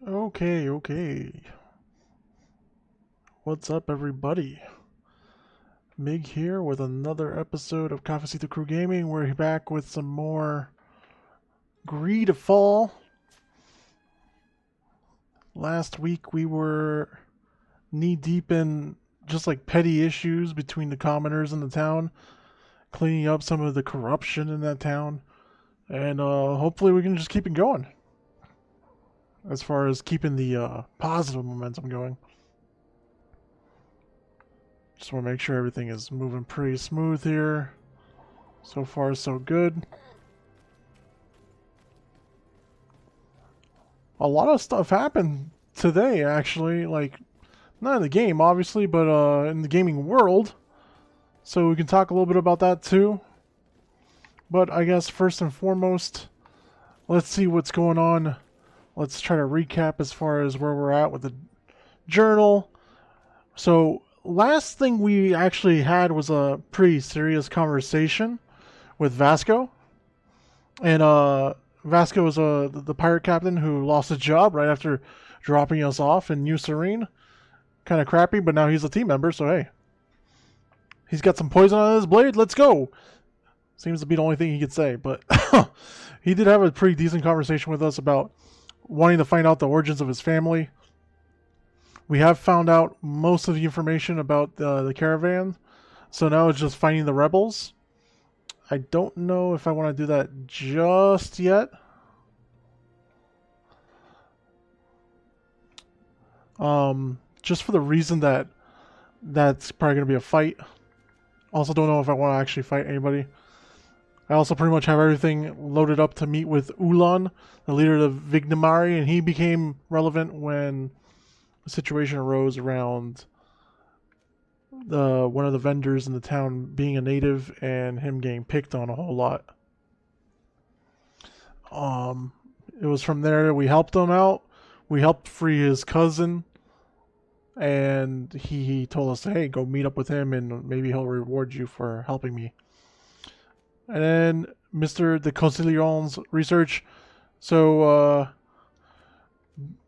Okay. What's up, everybody? Mig here with another episode of Cafecito Crew Gaming. We're back with some more Greedfall. Last week we were knee-deep in just like petty issues between the commoners in the town, cleaning up some of the corruption in that town, and hopefully we can just keep it going as far as keeping the positive momentum going. Just want to make sure everything is moving pretty smooth here. So far, so good. A lot of stuff happened today, actually. Like, not in the game, obviously, but in the gaming world. So we can talk a little bit about that, too. But I guess first and foremost, let's see what's going on. Let's try to recap as far as where we're at with the journal. So last thing we actually had was a pretty serious conversation with Vasco. And Vasco was the pirate captain who lost his job right after dropping us off in New Serene. Kind of crappy, but now he's a team member, so hey. He's got some poison on his blade, let's go! Seems to be the only thing he could say, but he did have a pretty decent conversation with us about wanting to find out the origins of his family. We have found out most of the information about the caravan, so now it's just finding the rebels. I don't know if I want to do that just yet. Just for the reason that that's probably going to be a fight. Also don't know if I want to actually fight anybody. I also pretty much have everything loaded up to meet with Ulan, the leader of the Vignamari, and he became relevant when the situation arose around one of the vendors in the town being a native and him getting picked on a whole lot. It was from there that we helped him out. We helped free his cousin, and he told us, hey, go meet up with him and maybe he'll reward you for helping me. And then Mr. de Concilion's research. So,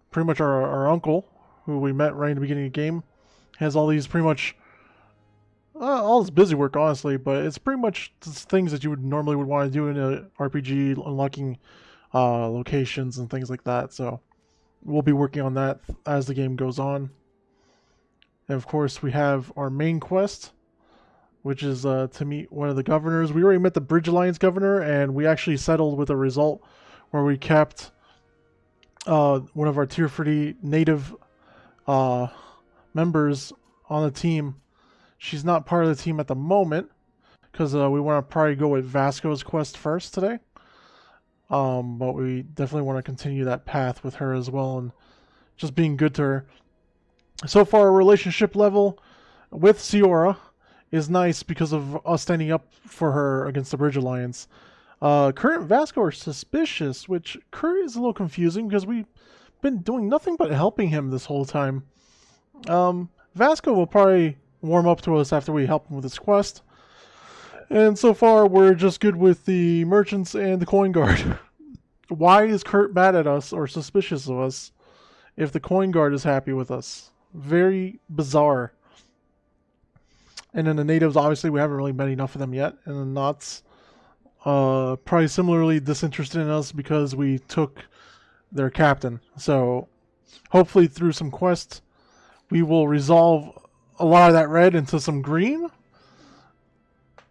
pretty much our uncle, who we met right in the beginning of the game, has all these pretty much all this busy work, honestly, but it's pretty much things that you would normally want to do in a RPG, unlocking locations and things like that. So we'll be working on that as the game goes on. And of course, we have our main quest, which is to meet one of the governors. We already met the Bridge Alliance governor, and we actually settled with a result where we kept one of our Tier 3 native members on the team. She's not part of the team at the moment, because we want to probably go with Vasco's quest first today. But we definitely want to continue that path with her as well, and just being good to her. So far, our relationship level with Siora is nice because of us standing up for her against the Bridge Alliance. Kurt and Vasco are suspicious, which Kurt is a little confusing because we've been doing nothing but helping him this whole time. Vasco will probably warm up to us after we help him with his quest. And so far, we're just good with the merchants and the coin guard. Why is Kurt mad at us or suspicious of us if the coin guard is happy with us? Very bizarre. And then the natives, obviously, we haven't really met enough of them yet. And the Knots, probably similarly disinterested in us because we took their captain. So, hopefully through some quests, we will resolve a lot of that red into some green.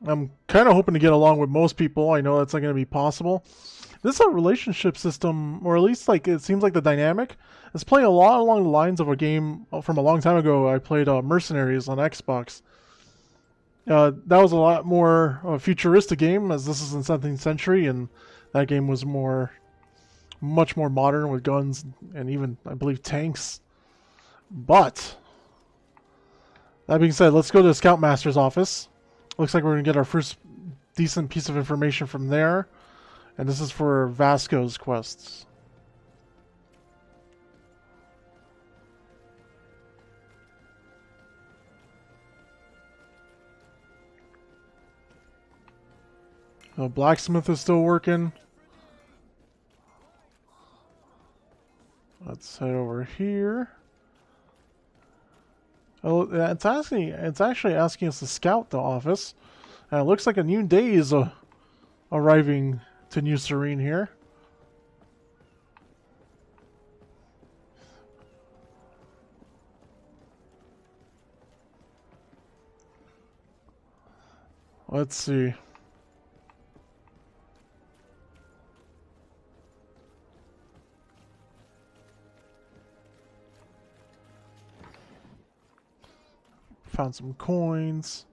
I'm kind of hoping to get along with most people. I know that's not going to be possible. This is a relationship system, or at least like it seems like the dynamic is playing a lot along the lines of a game from a long time ago. I played Mercenaries on Xbox. That was a lot more futuristic game, as this is in 17th century, and that game was much more modern with guns and even, I believe, tanks. But that being said, let's go to the Scoutmaster's office. Looks like we're going to get our first decent piece of information from there. And this is for Vasco's quests. The blacksmith is still working. Let's head over here. Oh, it's actually asking us to scout the office. And it looks like a new day is arriving to New Serene here. Let's see. Found some coins.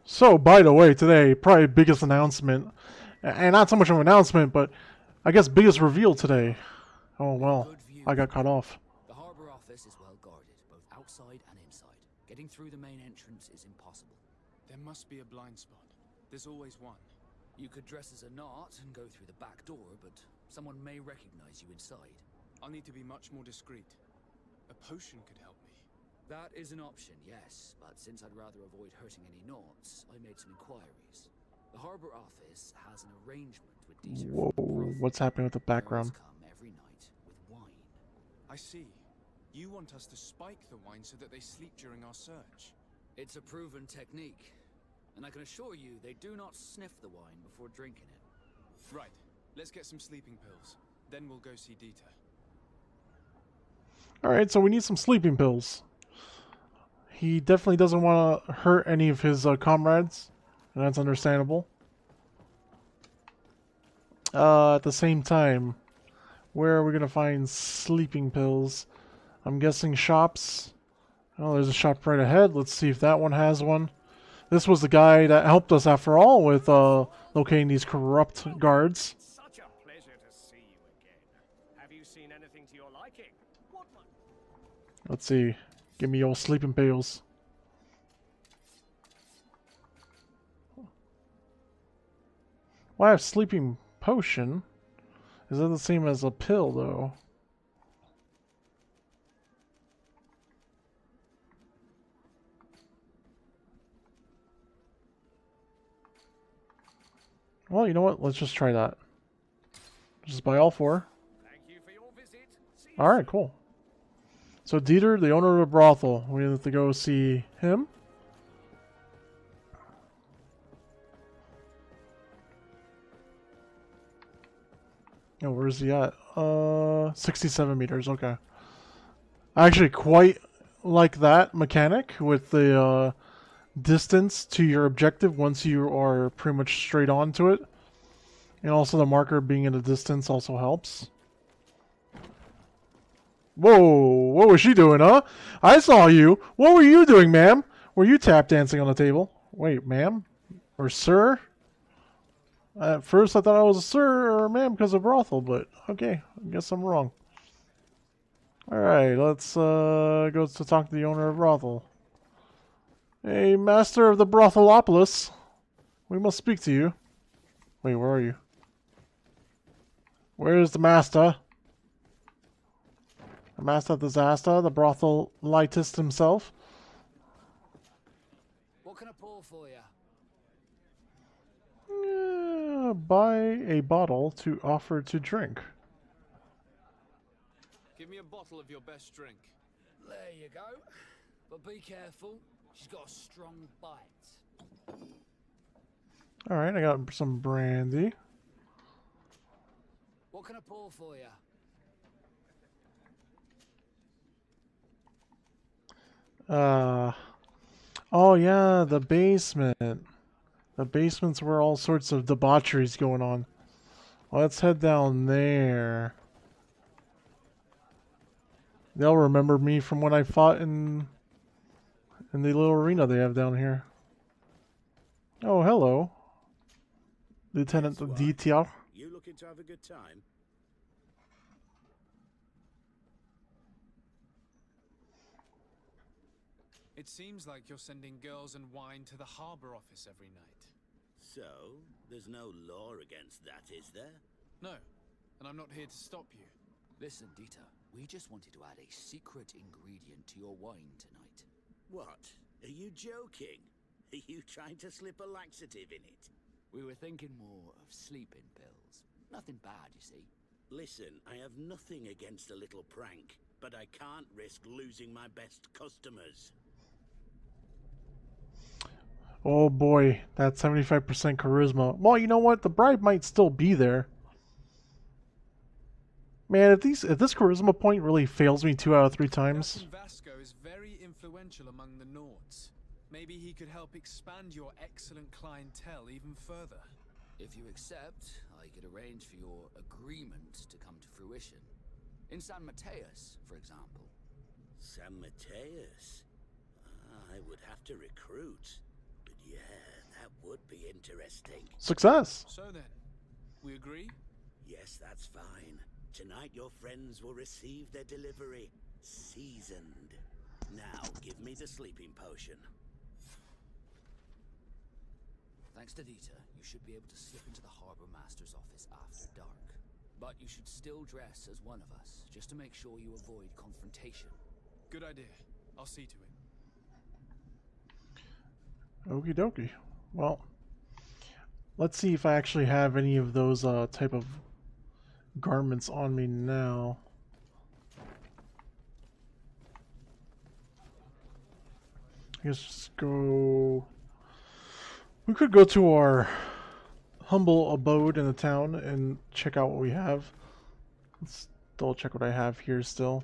So, by the way, today, probably biggest announcement. And not so much of an announcement, but I guess biggest reveal today. Oh, well, I got cut off. The harbor office is well guarded, both outside and inside. Getting through the main entrance is impossible. There must be a blind spot. There's always one. You could dress as a knot and go through the back door, but someone may recognize you inside. I'll need to be much more discreet. A potion could help me. That is an option, yes, but since I'd rather avoid hurting any knots, I made some inquiries. The harbor office has an arrangement with Dieter. Whoa, what's happening with the background? Come every night with wine. I see. You want us to spike the wine so that they sleep during our search. It's a proven technique, and I can assure you they do not sniff the wine before drinking it. Right, let's get some sleeping pills. Then we'll go see Dieter. Alright, so we need some sleeping pills. He definitely doesn't want to hurt any of his comrades, and that's understandable. At the same time, where are we going to find sleeping pills? I'm guessing shops. Oh, there's a shop right ahead. Let's see if that one has one. This was the guy that helped us, after all, with locating these corrupt guards. Such a pleasure to see you again. Have you seen anything to your liking? What one? Let's see. Give me your sleeping pills. Well, I have sleeping potion. Is that the same as a pill, though? Well, you know what? Let's just try that. Just buy all four. Thank you for your visit. Alright, cool. So Dieter, the owner of the brothel, we have to go see him. Oh, where's he at? 67 meters, okay. I actually quite like that mechanic with the distance to your objective once you are pretty much straight on to it. And also the marker being in a distance also helps. Whoa, what was she doing, huh? I saw you. What were you doing, ma'am? Were you tap dancing on the table? Wait, ma'am? Or sir? At first I thought I was a sir or a ma'am because of brothel, but okay, I guess I'm wrong. Alright, let's go to talk to the owner of brothel. Hey, master of the brothelopolis. We must speak to you. Wait, where are you? Where's the master? The master of disaster, the brothelitist himself. What can I pull for you? Buy a bottle to offer to drink. Give me a bottle of your best drink. There you go. But be careful. She's got a strong bite. Alright, I got some brandy. What can I pull for you? Oh yeah, the basement. The basement's where all sorts of debauchery's going on. Let's head down there. They'll remember me from when I fought in the little arena they have down here. Oh, hello. Lieutenant of Detail. You looking to have a good time? It seems like you're sending girls and wine to the harbor office every night. So, there's no law against that, is there? No, and I'm not here to stop you. Listen, Dieter, we just wanted to add a secret ingredient to your wine tonight. What? Are you joking? Are you trying to slip a laxative in it? We were thinking more of sleeping pills. Nothing bad, you see. Listen, I have nothing against a little prank, but I can't risk losing my best customers. Oh boy, that 75% charisma. Well, you know what? The bribe might still be there. Man, if this charisma point really fails me 2 out of 3 times. Captain Vasco is very influential among the Nords. Maybe he could help expand your excellent clientele even further. If you accept, I could arrange for your agreement to come to fruition. In San Mateus, for example. San Mateus? I would have to recruit. But yeah, that would be interesting. Success! So then, we agree? Yes, that's fine. Tonight your friends will receive their delivery. Seasoned. Now, give me the sleeping potion. Thanks to Dita, you should be able to slip into the Harbor Master's office after dark. But you should still dress as one of us, just to make sure you avoid confrontation. Good idea. I'll see to it. Okie dokie. Well, let's see if I actually have any of those type of garments on me now. I guess just go... We could go to our humble abode in the town and check out what we have. Let's double check what I have here still.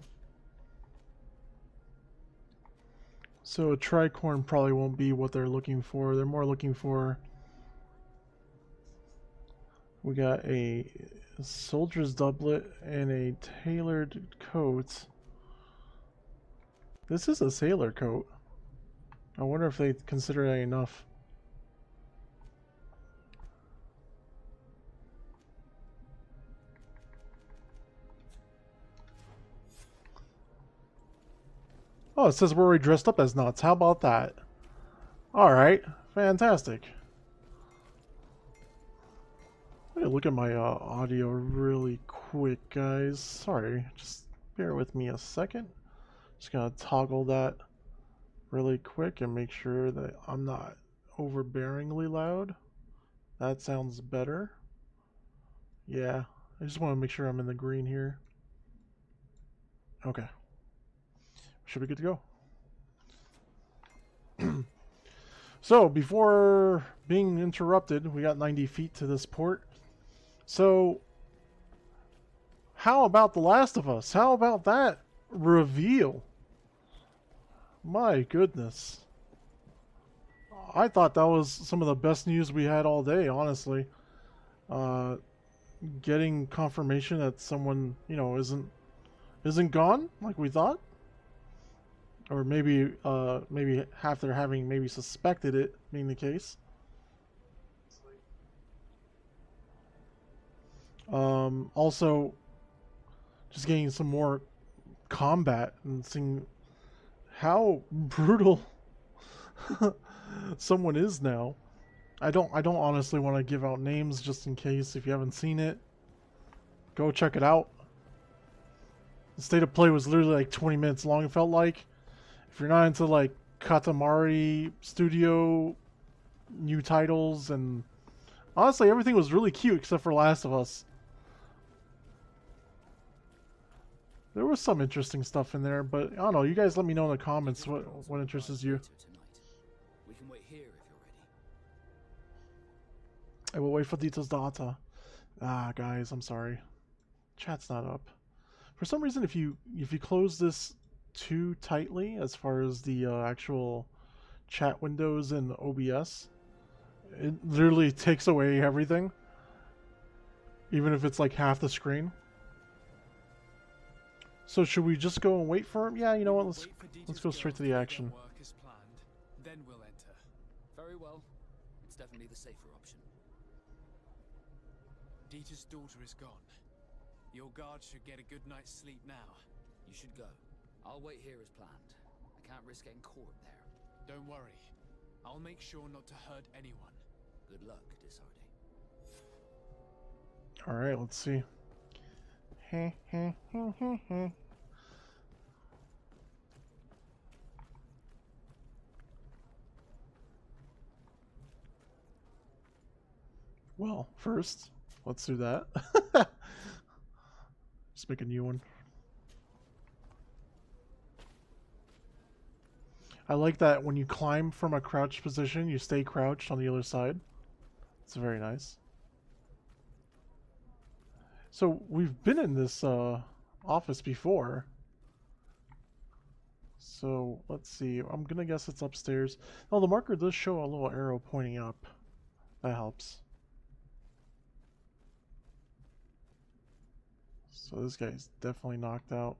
So a tricorn probably won't be what they're looking for. They're more looking for... We got a soldier's doublet and a tailored coat. This is a sailor coat. I wonder if they consider that enough. Oh, it says we're already dressed up as nuts. How about that? Alright, fantastic. Let me look at my audio really quick, guys. Sorry, just bear with me a second. Just gonna toggle that really quick and make sure that I'm not overbearingly loud. That sounds better. Yeah, I just want to make sure I'm in the green here. Okay. Should be good to go. So, before being interrupted, we got 90 feet to this port. So, how about The Last of Us? How about that reveal? My goodness. I thought that was some of the best news we had all day, honestly. Getting confirmation that someone, you know, isn't gone like we thought. Or maybe after having maybe suspected it being the case. Also, just getting some more combat and seeing how brutal someone is now. I don't honestly want to give out names just in case. If you haven't seen it, go check it out. The state of play was literally like 20 minutes long, it felt like. If you're not into like Katamari Studio new titles, and honestly everything was really cute except for Last of Us. There was some interesting stuff in there, but I don't know, you guys let me know in the comments what interests you. We can wait here if you're ready. I will wait for Dita's data. Ah, guys, I'm sorry. Chat's not up. For some reason, if you close this too tightly as far as the actual chat windows in OBS, it literally takes away everything, even if it's like half the screen. So should we just go and wait for him? Yeah, you know what? Let's go straight to the action. Work as planned, then we'll enter. Very well. It's definitely the safer option. Dita's daughter is gone. Your guard should get a good night's sleep now. You should go. I'll wait here as planned. I can't risk getting caught there. Don't worry. I'll make sure not to hurt anyone. Good luck, Disardi. Alright, let's see. Well, first, let's do that. make a new one. I like that when you climb from a crouched position, you stay crouched on the other side. It's very nice. So we've been in this office before. So let's see. I'm gonna guess it's upstairs. Oh, the marker does show a little arrow pointing up. That helps. So this guy's definitely knocked out.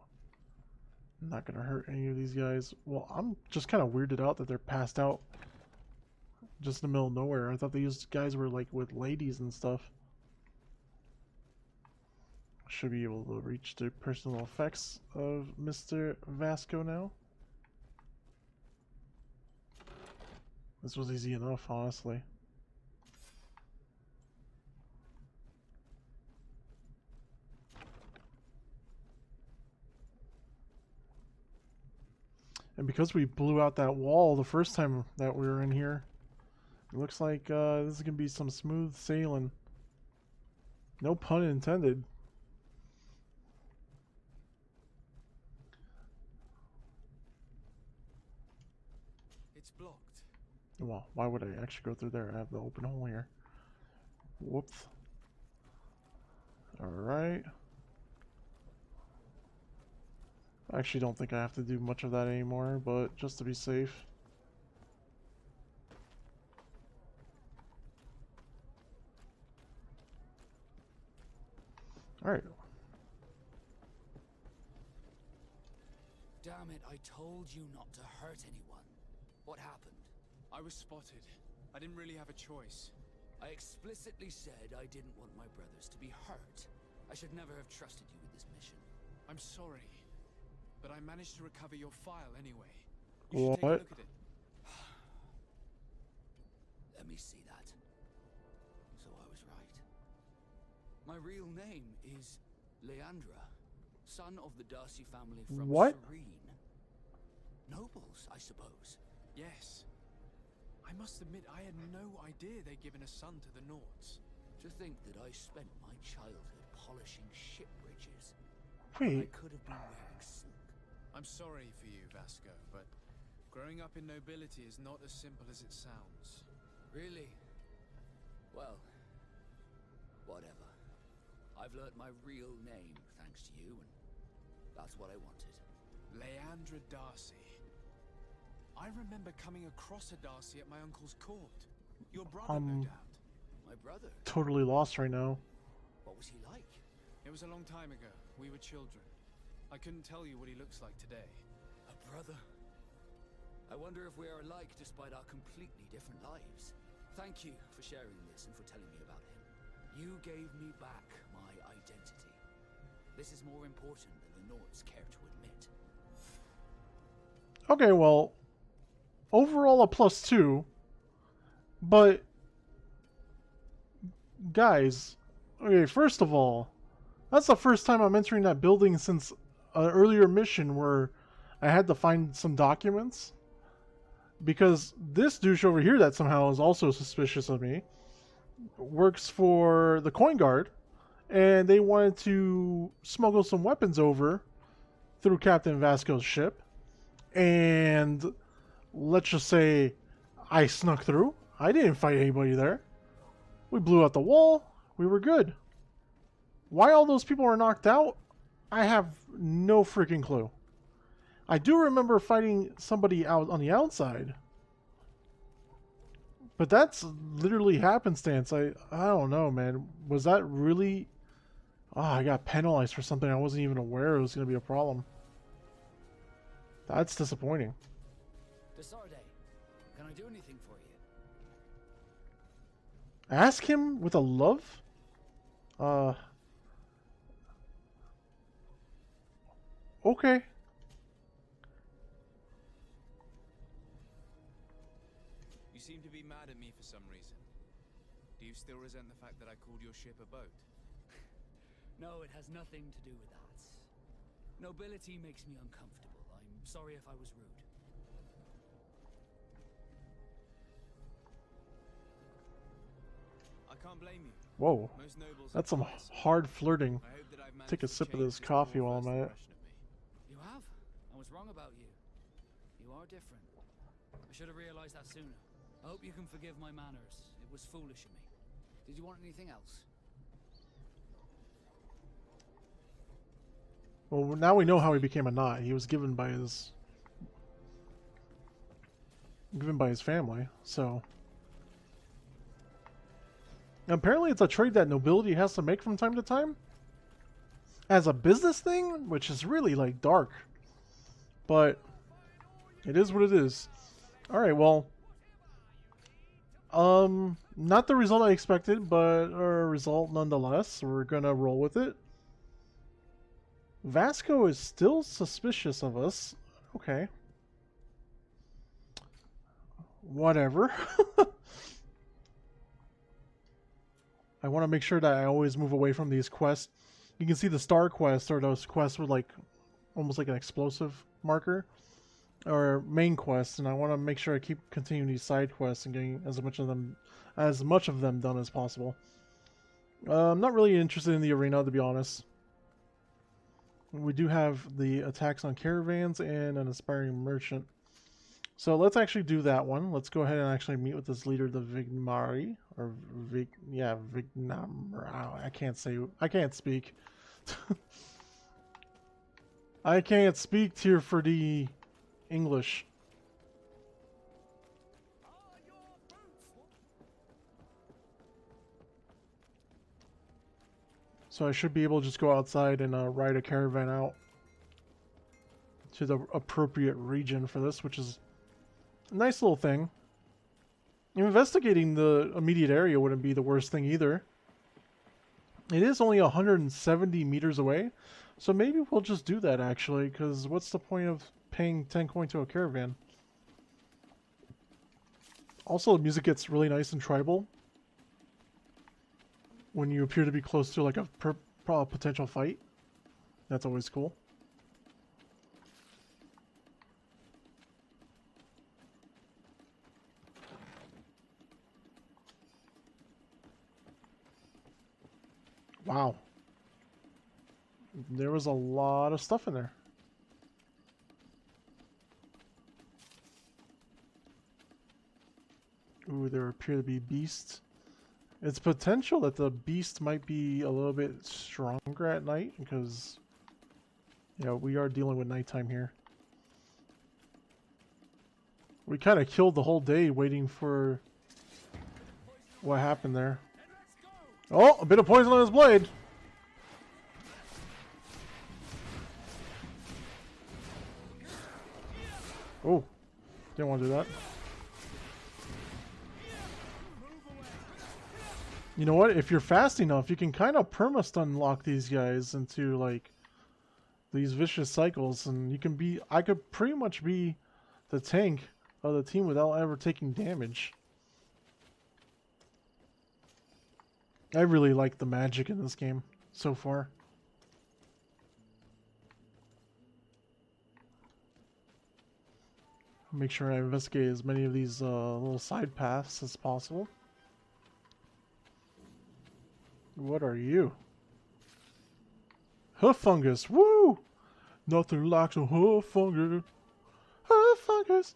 Not gonna hurt any of these guys. Well, I'm just kind of weirded out that they're passed out just in the middle of nowhere. I thought these guys were like with ladies and stuff. Should be able to reach the personal effects of Mr. Vasco now. This was easy enough, honestly. And because we blew out that wall the first time that we were in here, it looks like this is going to be some smooth sailing. No pun intended. It's blocked. Well, why would I actually go through there? I have the open hole here. Whoops. Alright. I actually don't think I have to do much of that anymore, but just to be safe. Alright. Damn it, I told you not to hurt anyone. What happened? I was spotted. I didn't really have a choice. I explicitly said I didn't want my brothers to be hurt. I should never have trusted you with this mission. I'm sorry, but I managed to recover your file anyway. You should take a What? look at it. Let me see that. So I was right. My real name is Leandra, son of the Darcy family from What? Serene. Nobles, I suppose. Yes. I must admit, I had no idea they'd given a son to the Nords. To think that I spent my childhood polishing ship bridges. I Wait. could have been wearing silk. I'm sorry for you, Vasco, but growing up in nobility is not as simple as it sounds. Really? Well, whatever. I've learnt my real name thanks to you, and that's what I wanted. Leandra Darcy. I remember coming across a Darcy at my uncle's court. Your brother, no doubt. My brother? Totally lost right now. What was he like? It was a long time ago. We were children. I couldn't tell you what he looks like today. A brother? I wonder if we are alike despite our completely different lives. Thank you for sharing this and for telling me about him. You gave me back my identity. This is more important than the Nords care to admit. Okay, well, overall a +2, but guys, okay, first of all, that's the first time I'm entering that building since an earlier mission where I had to find some documents. Because this douche over here that somehow is also suspicious of me works for the Coin Guard, and they wanted to smuggle some weapons over through Captain Vasco's ship, and let's just say I snuck through. I didn't fight anybody there. We blew out the wall. We were good. Why all those people are knocked out, I have no freaking clue. I do remember fighting somebody out on the outside. But that's literally happenstance. I don't know, man. Was that really... Oh, I got penalized for something I wasn't even aware it was going to be a problem. That's disappointing. Desarde, can I do anything for you? Ask him with a love? Okay. You seem to be mad at me for some reason. Do you still resent the fact that I called your ship a boat? No, it has nothing to do with that. Nobility makes me uncomfortable. I'm sorry if I was rude. I can't blame you. Whoa, Most nobles that's some are wise. hard flirting. I hope that I've managed Take a to sip of change this Mr. coffee while I'm Morpher's at it. impression of me. You have? I was wrong about you. You are different. I should have realized that sooner. I hope you can forgive my manners. It was foolish of me. Did you want anything else? Well, now we know how he became a knight. He was given by his family, so apparently it's a trade that nobility has to make from time to time as a business thing, which is really like dark, but it is what it is. All right, well, not the result I expected, but a result nonetheless. We're gonna roll with it. Vasco is still suspicious of us. Okay. Whatever. I want to make sure that I always move away from these quests. You can see the star quests, or those quests with like almost like an explosive marker, or main quests, and I want to make sure I keep continuing these side quests and getting as much of them done as possible. I'm not really interested in the arena, to be honest. We do have the attacks on caravans and an aspiring merchant. So let's actually do that one. Let's go ahead and actually meet with this leader, the Vigmari, or Vignam. I can't speak. I can't speak here for the English. So I should be able to just go outside and ride a caravan out to the appropriate region for this, which is a nice little thing. Investigating the immediate area wouldn't be the worst thing either. It is only 170 meters away, so maybe we'll just do that actually, because what's the point of paying 10 coin to a caravan? Also, the music gets really nice and tribal when you appear to be close to like a potential fight. That's always cool. Wow. There was a lot of stuff in there. Ooh, there appear to be beasts. It's potential that the beast might be a little bit stronger at night because, you know, we are dealing with nighttime here. We kind of killed the whole day waiting for what happened there. Oh, a bit of poison on his blade. Oh, didn't want to do that. You know what? If you're fast enough, you can kind of perma-stun lock these guys into like these vicious cycles, and you can be. I could pretty much be the tank of the team without ever taking damage. I really like the magic in this game so far. Make sure I investigate as many of these little side paths as possible. What are you? Hoof fungus. Woo! Nothing like some hoof fungus. Hoof fungus.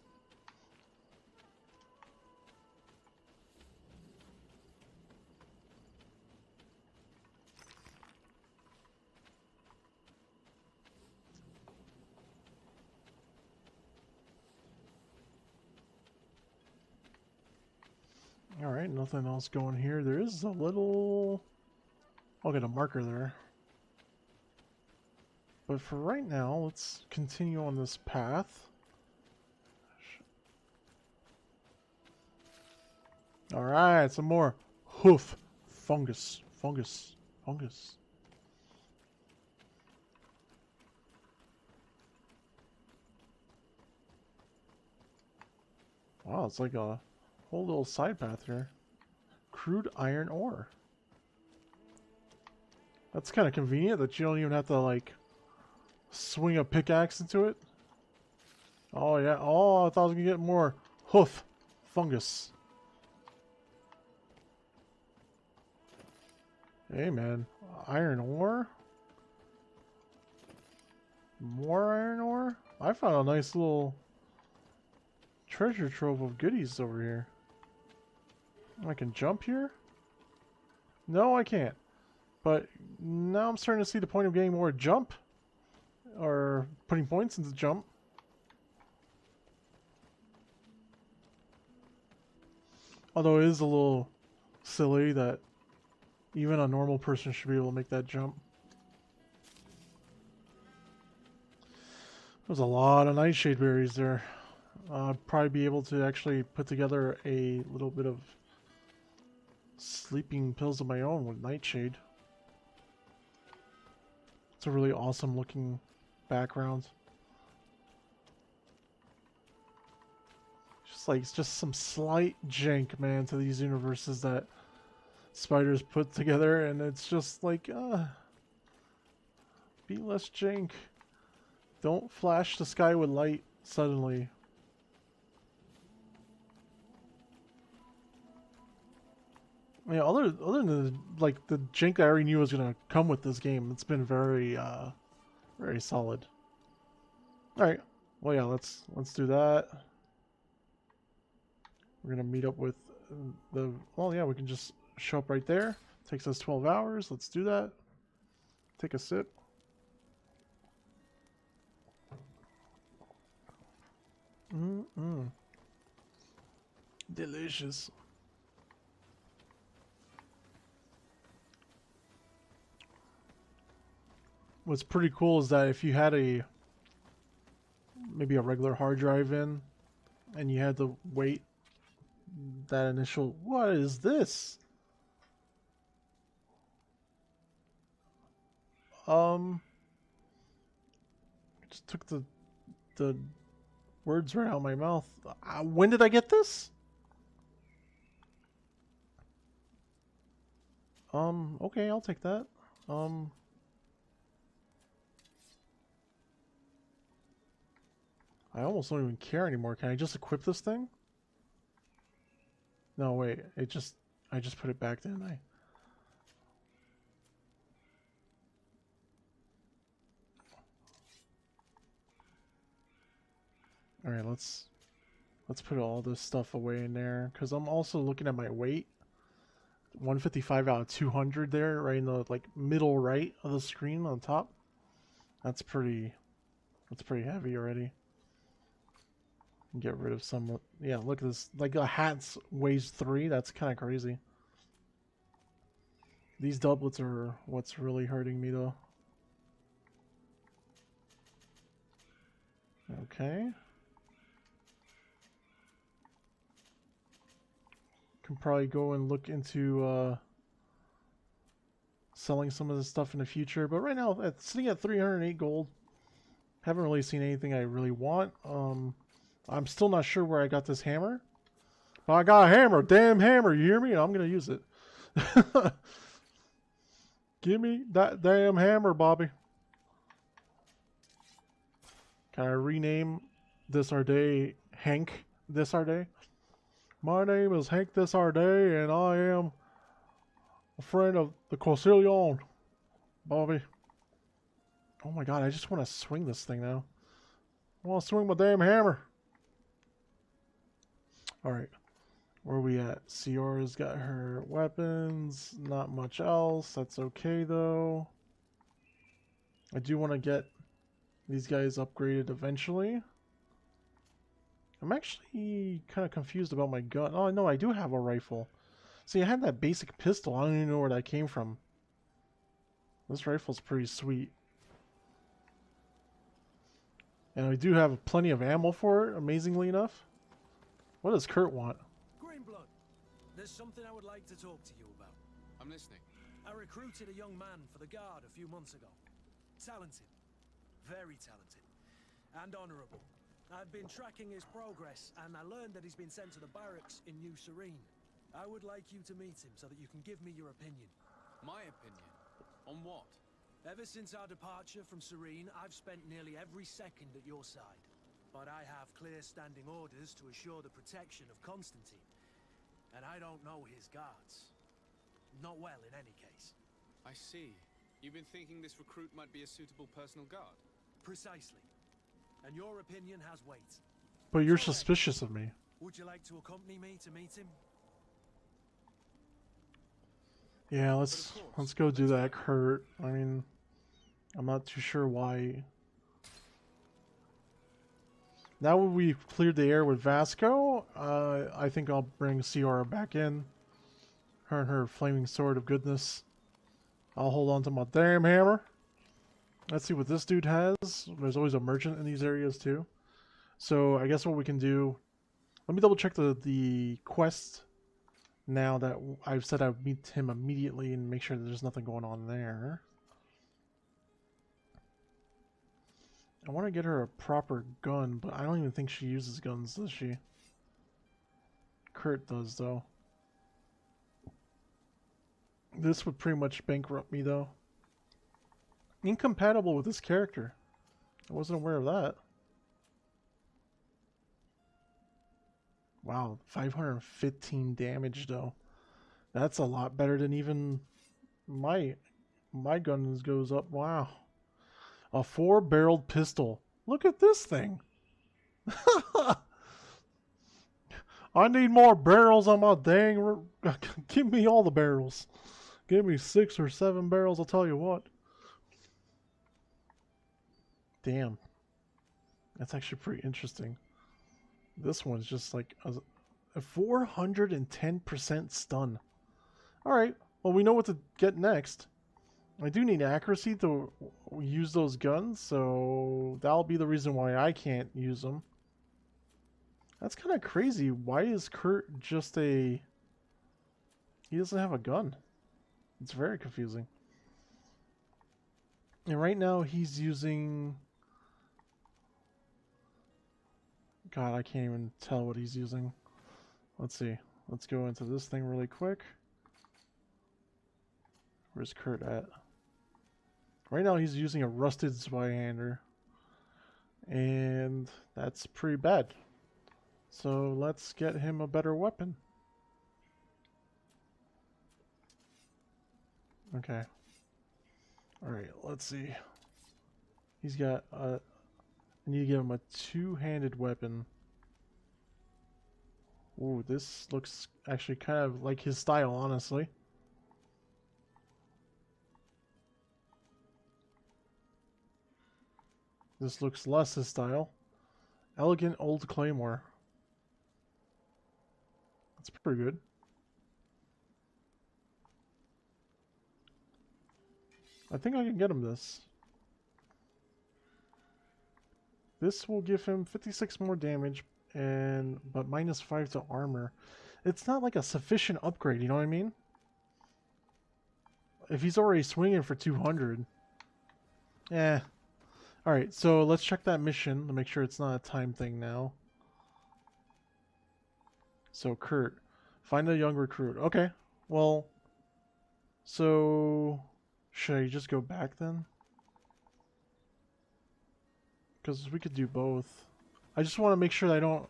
Alright, nothing else going here. There is a little... I'll get a marker there. But for right now, let's continue on this path. Alright, some more hoof fungus. Fungus. Wow, it's like a whole little side path here. Crude iron ore. That's kind of convenient that you don't even have to, like, swing a pickaxe into it. Oh, yeah. Oh, I thought I was going to get more hoof fungus. Hey man, iron ore? More iron ore? I found a nice little treasure trove of goodies over here. I can jump here? No, I can't. But now I'm starting to see the point of getting more jump. Or putting points into jump. Although it is a little silly that even a normal person should be able to make that jump. There's a lot of nightshade berries there. I'd probably be able to actually put together a little bit of sleeping pills of my own with nightshade. It's a really awesome looking background. Just like, it's just some slight jank, man, to these universes that spiders put together, and it's just like, be less jank. Don't flash the sky with light suddenly. Yeah, other than like the jank I already knew was gonna come with this game, it's been very very solid. Alright. Well yeah, let's do that. We're gonna meet up with the well yeah, we can just show up right there. Takes us 12 hours. Let's do that. Take a sip. Delicious. What's pretty cool is that if you had maybe a regular hard drive in and you had to wait that initial, what is this? Just took the words right out of my mouth. When did I get this? Okay, I'll take that. I almost don't even care anymore. Can I just equip this thing? No, wait. I just put it back, didn't I? All right, let's put all this stuff away in there because I'm also looking at my weight. 155 out of 200 there, right in the like middle right of the screen on top. That's pretty heavy already. Get rid of some. Yeah, look at this. Like a hat weighs 3. That's kind of crazy. These doublets are what's really hurting me though. Okay. Can probably go and look into selling some of this stuff in the future, but right now it's sitting at 308 gold. Haven't really seen anything I really want. I'm still not sure where I got this hammer, but I got a hammer. Damn hammer, you hear me? I'm gonna use it. Give me that damn hammer, Bobby. Can I rename this our day Hank this our day? My name is Hank this our day, and I am a friend of the Corsillion, Bobby. Oh my god, I just want to swing this thing now. I want to swing my damn hammer. Alright, where are we at? Ciara's got her weapons, not much else. That's okay though. I do want to get these guys upgraded eventually. I'm actually kind of confused about my gun. Oh no, I do have a rifle. See, I had that basic pistol. I don't even know where that came from. This rifle's pretty sweet. And I do have plenty of ammo for it, amazingly enough. What does Kurt want? Greenblood, there's something I would like to talk to you about. I'm listening. I recruited a young man for the guard a few months ago. Talented. Very talented. And honorable. I've been tracking his progress, and I learned that he's been sent to the barracks in New Serene. I would like you to meet him so that you can give me your opinion. My opinion? On what? Ever since our departure from Serene, I've spent nearly every second at your side. But I have clear standing orders to assure the protection of Constantine. And I don't know his guards. Not well, in any case. I see. You've been thinking this recruit might be a suitable personal guard? Precisely. And your opinion has weight. But you're So then, suspicious of me. would you like to accompany me to meet him? Yeah, let's go do that, Kurt. I mean, I'm not too sure why. Now we've cleared the air with Vasco, I think I'll bring Ciara back in. Her and her flaming sword of goodness. I'll hold on to my damn hammer. Let's see what this dude has. There's always a merchant in these areas too. So I guess what we can do... Let me double check the quest now that I've said I would meet him immediately and make sure that there's nothing going on there. I want to get her a proper gun, but I don't even think she uses guns, does she? Kurt does, though. This would pretty much bankrupt me, though. Incompatible with this character. I wasn't aware of that. Wow, 515 damage, though. That's a lot better than even my gun goes up. Wow. A 4-barreled pistol. Look at this thing. I need more barrels on my dang... Give me all the barrels. Give me 6 or 7 barrels, I'll tell you what. Damn. That's actually pretty interesting. This one's just like a 410% stun. Alright, well we know what to get next. I do need accuracy to use those guns, so that'll be the reason why I can't use them. That's kind of crazy. Why is Kurt just a... He doesn't have a gun. It's very confusing. And right now he's using... God, I can't even tell what he's using. Let's see. Let's go into this thing really quick. Where's Kurt at? Right now he's using a rusted Zweihander. And that's pretty bad. So let's get him a better weapon. Okay. Alright, let's see. He's got a... I need to give him a two-handed weapon. Ooh, this looks actually kind of like his style, honestly. This looks less his style. Elegant old claymore. That's pretty good. I think I can get him this. This will give him 56 more damage, but -5 to armor. It's not like a sufficient upgrade, you know what I mean? If he's already swinging for 200. Eh. Alright, so let's check that mission to make sure it's not a time thing now. So, Kurt. Find a young recruit. Okay. Well, so... Should I just go back then? Because we could do both. I just want to make sure I don't...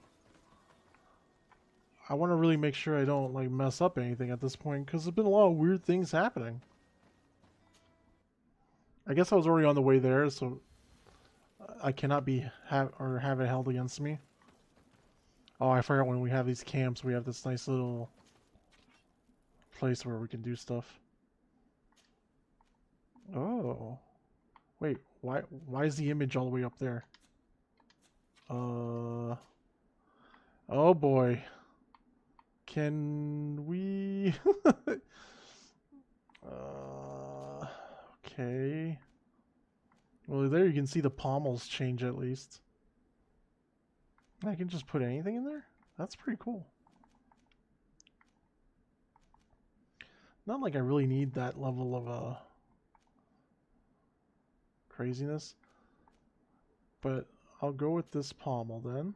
I want to really make sure I don't, like, mess up anything at this point, because there's been a lot of weird things happening. I guess I was already on the way there, so I cannot have it held against me. Oh, I forgot when we have these camps, we have this nice little place where we can do stuff. Oh. Wait, why is the image all the way up there? Oh boy. Can we... okay. Well, there you can see the pommels change at least. I can just put anything in there? That's pretty cool. Not like I really need that level of craziness. But I'll go with this pommel then.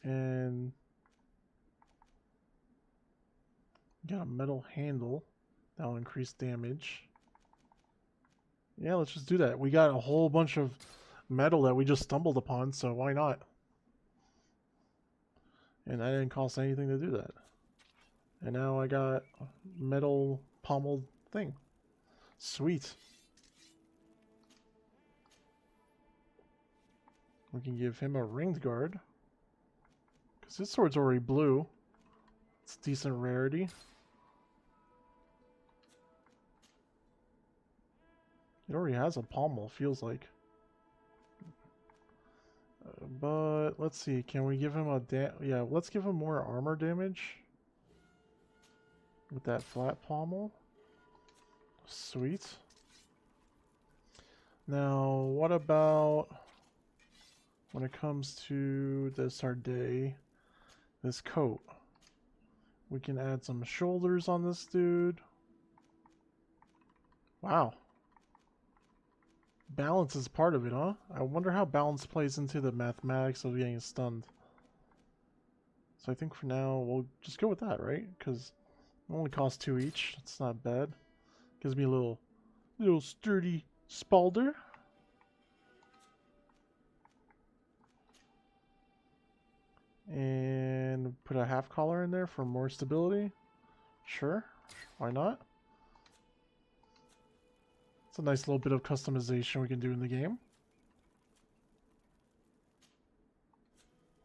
And got a metal handle. That'll increase damage. Yeah, let's just do that. We got a whole bunch of metal that we just stumbled upon, so why not? And that didn't cost anything to do that. And now I got metal pommeled thing. Sweet. We can give him a ringed guard. Because his sword's already blue. It's decent rarity. It already has a pommel, feels like. But let's see, can we give him a yeah, let's give him more armor damage with that flat pommel. Sweet. Now, what about when it comes to this Sarday, this coat? We can add some shoulders on this dude. Wow. Balance is part of it, huh? I wonder how balance plays into the mathematics of getting stunned. So I think for now, we'll just go with that, right? Because it only costs 2 each. It's not bad. Gives me a little sturdy spalder. And put a half collar in there for more stability. Sure, why not? It's a nice little bit of customization we can do in the game.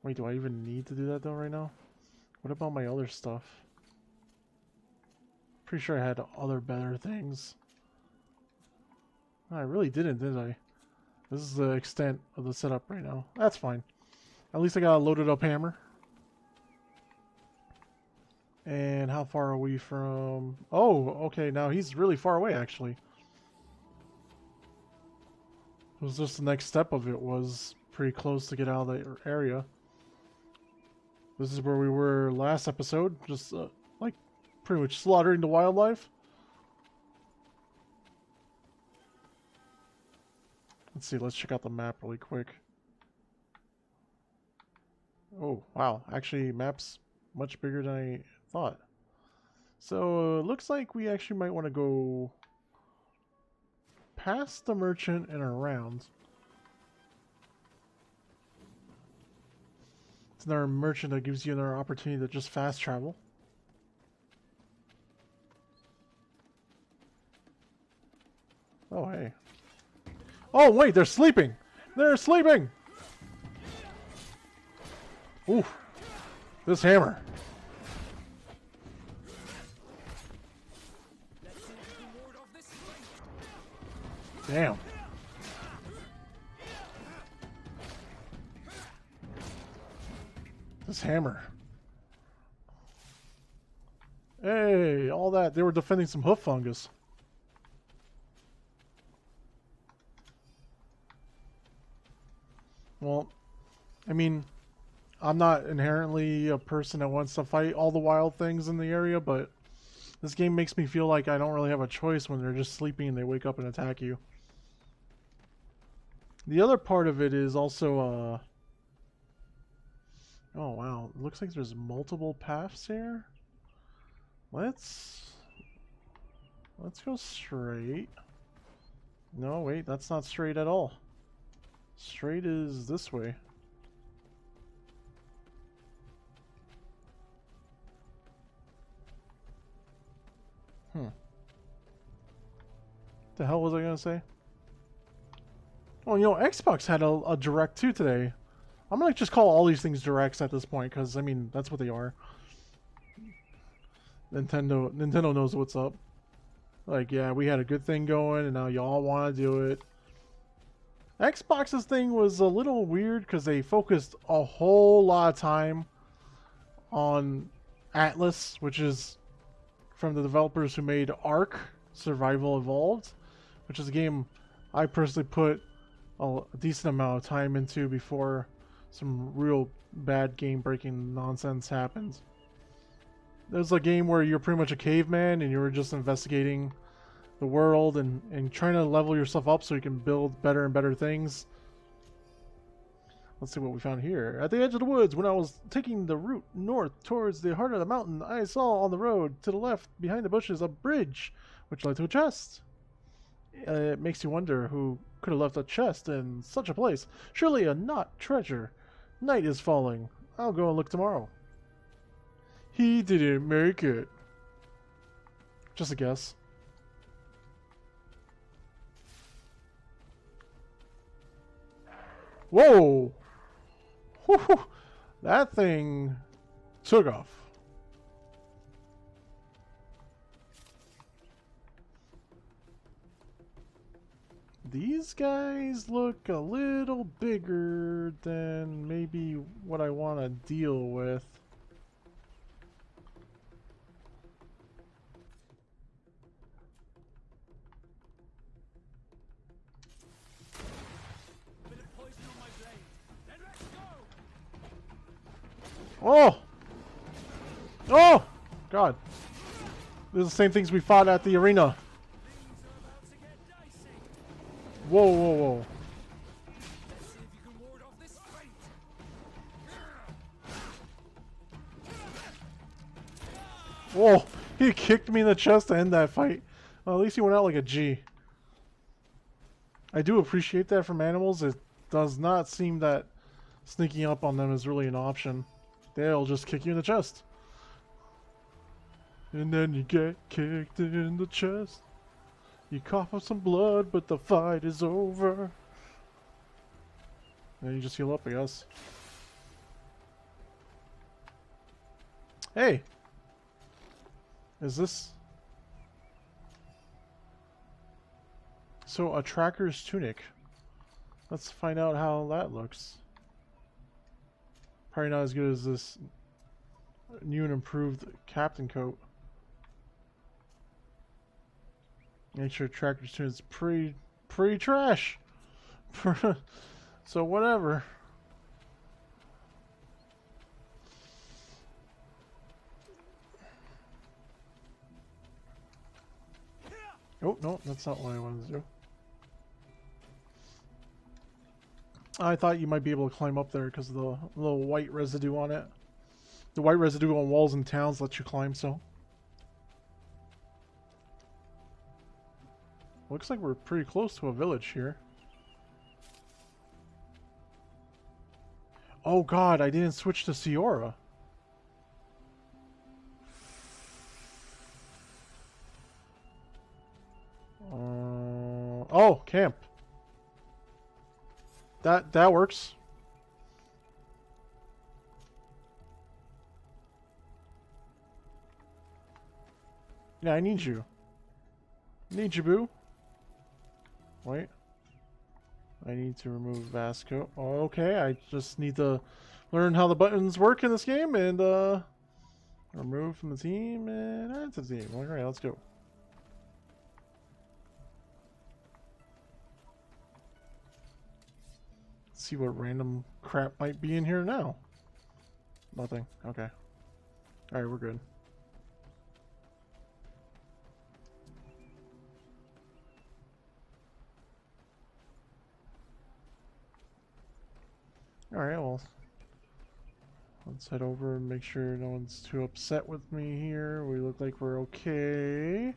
Wait, do I even need to do that though right now? What about my other stuff? Pretty sure I had other better things. I really didn't, did I? This is the extent of the setup right now. That's fine. At least I got a loaded up hammer. And how far are we from... Oh, okay, now he's really far away actually. It was just the next step of it was pretty close to get out of the area. This is where we were last episode, just like pretty much slaughtering the wildlife. Let's see, let's check out the map really quick. Oh, wow, actually map's much bigger than I thought. So looks like we actually might want to go past the merchant and around. It's another merchant that gives you another opportunity to just fast travel. Oh, hey. Oh, wait, they're sleeping! They're sleeping! Ooh. This hammer. Damn. This hammer. Hey, all that. They were defending some hoof fungus. Well, I mean, I'm not inherently a person that wants to fight all the wild things in the area, but this game makes me feel like I don't really have a choice when they're just sleeping and they wake up and attack you. The other part of it is also, oh wow, it looks like there's multiple paths here. Let's go straight. No, wait, that's not straight at all. Straight is this way. The hell was I gonna say? Oh, you know, Xbox had a direct too today. I'm gonna just call all these things directs at this point, because I mean that's what they are. Nintendo knows what's up. Like, yeah, we had a good thing going, and now y'all want to do it. Xbox's thing was a little weird because they focused a whole lot of time on Atlas, which is from the developers who made Ark Survival Evolved, which is a game I personally put a decent amount of time into before some real bad game-breaking nonsense happened. There's a game where you're pretty much a caveman and you were just investigating the world and trying to level yourself up so you can build better and better things. Let's see what we found here. At the edge of the woods, when I was taking the route north towards the heart of the mountain, I saw on the road to the left, behind the bushes, a bridge, which led to a chest. It makes you wonder who could have left a chest in such a place. Surely a not treasure. Night is falling. I'll go and look tomorrow. He didn't make it. Just a guess. Whoa! Whew, that thing took off. These guys look a little bigger than maybe what I want to deal with. Oh! Oh! God. These are the same things we fought at the arena. Whoa, whoa, whoa. Whoa! He kicked me in the chest to end that fight. Well, at least he went out like a G. I do appreciate that from animals. It does not seem that sneaking up on them is really an option. They'll just kick you in the chest. And then you get kicked in the chest. You cough up some blood, but the fight is over. And you just heal up, I guess. Hey! Is this... So, a tracker's tunic. Let's find out how that looks. Probably not as good as this new and improved captain coat. Make sure tracker's tunic is pretty trash. So whatever. Oh, no, that's not what I wanted to do. I thought you might be able to climb up there because of the little white residue on it. The white residue on walls in towns lets you climb, so. Looks like we're pretty close to a village here. Oh god, I didn't switch to Ciora. Oh, camp. That works. Yeah, I need you. Need you, boo. Wait. I need to remove Vasco. Oh, okay, I just need to learn how the buttons work in this game and remove from the team and add to the team. Alright, let's go. Let's see what random crap might be in here now. Nothing. Okay. Alright, we're good. Alright, well, let's head over and make sure no one's too upset with me here. We look like we're okay.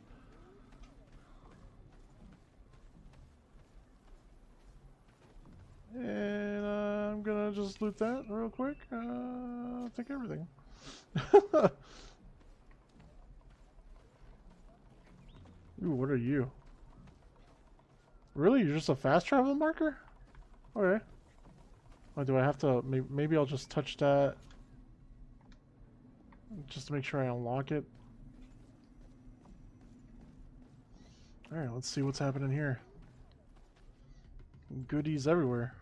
And I'm gonna just loot that real quick. Take everything. Ooh, what are you? Really? You're just a fast travel marker? Okay. Oh, do I have to... Maybe I'll just touch that. Just to make sure I unlock it. Alright, let's see what's happening here. Goodies everywhere.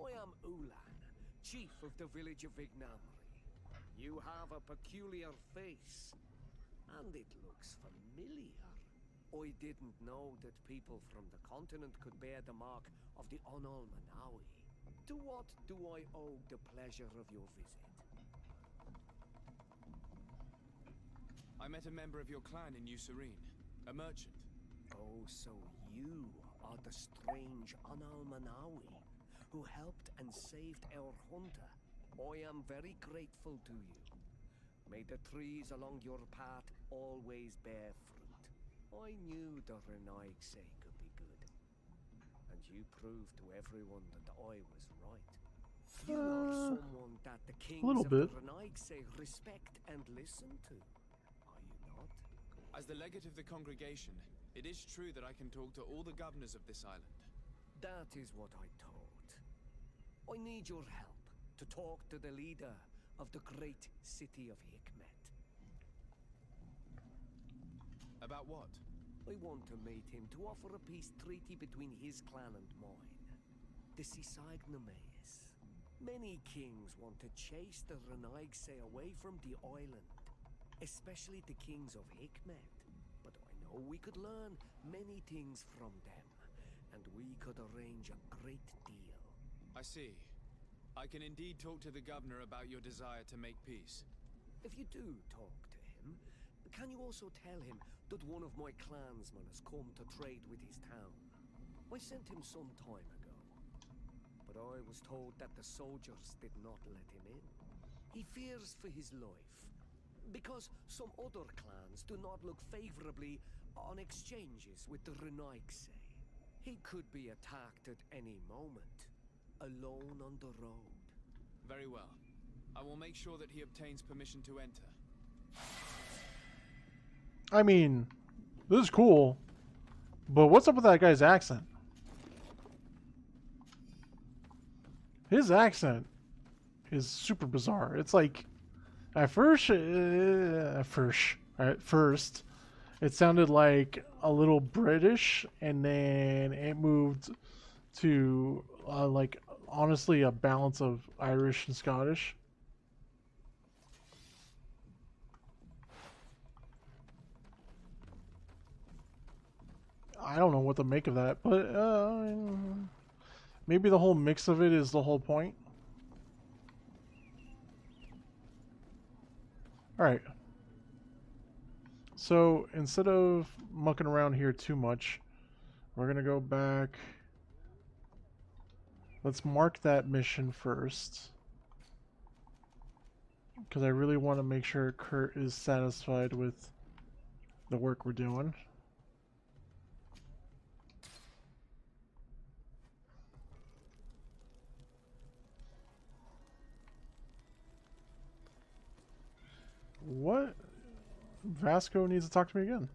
I am Ulan, chief of the village of Vignamri. You have a peculiar face, and it looks familiar. I didn't know that people from the continent could bear the mark of the Onol Manawi. To what do I owe the pleasure of your visit? I met a member of your clan in New Serene, a merchant. Oh, so you are the strange Onol Manawi who helped and saved our hunter. I am very grateful to you. May the trees along your path always bear fruit. I knew the Renaigse could be good. And And you proved to everyone that I was right. You are someone that the kings little of bit. the Renaigse respect and listen to. Are you not? As the legate of the congregation, it is true that I can talk to all the governors of this island. That is what I thought. I need your help to talk to the leader of the great city of Hikmet. About what? I want to meet him to offer a peace treaty between his clan and mine. The Sisagnames. Many kings want to chase the Renaigse away from the island, especially the kings of Hikmet. But I know we could learn many things from them, and we could arrange a great deal. I see. I can indeed talk to the governor about your desire to make peace. If you do talk to him, can you also tell him that one of my clansmen has come to trade with his town? I sent him some time ago, but I was told that the soldiers did not let him in. He fears for his life, because some other clans do not look favorably on exchanges with the Renaigse. He could be attacked at any moment, alone on the road. Very well. I will make sure that he obtains permission to enter. I mean, this is cool, but what's up with that guy's accent? His accent is super bizarre. It's like, at first, it sounded like a little British, and then it moved to like honestly a balance of Irish and Scottish. I don't know what to make of that, but maybe the whole mix of it is the whole point. Alright. So, instead of mucking around here too much, we're going to go back. Let's mark that mission first, because I really want to make sure Kurt is satisfied with the work we're doing. What? Vasco needs to talk to me again.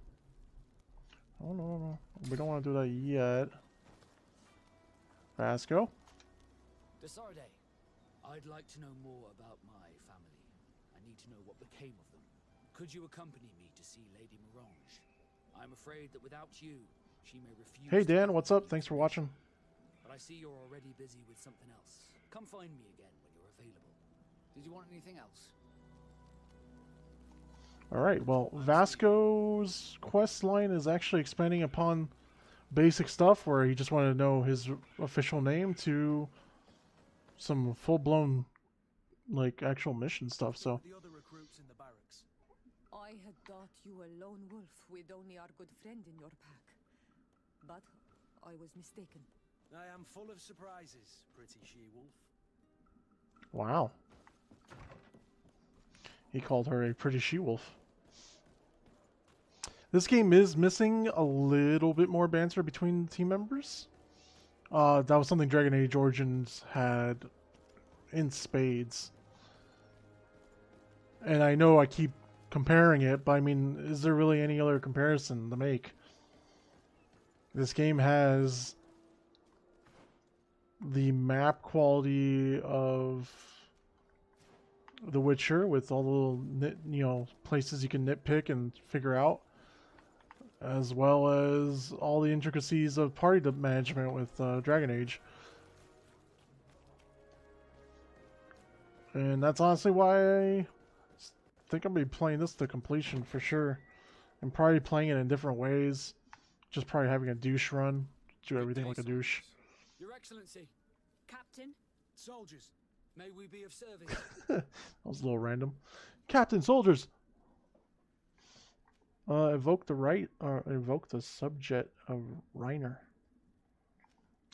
Oh, no. We don't want to do that yet. Vasco? Desarde, I'd like to know more about my family. I need to know what became of them. Could you accompany me to see Lady Morange? I'm afraid that without you, she may refuse. Hey Dan, what's up? Thanks for watching. But I see you're already busy with something else. Come find me again when you're available. Did you want anything else? Alright, well, Vasco's quest line is actually expanding upon basic stuff where he just wanted to know his official name to some full-blown, like, actual mission stuff, so. The other recruits in the barracks. I had thought you a lone wolf with only our good friend in your pack. But I was mistaken. I am full of surprises, pretty she-wolf. Wow. He called her a pretty she-wolf. This game is missing a little bit more banter between team members. That was something Dragon Age Origins had in spades. And I know I keep comparing it, but I mean, is there really any other comparison to make? This game has the map quality of The Witcher, with all the little places you can nitpick and figure out, as well as all the intricacies of party management with Dragon Age. And that's honestly why I think I'm going to be playing this to completion for sure. And probably playing it in different ways. Just probably having a douche run. Do everything like a douche. Your Excellency. Captain? Soldiers. May we be of service? That was a little random. Captain, soldiers! Evoke the subject of Reiner.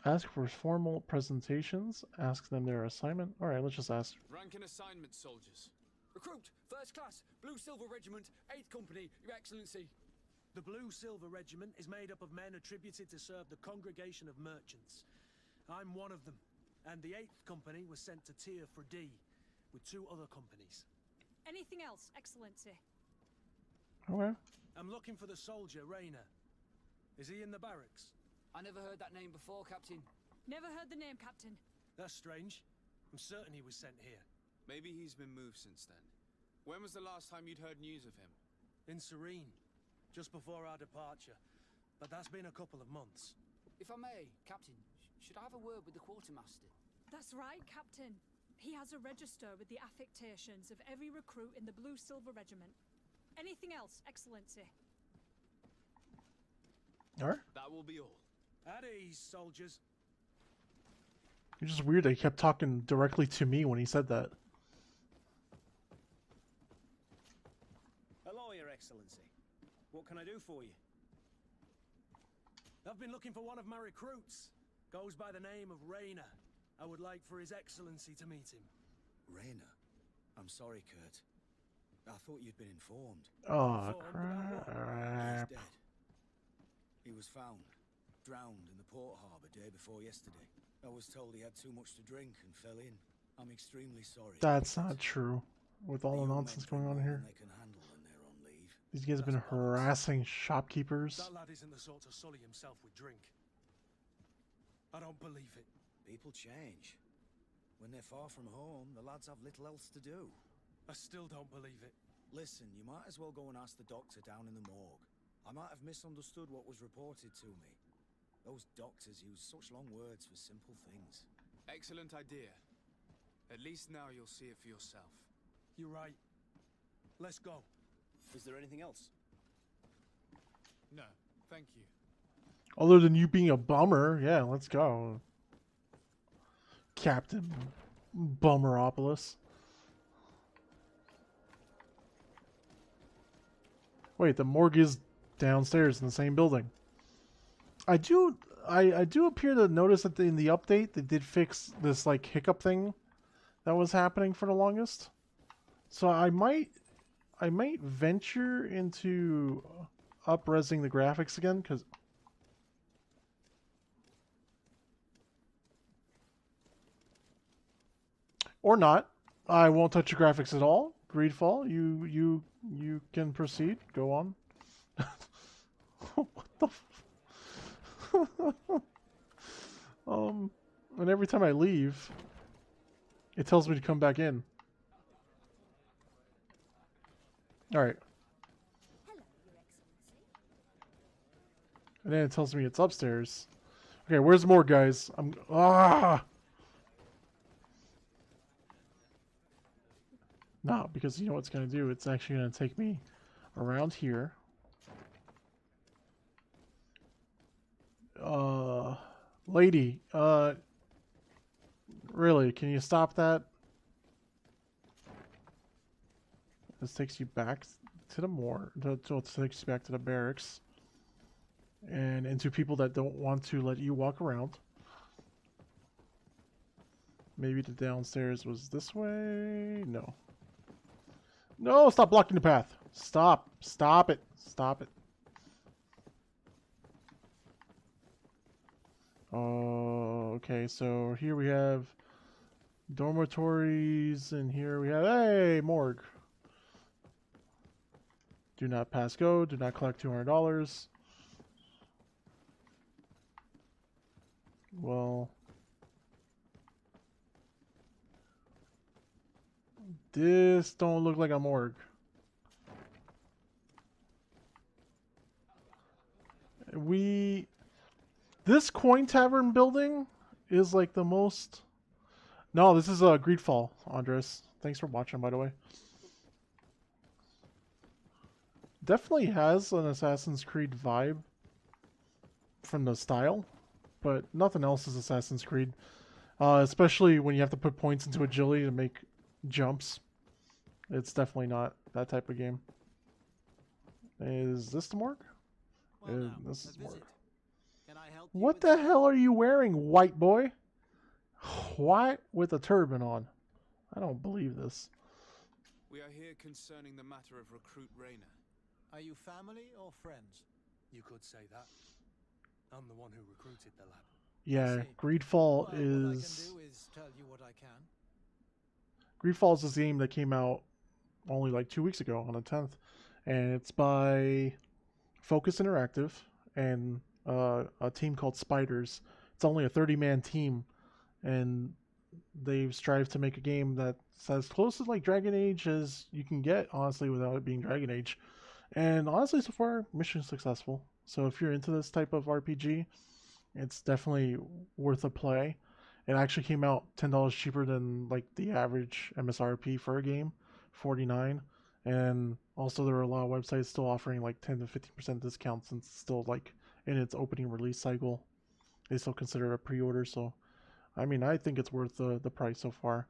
Ask for formal presentations. Ask them their assignment. Alright, let's just ask. Rank and assignment, soldiers. Recruit, first class, Blue Silver Regiment, 8th Company, Your Excellency. The Blue-Silver Regiment is made up of men attributed to serve the Congregation of Merchants. I'm one of them, and the 8th Company was sent to Tier for D, with 2 other companies. Anything else, Excellency? Okay. I'm looking for the soldier, Rayner. Is he in the barracks? I never heard that name before, Captain. Never heard the name, Captain. That's strange. I'm certain he was sent here. Maybe he's been moved since then. When was the last time you'd heard news of him? In Serene, just before our departure. But that's been a couple of months. If I may, Captain, should I have a word with the quartermaster? That's right, Captain. He has a register with the affectations of every recruit in the Blue-Silver Regiment. Anything else, Excellency? Alright. That will be all. At ease, soldiers. It's just weird that he kept talking directly to me when he said that. Hello, Your Excellency. What can I do for you? I've been looking for one of my recruits. Goes by the name of Rayner. I would like for His Excellency to meet him. Rayner? I'm sorry, Kurt. I thought you'd been informed. Oh, Informed about what? crap. He's dead. He was found, drowned in the port harbour day before yesterday. I was told he had too much to drink and fell in. I'm extremely sorry. That's not true. With all the nonsense going on here. They can handle when they're on leave. These guys have been harassing shopkeepers. That lad isn't the sort to sully himself with drink. I don't believe it. People change. When they're far from home, the lads have little else to do. I still don't believe it. Listen, you might as well go and ask the doctor down in the morgue. I might have misunderstood what was reported to me. Those doctors use such long words for simple things. Excellent idea. At least now you'll see it for yourself. You're right. Let's go. Is there anything else? No, thank you. Other than you being a bummer, yeah, let's go. Captain Bummeropolis. Wait, the morgue is downstairs in the same building. I do appear to notice that in the update they did fix this like hiccup thing that was happening for the longest. So I might venture into up-resing the graphics again, because or not. I won't touch the graphics at all. Greedfall, you can proceed. Go on. What the and every time I leave, it tells me to come back in. Alright. Hello, Your Excellency. And then it tells me it's upstairs. Okay, where's more, guys? No, because you know what it's going to do? It's actually going to take me around here. Lady, really, can you stop that? This takes you back to the morgue. It takes you back to the barracks. And into people that don't want to let you walk around. Maybe the downstairs was this way? No. No, stop blocking the path. Stop. Stop it. Stop it. Okay, so here we have dormitories, and here we have, hey, morgue. Do not pass go. Do not collect $200. Well, this don't look like a morgue. This coin tavern building is like the most. No, this is a Greedfall, Andres. Thanks for watching, by the way. Definitely has an Assassin's Creed vibe from the style, but nothing else is Assassin's Creed. Especially when you have to put points into agility to make jumps. It's definitely not that type of game. Is this the morgue? Well, now, This is a morgue. visit. Can I help you What with the hell are you wearing, white boy? White with a turban on. I don't believe this. We are here concerning the matter of recruit Rayner. Are you family or friends? You could say that. I'm the one who recruited the lad. Yeah, see. Greedfall Well, what I is... can do is tell you what I can. Greedfall is this game that came out only like 2 weeks ago on the 10th. And it's by Focus Interactive and a team called Spiders. It's only a 30-man team. And they've strived to make a game that's as close to like Dragon Age as you can get, honestly, without it being Dragon Age. And honestly, so far, mission successful. So if you're into this type of RPG, it's definitely worth a play. It actually came out $10 cheaper than like the average MSRP for a game, $49. And also there are a lot of websites still offering like 10 to 15% discounts since it's still like in its opening release cycle. They still consider it a pre-order, so I mean, I think it's worth the price so far.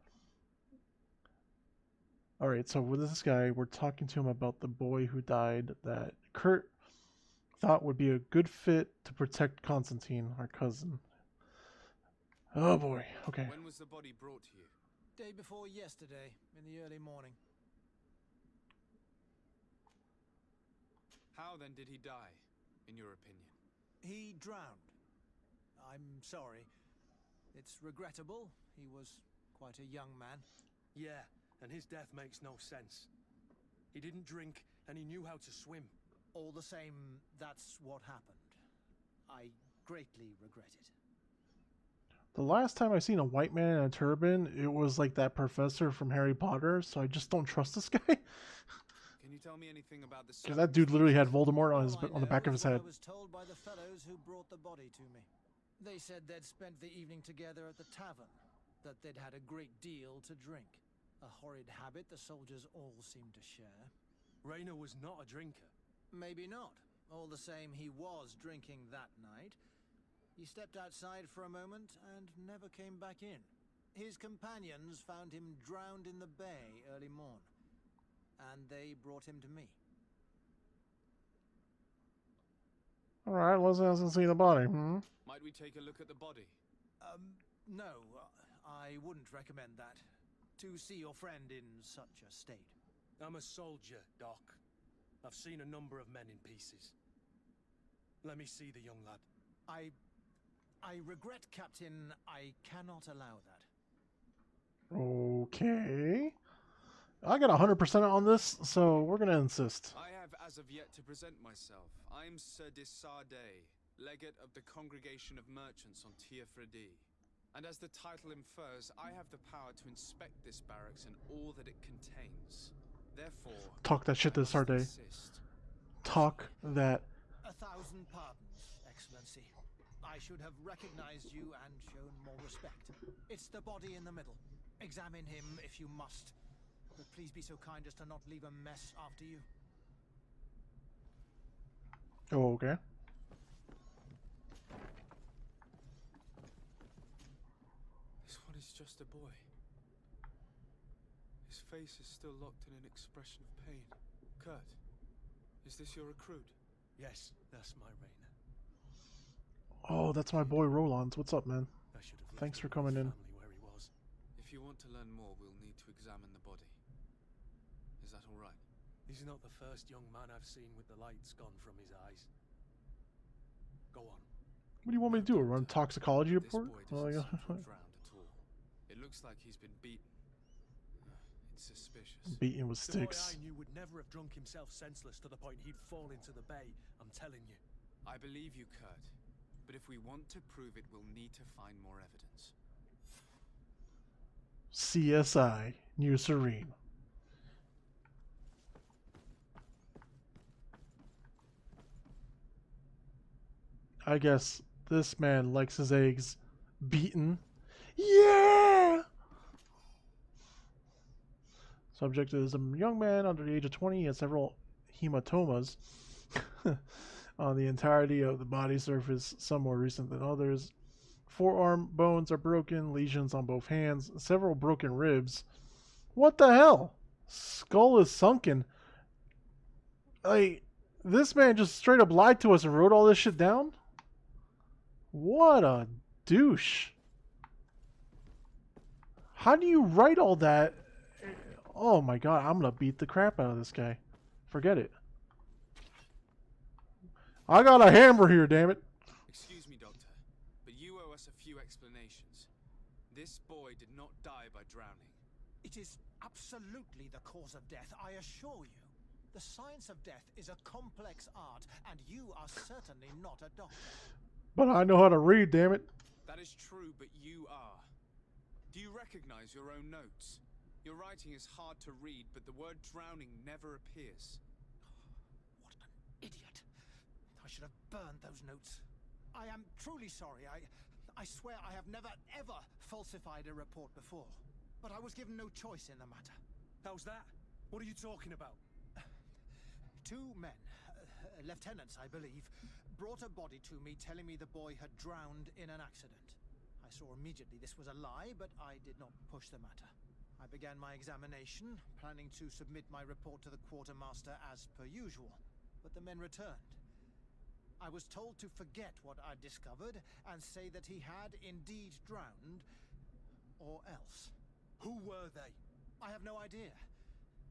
Alright, so with this guy, we're talking to him about the boy who died that Kurt thought would be a good fit to protect Constantine, our cousin. Oh boy, okay. When was the body brought to you? Day before yesterday, in the early morning. How then did he die, in your opinion? He drowned. I'm sorry. It's regrettable. He was quite a young man. Yeah, and his death makes no sense. He didn't drink, and he knew how to swim. All the same, that's what happened. I greatly regret it. The last time I seen a white man in a turban, it was like that professor from Harry Potter, so I just don't trust this guy. Can you tell me anything about the... Because that dude literally had Voldemort on the back of his head. I was told by the fellows who brought the body to me. They said they'd spent the evening together at the tavern, that they'd had a great deal to drink. A horrid habit the soldiers all seemed to share. Rainer was not a drinker. Maybe not. All the same, he was drinking that night. He stepped outside for a moment and never came back in. His companions found him drowned in the bay early morn, and they brought him to me. Alright, let's see the body. Might we take a look at the body? No, I wouldn't recommend that. To see your friend in such a state. I'm a soldier, Doc. I've seen a number of men in pieces. Let me see the young lad. I regret, Captain. I cannot allow that. Okay. I got 100% on this, so we're gonna insist. I have as of yet to present myself. I'm Sir Desardet, legate of the Congregation of Merchants on Tiefredi. And as the title infers, I have the power to inspect this barracks and all that it contains. Therefore, talk that shit to Desardet. Talk that. 1,000 pardons, Excellency. I should have recognized you and shown more respect. It's the body in the middle. Examine him if you must. But please be so kind as to not leave a mess after you. Oh, okay. This one is just a boy. His face is still locked in an expression of pain. Kurt, is this your recruit? Yes, that's my Rainer. Oh, that's my boy Roland. What's up, man? I should have Thanks for coming in. where he was. If you want to learn more, we'll need to examine the body. Is that all right? He's not the first young man I've seen with the lights gone from his eyes. Go on. What do you want me to do? A run toxicology This report? boy Oh, doesn't yeah. seem to have drowned at all. It looks like he's been beaten. It's suspicious. Beaten with The boy sticks. I knew would never have drunk himself senseless to the point he'd fall into the bay. I'm telling you. I believe you, Kurt. But if we want to prove it, we'll need to find more evidence. CSI near Serene. I guess this man likes his eggs beaten. Yeah! Subject is a young man under the age of 20. He has several hematomas on the entirety of the body surface, some more recent than others. Forearm bones are broken, lesions on both hands, several broken ribs. What the hell? Skull is sunken. Like, this man just straight up lied to us and wrote all this shit down? What a douche. How do you write all that? Oh my god, I'm gonna beat the crap out of this guy. Forget it. I got a hammer here, damn it. Excuse me, Doctor, but you owe us a few explanations. This boy did not die by drowning. It is absolutely the cause of death, I assure you. The science of death is a complex art, and you are certainly not a doctor. But I know how to read, damn it. That is true, but you are. Do you recognize your own notes? Your writing is hard to read, but the word drowning never appears. What an idiot. I should have burned those notes. I am truly sorry. I swear I have never, ever falsified a report before. But I was given no choice in the matter. How's that? What are you talking about? Two men, lieutenants I believe, brought a body to me telling me the boy had drowned in an accident. I saw immediately this was a lie, but I did not push the matter. I began my examination, planning to submit my report to the quartermaster as per usual, but the men returned. I was told to forget what I'd discovered and say that he had indeed drowned, or else. Who were they? I have no idea.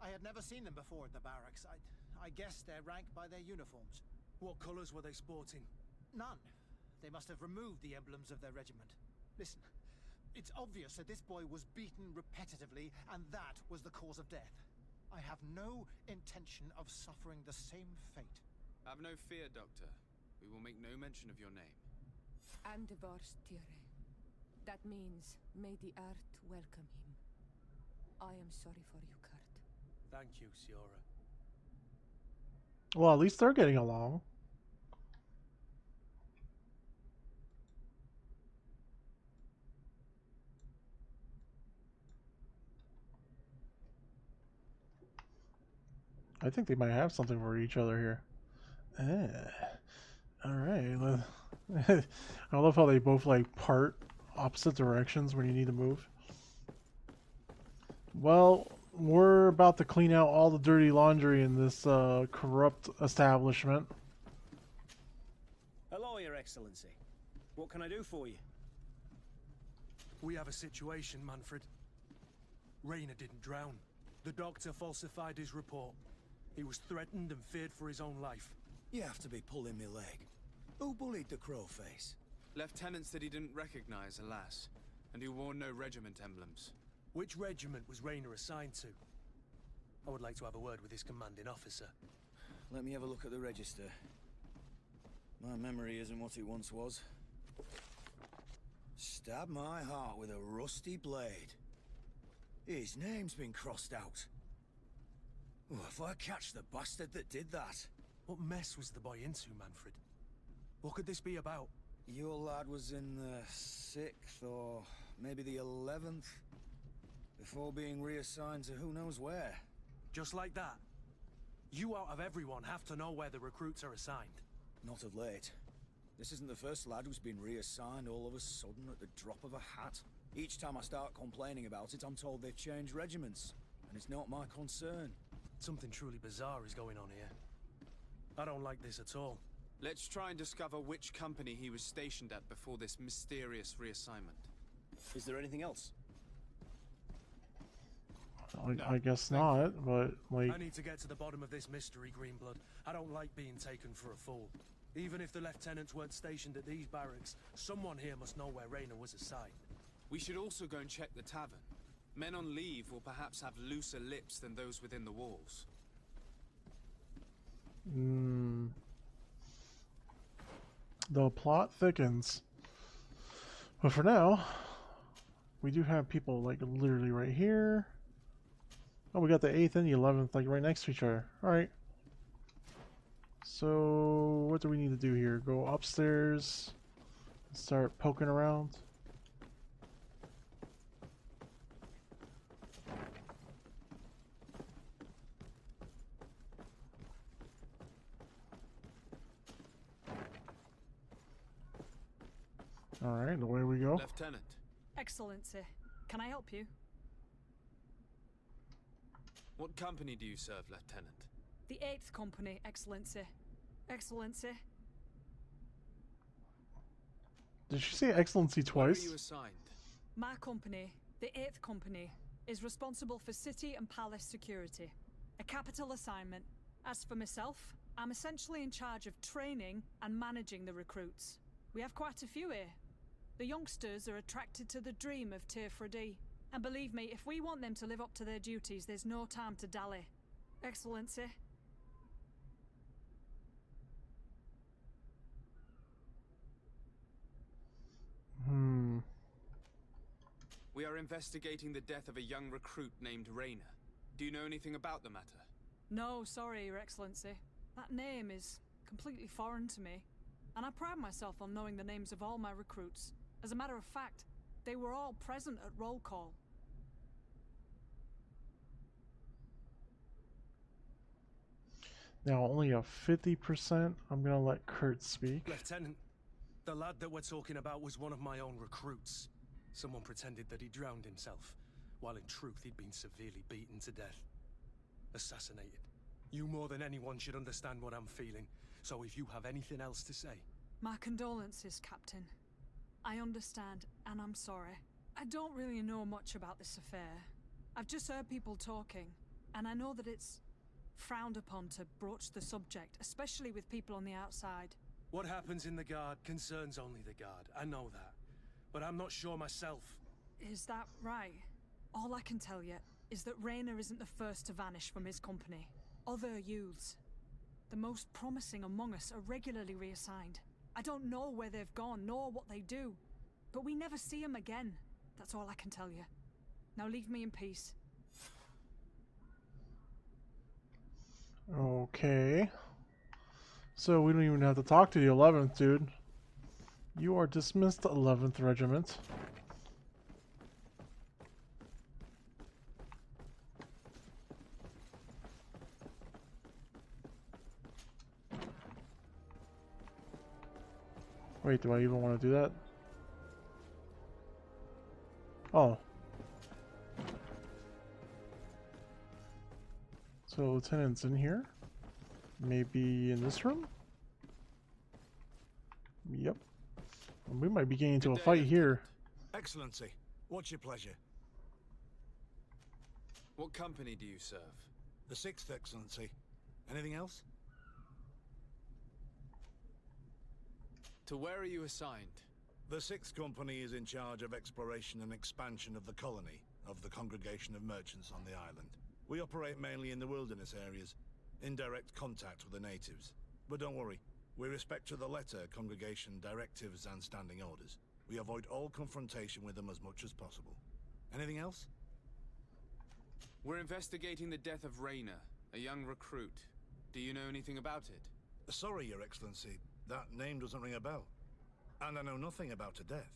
I had never seen them before in the barracks. I guessed their rank by their uniforms. What colours were they sporting? None. They must have removed the emblems of their regiment. Listen, it's obvious that this boy was beaten repetitively, and that was the cause of death. I have no intention of suffering the same fate. Have no fear, Doctor. We will make no mention of your name. And Tire. That means, may the earth welcome him. I am sorry for you, Kurt. Thank you, Siora. Well, at least they're getting along. I think they might have something for each other here. Alright. I love how they both like part opposite directions when you need to move. Well, we're about to clean out all the dirty laundry in this corrupt establishment. Hello, Your Excellency. What can I do for you? We have a situation, Manfred. Rainer didn't drown. The doctor falsified his report. He was threatened and feared for his own life. You have to be pulling me leg. Who bullied the crowface? Lieutenants that he didn't recognize, alas, and who wore no regiment emblems. Which regiment was Rainer assigned to? I would like to have a word with his commanding officer. Let me have a look at the register. My memory isn't what it once was. Stab my heart with a rusty blade. His name's been crossed out. Oh, if I catch the bastard that did that. What mess was the boy into, Manfred? What could this be about? Your lad was in the 6th or maybe the 11th, before being reassigned to who knows where. Just like that? You out of everyone have to know where the recruits are assigned. Not of late. This isn't the first lad who's been reassigned all of a sudden at the drop of a hat. Each time I start complaining about it, I'm told they've changed regiments, and it's not my concern. Something truly bizarre is going on here. I don't like this at all. Let's try and discover which company he was stationed at before this mysterious reassignment. Is there anything else? I guess not, but like... I need to get to the bottom of this mystery, Greenblood. I don't like being taken for a fool. Even if the lieutenants weren't stationed at these barracks, someone here must know where Rainer was assigned. We should also go and check the tavern. Men on leave will perhaps have looser lips than those within the walls. The plot thickens. But for now, we do have people like literally right here. Oh, we got the 8th and the 11th like right next to each other. Alright. So, what do we need to do here? Go upstairs and start poking around. Alright, away we go. Lieutenant. Excellency, can I help you? What company do you serve, Lieutenant? The 8th Company, Excellency. Excellency. Did she say excellency twice? Where were you assigned? My company, the 8th Company, is responsible for city and palace security. A capital assignment. As for myself, I'm essentially in charge of training and managing the recruits. We have quite a few here. The youngsters are attracted to the dream of Tir-Fredi. And believe me, if we want them to live up to their duties, there's no time to dally. Excellency. We are investigating the death of a young recruit named Rainer. Do you know anything about the matter? No, sorry, Your Excellency. That name is completely foreign to me. And I pride myself on knowing the names of all my recruits. As a matter of fact, they were all present at roll call. Now only a 50%. I'm gonna let Kurt speak. Lieutenant, the lad that we're talking about was one of my own recruits. Someone pretended that he drowned himself, while in truth he'd been severely beaten to death. Assassinated. You more than anyone should understand what I'm feeling, so if you have anything else to say... My condolences, Captain. I understand, and I'm sorry. I don't really know much about this affair. I've just heard people talking, and I know that it's frowned upon to broach the subject, especially with people on the outside. What happens in the Guard concerns only the Guard, I know that. But I'm not sure myself. Is that right? All I can tell you is that Rainer isn't the first to vanish from his company. Other youths, the most promising among us, are regularly reassigned. I don't know where they've gone, nor what they do. But we never see them again. That's all I can tell you. Now leave me in peace. Okay. So we don't even have to talk to the 11th, dude. You are dismissed, 11th Regiment. Wait, do I even want to do that? Oh. So Lieutenant's in here? Maybe in this room? Yep. We might be getting into a fight here. Excellency, what's your pleasure? What company do you serve? The 6th, Excellency. Anything else? To where are you assigned? The 6th Company is in charge of exploration and expansion of the colony of the Congregation of Merchants on the island. We operate mainly in the wilderness areas, in direct contact with the natives. But don't worry, we respect to the letter Congregation directives and standing orders. We avoid all confrontation with them as much as possible. Anything else? We're investigating the death of Rainer, a young recruit. Do you know anything about it? Sorry, Your Excellency. That name doesn't ring a bell. And I know nothing about her death.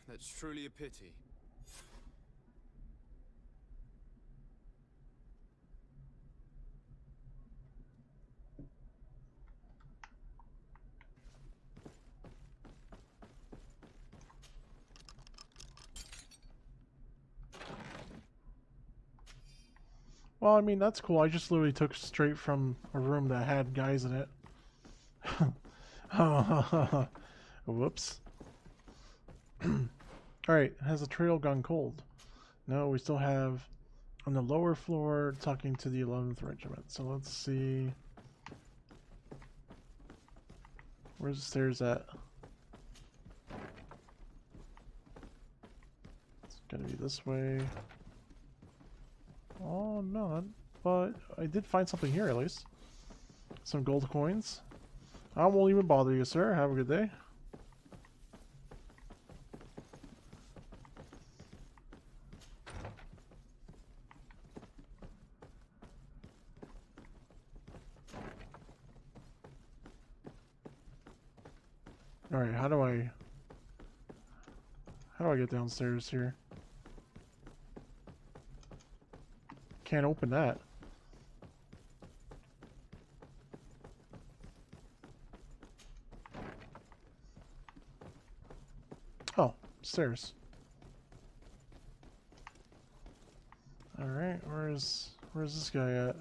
That's truly a pity. Well, I mean, that's cool. I just literally took straight from a room that had guys in it. Whoops. Alright, has a trail gone cold? No, we still have on the lower floor talking to the 11th Regiment. So let's see. Where's the stairs at? It's gonna be this way. Oh, no, but I did find something here at least. Some gold coins. I won't even bother you, sir. Have a good day. Alright, how do I get downstairs here? Can't open that. Oh, stairs. Alright, where's this guy at?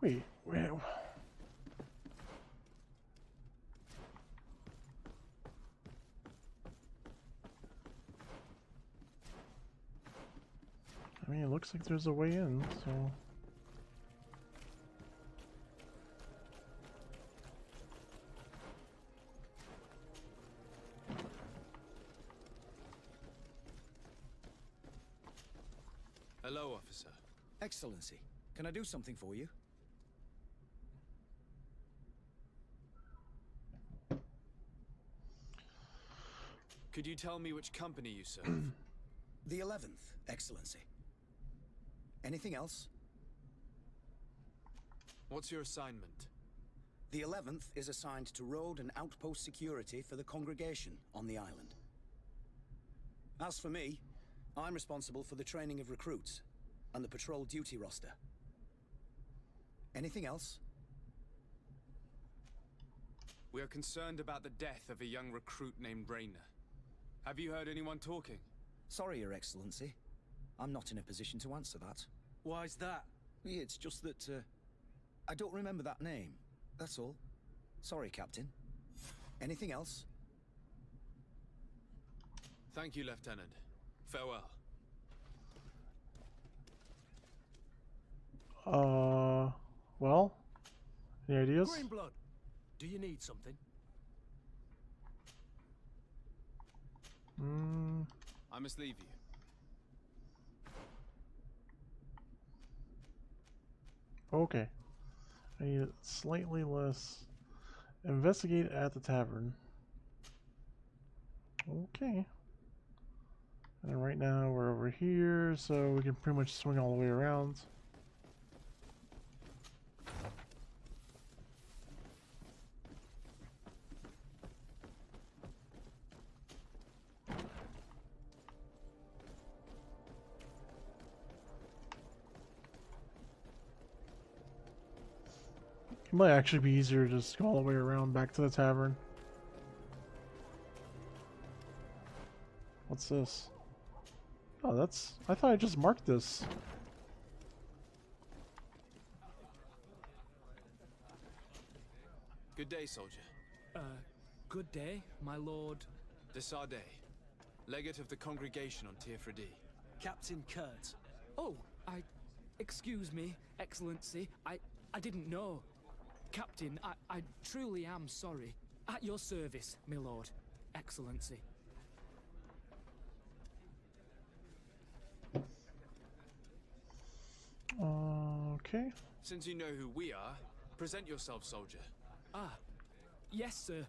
Wait, where? I mean, it looks like there's a way in, so... Hello, officer. Excellency, can I do something for you? Could you tell me which company you serve? The 11th, Excellency. Anything else? What's your assignment? The 11th is assigned to road and outpost security for the congregation on the island. As for me, I'm responsible for the training of recruits and the patrol duty roster. Anything else? We are concerned about the death of a young recruit named Rainer. Have you heard anyone talking? Sorry, Your Excellency. I'm not in a position to answer that. Why's that? It's just that, I don't remember that name. That's all. Sorry, Captain. Anything else? Thank you, Lieutenant. Farewell. Well, any ideas? Greenblood, do you need something? I must leave you. Okay. I need slightly less. Investigate at the tavern. Okay. And right now we're over here, so we can pretty much swing all the way around. It might actually be easier to just go all the way around back to the tavern. What's this? Oh, that's... I thought I just marked this. Good day, soldier. Good day, my lord. De Sardet, legate of the congregation on Tirfredi. Captain Kurt. Oh, excuse me, Excellency. I didn't know. Captain, I truly am sorry. At your service, my lord. Excellency. Okay. Since you know who we are, present yourself, soldier. Ah, yes, sir.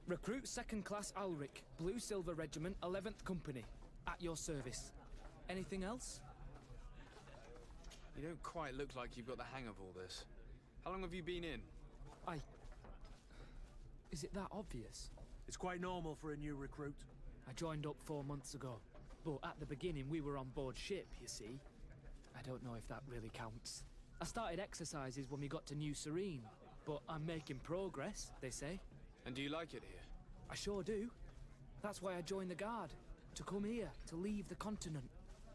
Recruit 2nd Class Alric, Blue Silver Regiment, 11th Company. At your service. Anything else? You don't quite look like you've got the hang of all this. How long have you been in? Is it that obvious? It's quite normal for a new recruit. I joined up 4 months ago. But at the beginning, we were on board ship, you see. I don't know if that really counts. I started exercises when we got to New Serene. But I'm making progress, they say. And do you like it here? I sure do. That's why I joined the Guard. To come here, to leave the continent.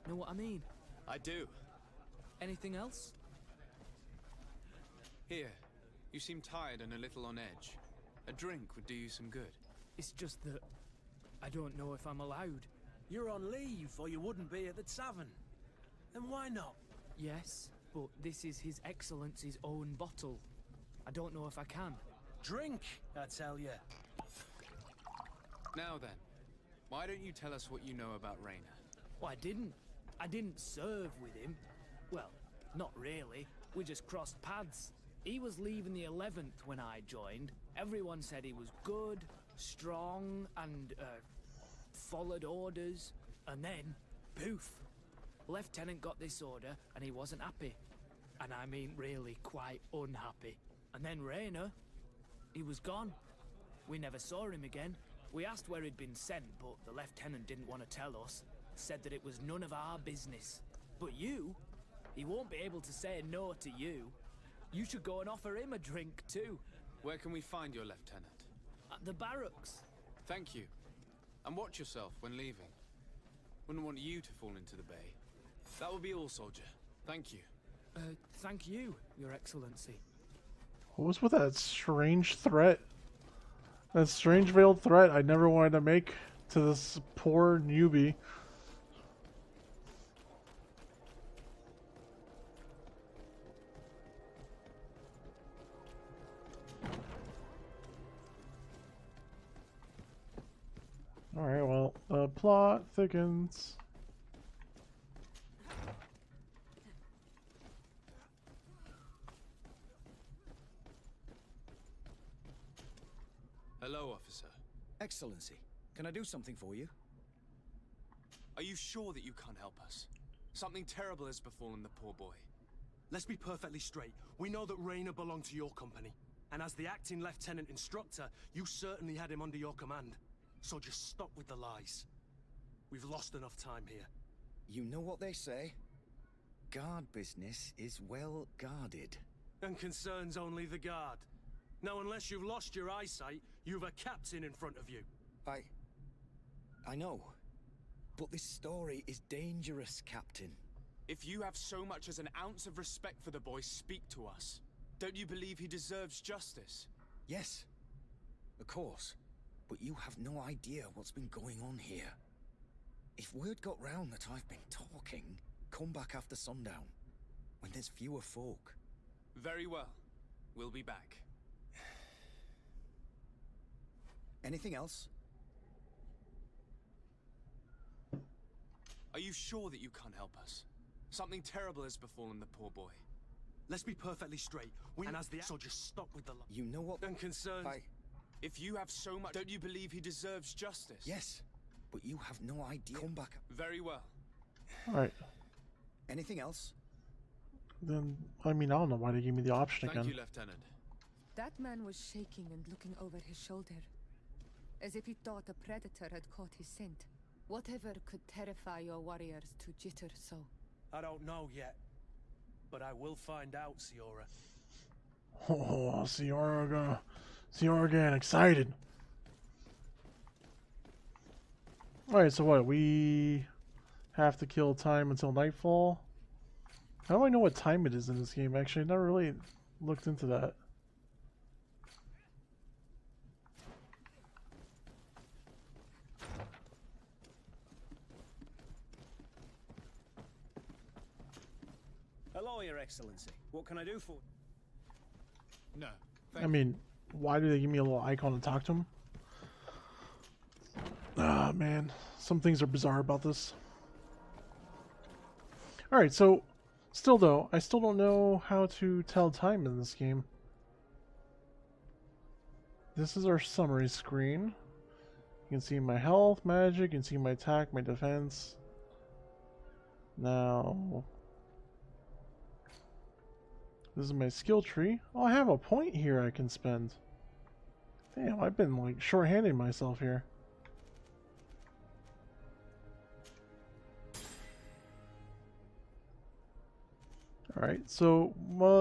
Know what I mean? I do. Anything else? Here. You seem tired and a little on edge. A drink would do you some good. It's just that I don't know if I'm allowed. You're on leave, or you wouldn't be at the tavern. Then why not? Yes, but this is His Excellency's own bottle. I don't know if I can. Drink, I tell you. Now then, why don't you tell us what you know about Rainer? Well, I didn't serve with him. Well, not really. We just crossed paths. He was leaving the 11th when I joined. Everyone said he was good, strong, and, followed orders. And then, poof. Lieutenant got this order, and he wasn't happy. And I mean really quite unhappy. And then Rainer, he was gone. We never saw him again. We asked where he'd been sent, but the lieutenant didn't want to tell us. Said that it was none of our business. But you, he won't be able to say no to you. You should go and offer him a drink too. Where can we find your lieutenant? At the barracks. Thank you. And watch yourself when leaving. Wouldn't want you to fall into the bay. That will be all, soldier. Thank you. Thank you, Your Excellency. What was with that strange threat? That strange veiled threat I never wanted to make to this poor newbie. plot thickens. Hello, officer. Excellency, can I do something for you? Are you sure that you can't help us? Something terrible has befallen the poor boy. Let's be perfectly straight. We know that Rainer belonged to your company. And as the acting lieutenant instructor, you certainly had him under your command. So just stop with the lies. We've lost enough time here. You know what they say? Guard business is well guarded. And concerns only the guard. Now, unless you've lost your eyesight, you've a captain in front of you. I know. But this story is dangerous, Captain. If you have so much as an ounce of respect for the boy, speak to us. Don't you believe he deserves justice? Yes, of course. But you have no idea what's been going on here. If word got round that I've been talking, come back after sundown, when there's fewer folk. Very well. We'll be back. Anything else? Are you sure that you can't help us? Something terrible has befallen the poor boy. Let's be perfectly straight. So just stop with the You know what? and concerns. If you have so much, don't you believe he deserves justice? Yes, but you have no idea. Come back. Very well. Alright. Anything else? Then, I mean, I don't know why they gave me the option Thank again. you, Lieutenant. That man was shaking and looking over his shoulder, as if he thought a predator had caught his scent. Whatever could terrify your warriors to jitter so? I don't know yet, but I will find out, Siora. Oh, Siora getting excited. Alright, so what? We have to kill time until nightfall? How do I know what time it is in this game? Actually, I never really looked into that. Hello, Your Excellency. What can I do for? No. I mean, why do they give me a little icon to talk to him? Ah, man. Some things are bizarre about this. Alright, so, still though, I still don't know how to tell time in this game. This is our summary screen. You can see my health, magic, you can see my attack, my defense. Now, this is my skill tree. Oh, I have a point here I can spend. Damn, I've been like short-handing myself here. Alright, so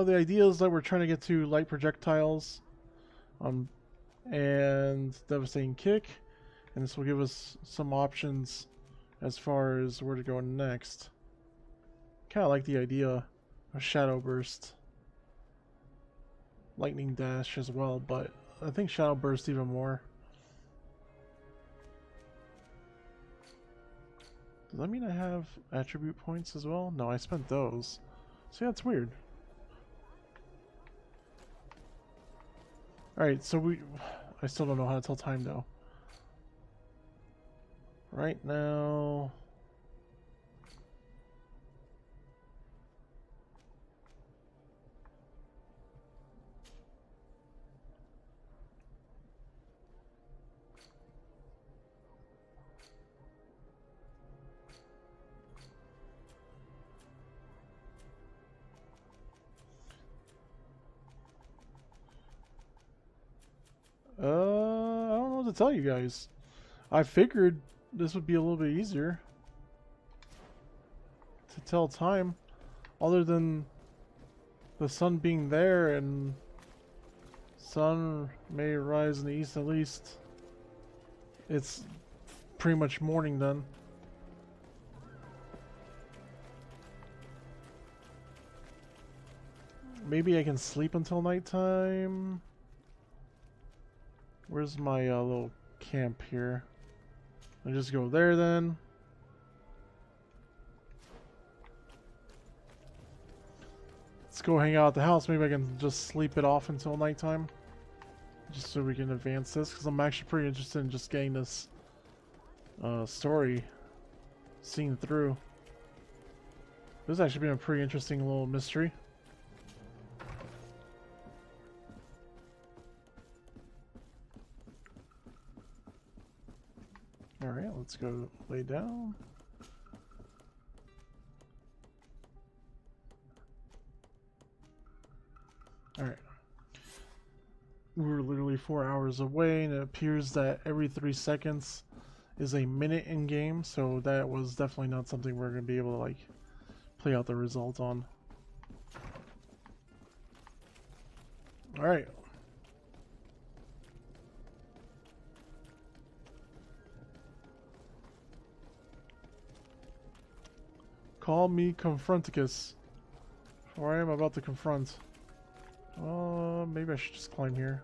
the idea is that we're trying to get to light projectiles and devastating kick, and this will give us some options as far as where to go next. Kind of like the idea of shadow burst, lightning dash as well, but I think shadow burst even more. Does that mean I have attribute points as well? No, I spent those. So yeah, it's weird. Alright, so I still don't know how to tell time though. Right now, I don't know what to tell you guys. I figured this would be a little bit easier to tell time, other than the sun being there, and sun may rise in the east at least. It's pretty much morning then. Maybe I can sleep until nighttime. Where's my little camp here? I just go there then. Let's go hang out at the house. Maybe I can just sleep it off until nighttime, just so we can advance this, because I'm actually pretty interested in just getting this story seen through. This has actually been a pretty interesting little mystery. Alright, let's go lay down. Alright. We're literally 4 hours away, and it appears that every 3 seconds is a minute in game, so that was definitely not something we're going to be able to like play out the result on. Alright. Call me Confronticus. For I am about to confront. Maybe I should just climb here.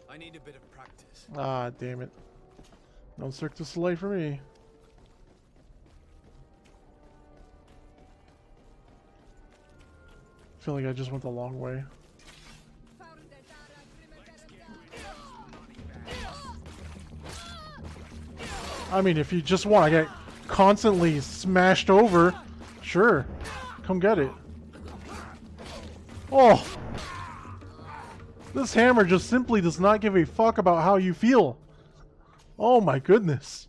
I need a bit of practice. Ah, damn it. No Cirque du Soleil for me. I feel like I just went the long way. I mean, if you just want to get constantly smashed over, sure. Come get it. Oh! This hammer just simply does not give a fuck about how you feel. Oh my goodness.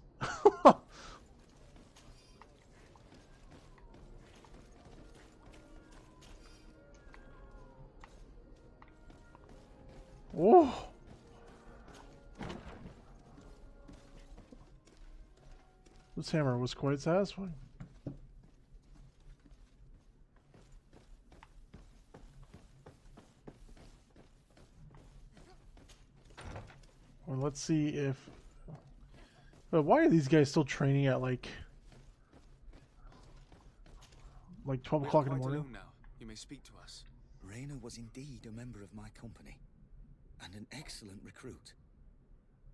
Oh. This hammer was quite satisfying. Well, let's see if... But why are these guys still training at like 12 o'clock in the morning? Now. You may speak to us. Rainer was indeed a member of my company, and an excellent recruit.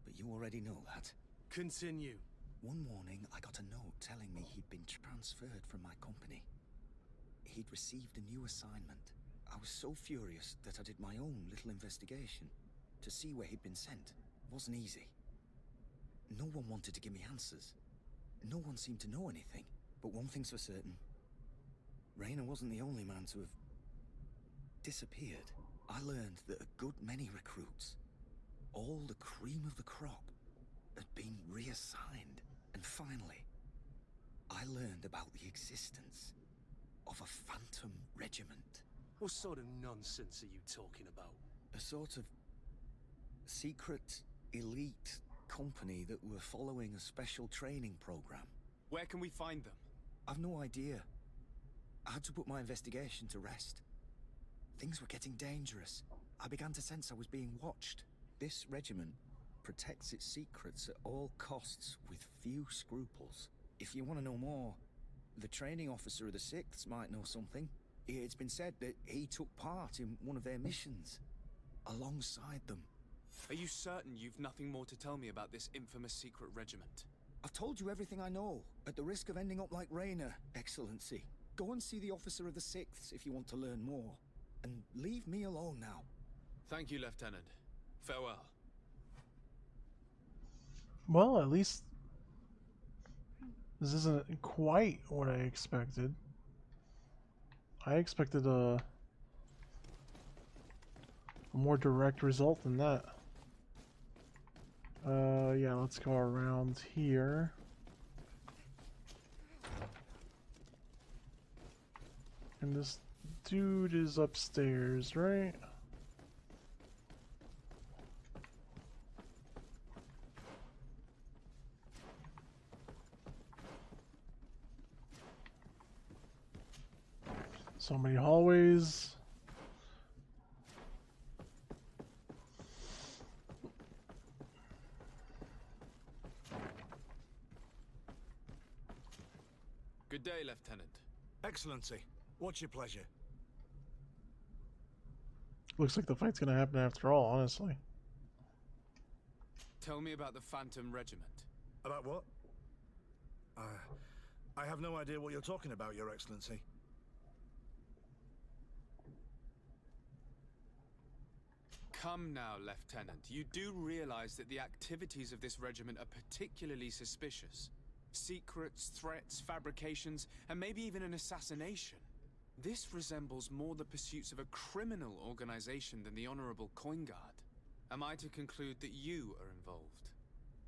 But you already know that. Continue. One morning, I got a note telling me he'd been transferred from my company. He'd received a new assignment. I was so furious that I did my own little investigation to see where he'd been sent. It wasn't easy. No one wanted to give me answers. No one seemed to know anything. But one thing's for certain. Rainer wasn't the only man to have disappeared. I learned that a good many recruits, all the cream of the crop, had been reassigned. And finally, I learned about the existence of a phantom regiment. What sort of nonsense are you talking about? A sort of secret, elite company that were following a special training program. Where can we find them? I've no idea. I had to put my investigation to rest. Things were getting dangerous. I began to sense I was being watched. This regiment protects its secrets at all costs with few scruples. If you want to know more, the training officer of the 6th might know something. It's been said that he took part in one of their missions alongside them. Are you certain you've nothing more to tell me about this infamous secret regiment? I've told you everything I know, at the risk of ending up like Rainer, Excellency. Go and see the officer of the 6th if you want to learn more. And leave me alone now. Thank you, Lieutenant. Farewell. Well, at least this isn't quite what I expected. I expected a more direct result than that. Yeah, let's go around here. And this dude is upstairs, right? So many hallways. Good day, Lieutenant. Excellency, what's your pleasure? Looks like the fight's gonna happen after all, honestly. Tell me about the Phantom Regiment. About what? I have no idea what you're talking about, Your Excellency. Come now, Lieutenant. You do realize that the activities of this regiment are particularly suspicious. Secrets, threats, fabrications, and maybe even an assassination. This resembles more the pursuits of a criminal organization than the Honorable Coin Guard. Am I to conclude that you are involved?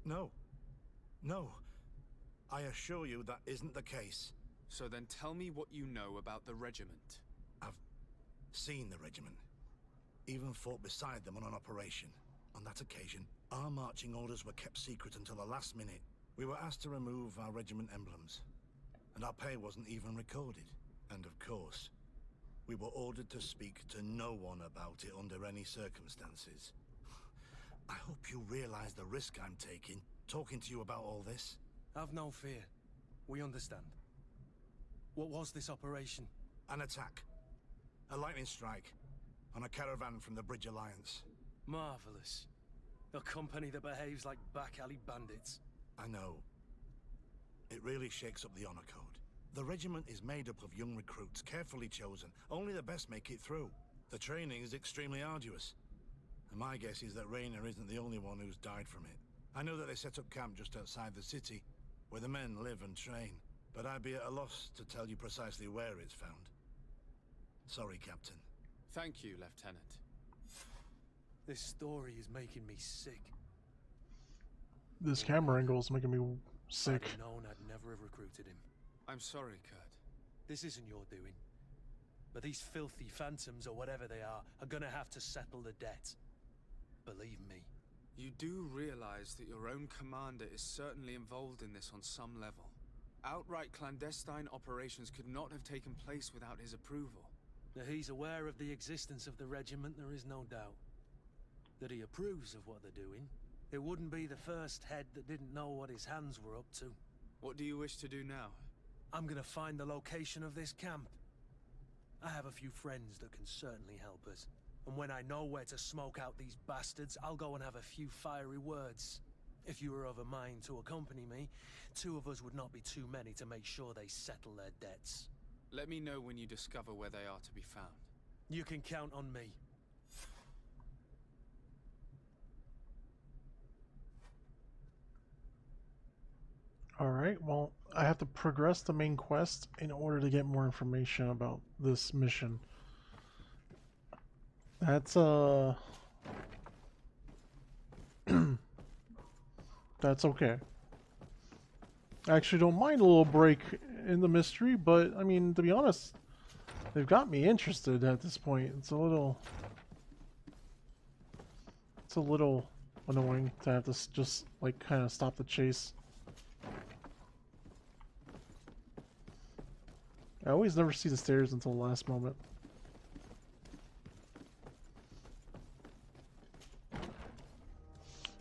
No. No. I assure you that isn't the case. So then tell me what you know about the regiment. I've seen the regiment. Even fought beside them on an operation. On that occasion, our marching orders were kept secret until the last minute. We were asked to remove our regiment emblems, and our pay wasn't even recorded. And of course, we were ordered to speak to no one about it under any circumstances. I hope you realize the risk I'm taking, talking to you about all this. Have no fear. We understand. What was this operation? An attack. A lightning strike on a caravan from the Bridge Alliance. Marvelous. A company that behaves like back alley bandits. I know. It really shakes up the honor code. The regiment is made up of young recruits, carefully chosen. Only the best make it through. The training is extremely arduous. And my guess is that Rainer isn't the only one who's died from it. I know that they set up camp just outside the city, where the men live and train. But I'd be at a loss to tell you precisely where it's found. Sorry, Captain. Thank you, Lieutenant. This story is making me sick. This camera angle is making me sick. I'd have known I'd never have recruited him. I'm sorry, Kurt. This isn't your doing. But these filthy phantoms, or whatever they are gonna have to settle the debt. Believe me. You do realize that your own commander is certainly involved in this on some level. Outright clandestine operations could not have taken place without his approval. That he's aware of the existence of the regiment, there is no doubt. That he approves of what they're doing. It wouldn't be the first head that didn't know what his hands were up to. What do you wish to do now? I'm gonna find the location of this camp. I have a few friends that can certainly help us. And when I know where to smoke out these bastards, I'll go and have a few fiery words. If you were of a mind to accompany me, 2 of us would not be too many to make sure they settle their debts. Let me know when you discover where they are to be found. You can count on me. Alright, well, I have to progress the main quest in order to get more information about this mission. That's, that's okay. I actually don't mind a little break in the mystery, but, I mean, to be honest, they've got me interested at this point. It's a little annoying to have to just, like, kind of stop the chase. I always never see the stairs until the last moment.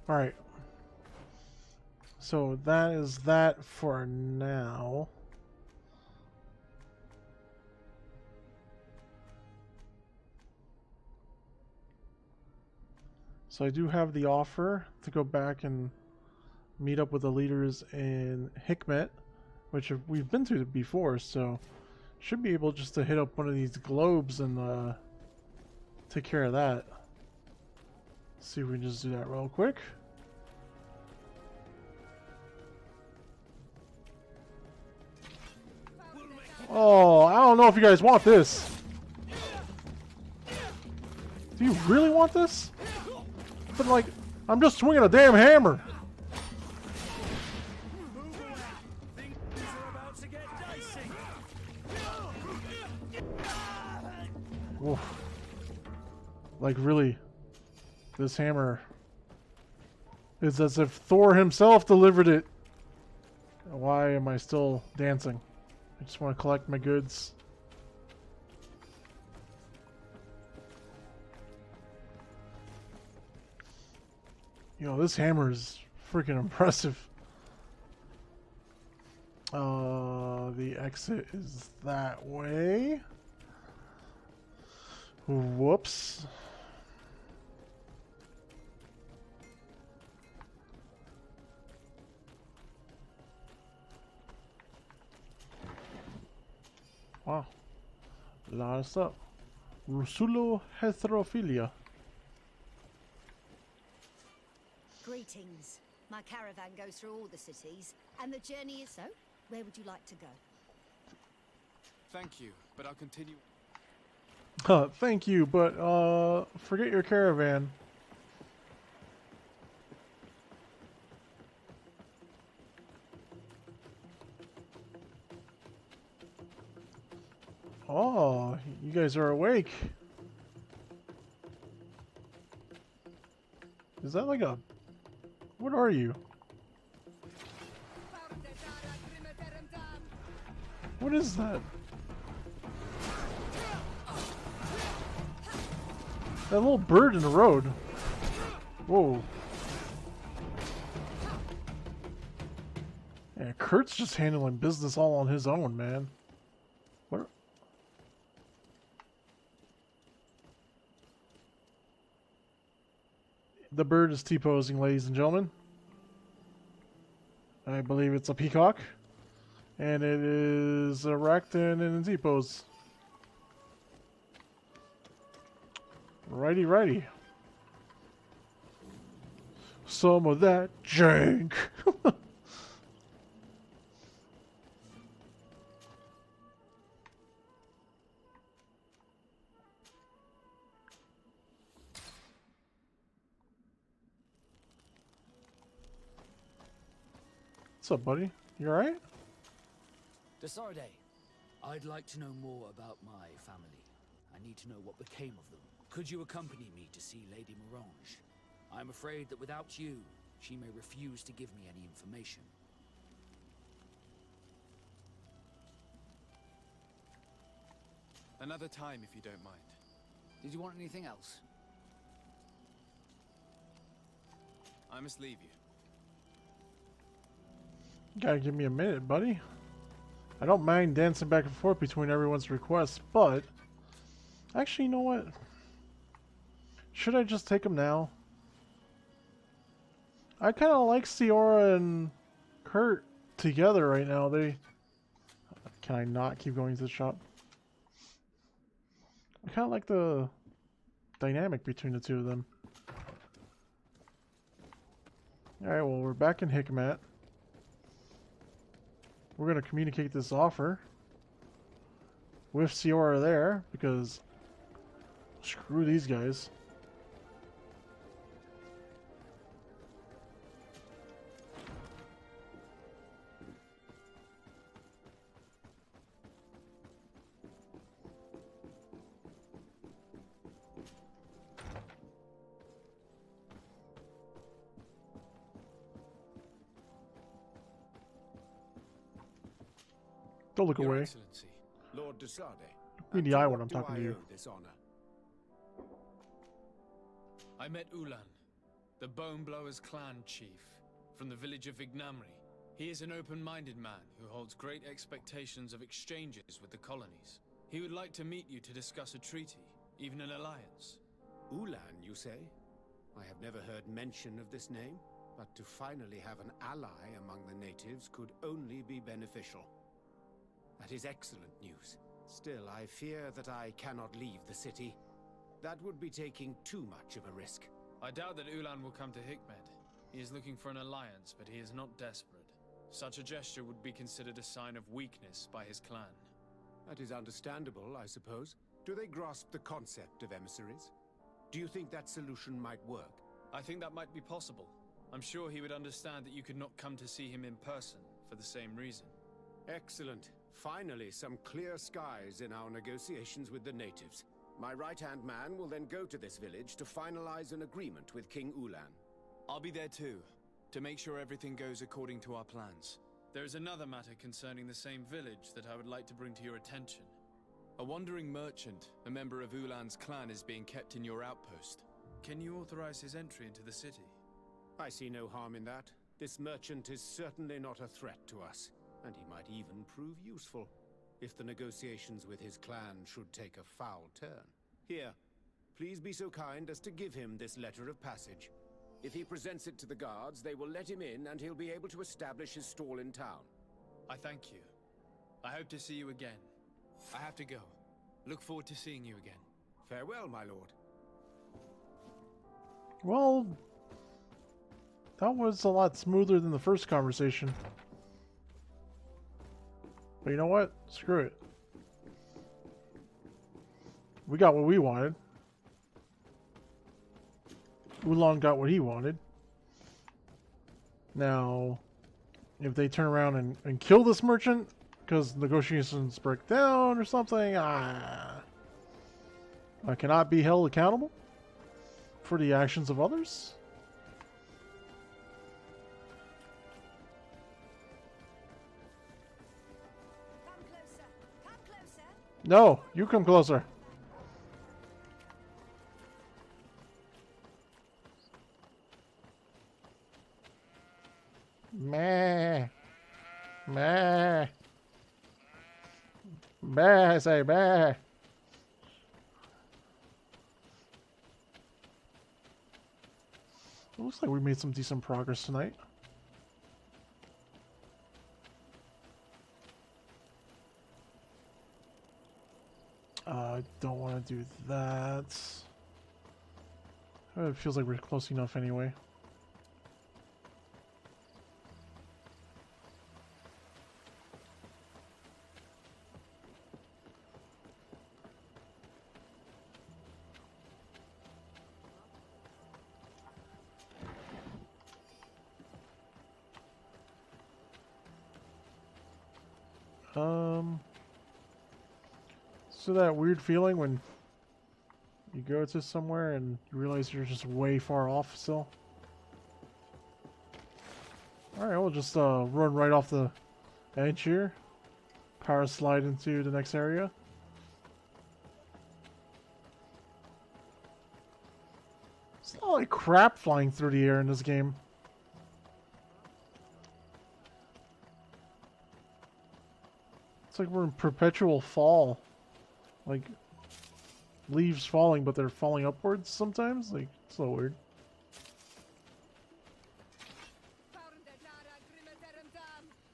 Alright. So that is that for now. So I do have the offer to go back and meet up with the leaders in Hikmet, which we've been to before, so should be able just to hit up one of these globes and take care of that. See if we can just do that real quick. Oh, I don't know if you guys want this. Do you really want this? But like, I'm just swinging a damn hammer. Oof. Like really, this hammer is as if Thor himself delivered it. Why am I still dancing? I just want to collect my goods. You know, this hammer is freaking impressive. The exit is that way. Whoops. Wow. A lot of stuff. Rusulo heterophilia. Greetings. My caravan goes through all the cities, and the journey is so. Where would you like to go? Thank you, but I'll continue. Thank you, but forget your caravan. Oh, you guys are awake. Is that like a... What are you? What is that? That little bird in the road. Whoa. Yeah, Kurt's just handling business all on his own, man. What? The bird is T-posing, ladies and gentlemen. I believe it's a peacock. And it is erect and in a T-pose. Righty, righty. Some of that jank. What's up, buddy? You alright? Desarde, I'd like to know more about my family. I need to know what became of them. Could you accompany me to see Lady Morange? I'm afraid that without you, she may refuse to give me any information. Another time, if you don't mind. Did you want anything else? I must leave you. Gotta give me a minute, buddy. I don't mind dancing back and forth between everyone's requests, but... Actually, you know what? Should I just take them now? I kind of like Ciora and Kurt together right now. They... Can I not keep going to the shop? I kind of like the dynamic between the two of them. Alright, well, we're back in Hikmat. We're going to communicate this offer with Ciora there, because screw these guys. Don't look Your away. Excellency, Lord Desarde. Look me in the eye when I'm talking to you. This honor? I met Ulan, the Bone Blowers clan chief, from the village of Vignamri. He is an open-minded man who holds great expectations of exchanges with the colonies. He would like to meet you to discuss a treaty, even an alliance. Ulan, you say? I have never heard mention of this name, but to finally have an ally among the natives could only be beneficial. That is excellent news. Still, I fear that I cannot leave the city. That would be taking too much of a risk. I doubt that Ulan will come to Hikmet. He is looking for an alliance, but he is not desperate. Such a gesture would be considered a sign of weakness by his clan. That is understandable, I suppose. Do they grasp the concept of emissaries? Do you think that solution might work? I think that might be possible. I'm sure he would understand that you could not come to see him in person for the same reason. Excellent. Finally, some clear skies in our negotiations with the natives. My right-hand man will then go to this village to finalize an agreement with King Ulan. I'll be there too, to make sure everything goes according to our plans. There is another matter concerning the same village that I would like to bring to your attention. A wandering merchant, a member of Ulan's clan, is being kept in your outpost. Can you authorize his entry into the city? I see no harm in that. This merchant is certainly not a threat to us, and he might even prove useful, if the negotiations with his clan should take a foul turn. Here, please be so kind as to give him this letter of passage. If he presents it to the guards, they will let him in and he'll be able to establish his stall in town. I thank you. I hope to see you again. I have to go. Look forward to seeing you again. Farewell, my lord. Well, That was a lot smoother than the first conversation. But you know what? Screw it. We got what we wanted. Oolong got what he wanted. Now, if they turn around and kill this merchant because negotiations break down or something, I cannot be held accountable for the actions of others. Come closer. Come closer. No, you come closer. Meh. Meh. Meh, I say meh. It looks like we made some decent progress tonight. I don't want to do that. It feels like we're close enough anyway. So that weird feeling when you go to somewhere and you realize you're just way far off still. Alright, we'll just run right off the edge here. Power slide into the next area. It's not like crap flying through the air in this game. It's like we're in perpetual fall. Like, leaves falling, but they're falling upwards sometimes? Like, it's so weird.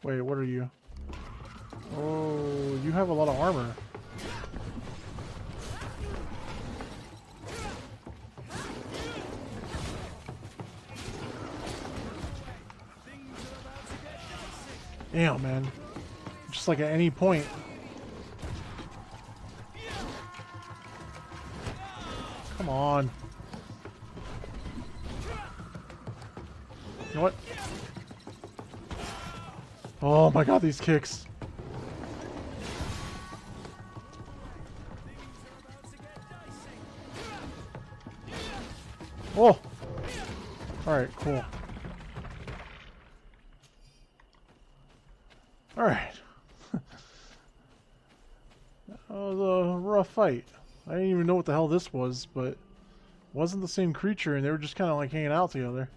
Wait, what are you? Oh, you have a lot of armor. Damn, man. Just like at any point. Come on. You know what? Oh my god, these kicks. Oh! Alright, cool. Alright. That was a rough fight. I didn't even know what the hell this was, but it wasn't the same creature, and they were just kind of like hanging out together.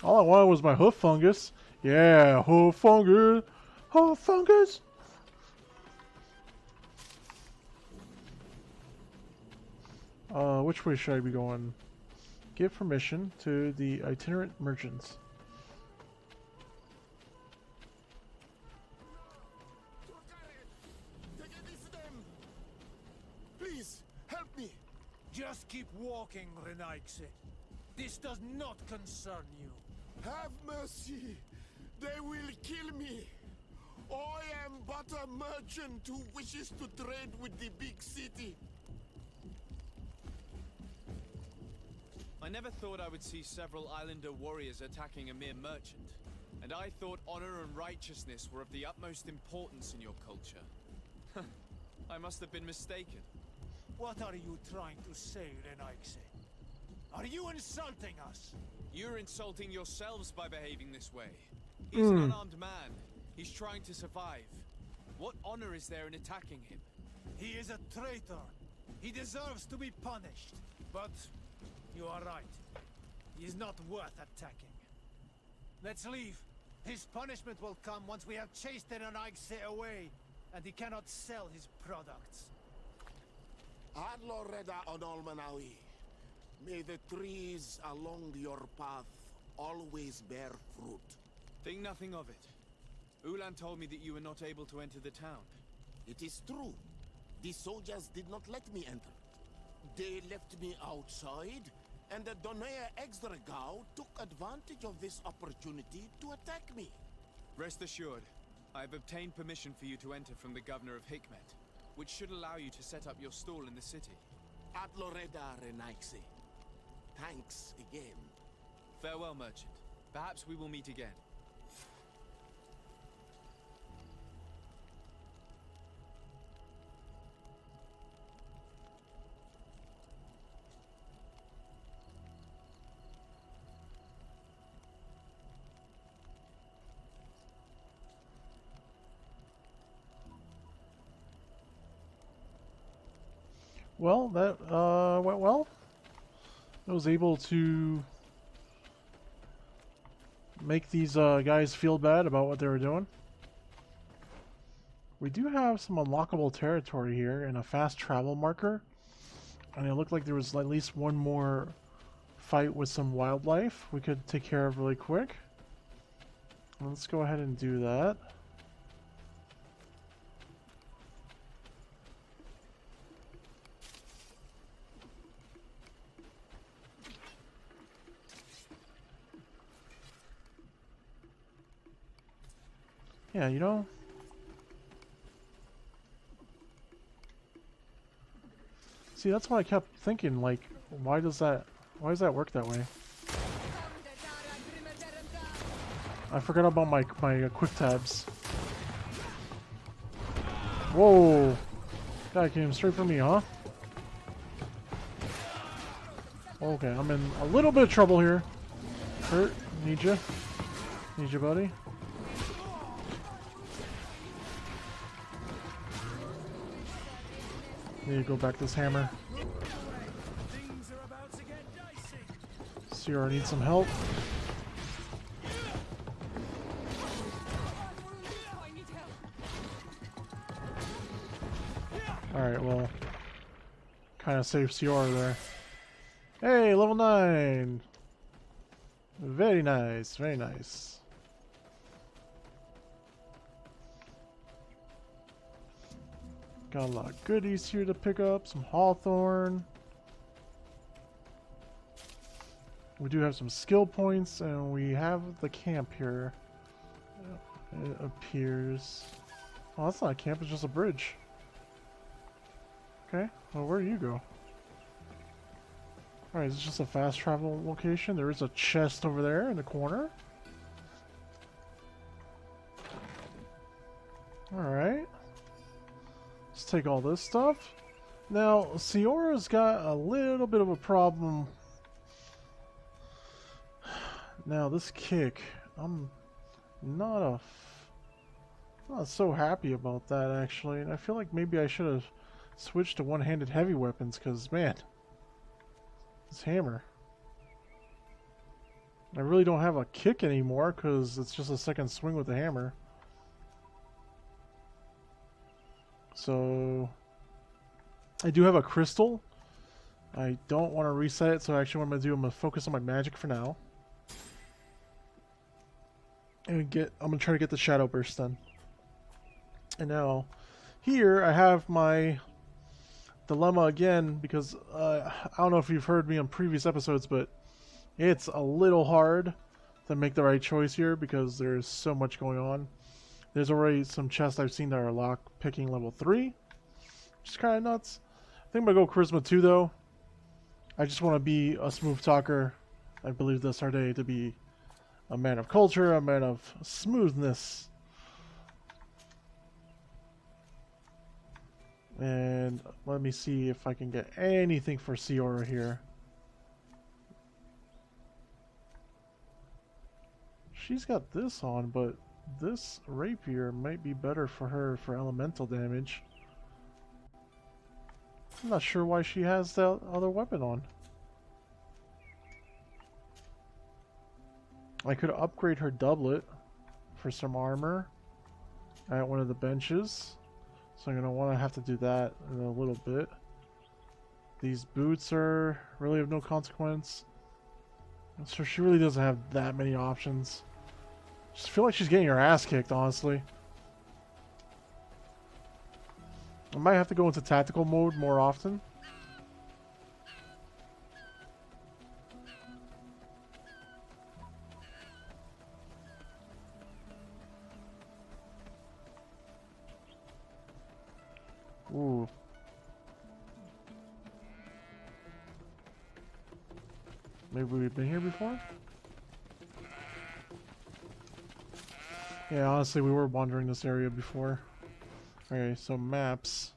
All I wanted was my hoof fungus. Yeah, hoof fungus! Hoof fungus! Which way should I be going? Give permission to the itinerant merchants. Please, help me! Just keep walking, Renaigse. This does not concern you. Have mercy! They will kill me! I am but a merchant who wishes to trade with the big city. I never thought I would see several islander warriors attacking a mere merchant. And I thought honor and righteousness were of the utmost importance in your culture. I must have been mistaken. What are you trying to say, Renaigse? Are you insulting us? You're insulting yourselves by behaving this way. He's an unarmed man. He's trying to survive. What honor is there in attacking him? He is a traitor. He deserves to be punished. But you are right. He is not worth attacking. Let's leave. His punishment will come once we have chased Renaigse away, and he cannot sell his products. Adloreda Onolmanawi. May the trees along your path always bear fruit. Think nothing of it. Ulan told me that you were not able to enter the town. It is true. The soldiers did not let me enter. They left me outside and the Donea Exdragao took advantage of this opportunity to attack me. Rest assured, I have obtained permission for you to enter from the governor of Hikmet, which should allow you to set up your stall in the city. At Loreda Renaixi. Thanks again. Farewell, merchant. Perhaps we will meet again. Well, that went well. I was able to make these guys feel bad about what they were doing. We do have some unlockable territory here and a fast travel marker. And it looked like there was at least one more fight with some wildlife we could take care of really quick. Let's go ahead and do that. Yeah, you know, see, that's why I kept thinking, like, why does that work that way? I forgot about my quick tabs. Whoa! Guy came straight for me, huh? Okay, I'm in a little bit of trouble here. Hurt, need you, buddy. Need to go back this hammer. Sierra needs some help. Alright, well, kind of saved Sierra there. Hey, level 9! Very nice, very nice. Got a lot of goodies here to pick up, some hawthorn. We do have some skill points, and we have the camp here. It appears. Oh, that's not a camp, it's just a bridge. Okay, well, where do you go? Alright, it's just a fast travel location. There is a chest over there in the corner. Alright. Let's take all this stuff. Now, Siora's got a little bit of a problem. Now, this kick, I'm not so happy about that, actually. And I feel like maybe I should have switched to one-handed heavy weapons, because, man, this hammer. I really don't have a kick anymore, because it's just a second swing with the hammer. So, I do have a crystal. I don't want to reset it, so actually what I'm going to do, I'm going to focus on my magic for now. And I'm going to try to get the shadow burst done. And now, here I have my dilemma again, because I don't know if you've heard me on previous episodes, but it's a little hard to make the right choice here, because there's so much going on. There's already some chests I've seen that are lock picking level 3, which is kind of nuts. I think I'm going to go Charisma 2 though. I just want to be a smooth talker. I believe this our day to be a man of culture, a man of smoothness. And let me see if I can get anything for Siora here. She's got this on, but this rapier might be better for her for elemental damage. I'm not sure why she has that other weapon on. I could upgrade her doublet for some armor at one of the benches. So I'm going to have to do that in a little bit. These boots are really of no consequence. So she really doesn't have that many options. I just feel like she's getting her ass kicked, honestly. I might have to go into tactical mode more often. Maybe we've been here before? Yeah, honestly, we were wandering this area before. Okay, so maps.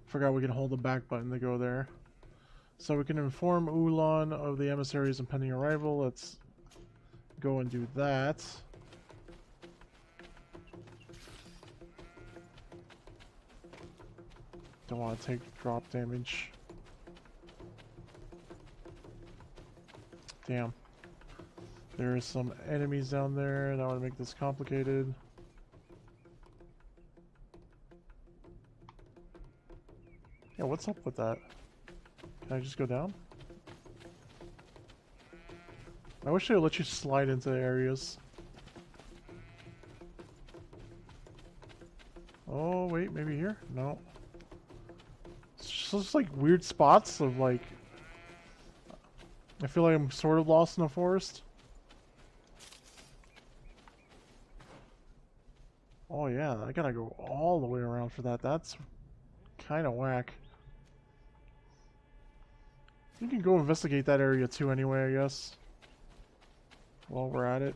Forgot we can hold the back button to go there. So we can inform Ulan of the emissary's impending arrival. Let's go and do that. Don't want to take drop damage. Damn. There's some enemies down there that would make this complicated. Yeah, what's up with that? Can I just go down? I wish they would let you slide into areas. Oh, wait, maybe here? No. It's just like weird spots of like... I feel like I'm sort of lost in the forest. Oh yeah, I gotta go all the way around for that. That's kind of whack. You can go investigate that area too anyway, I guess. While we're at it.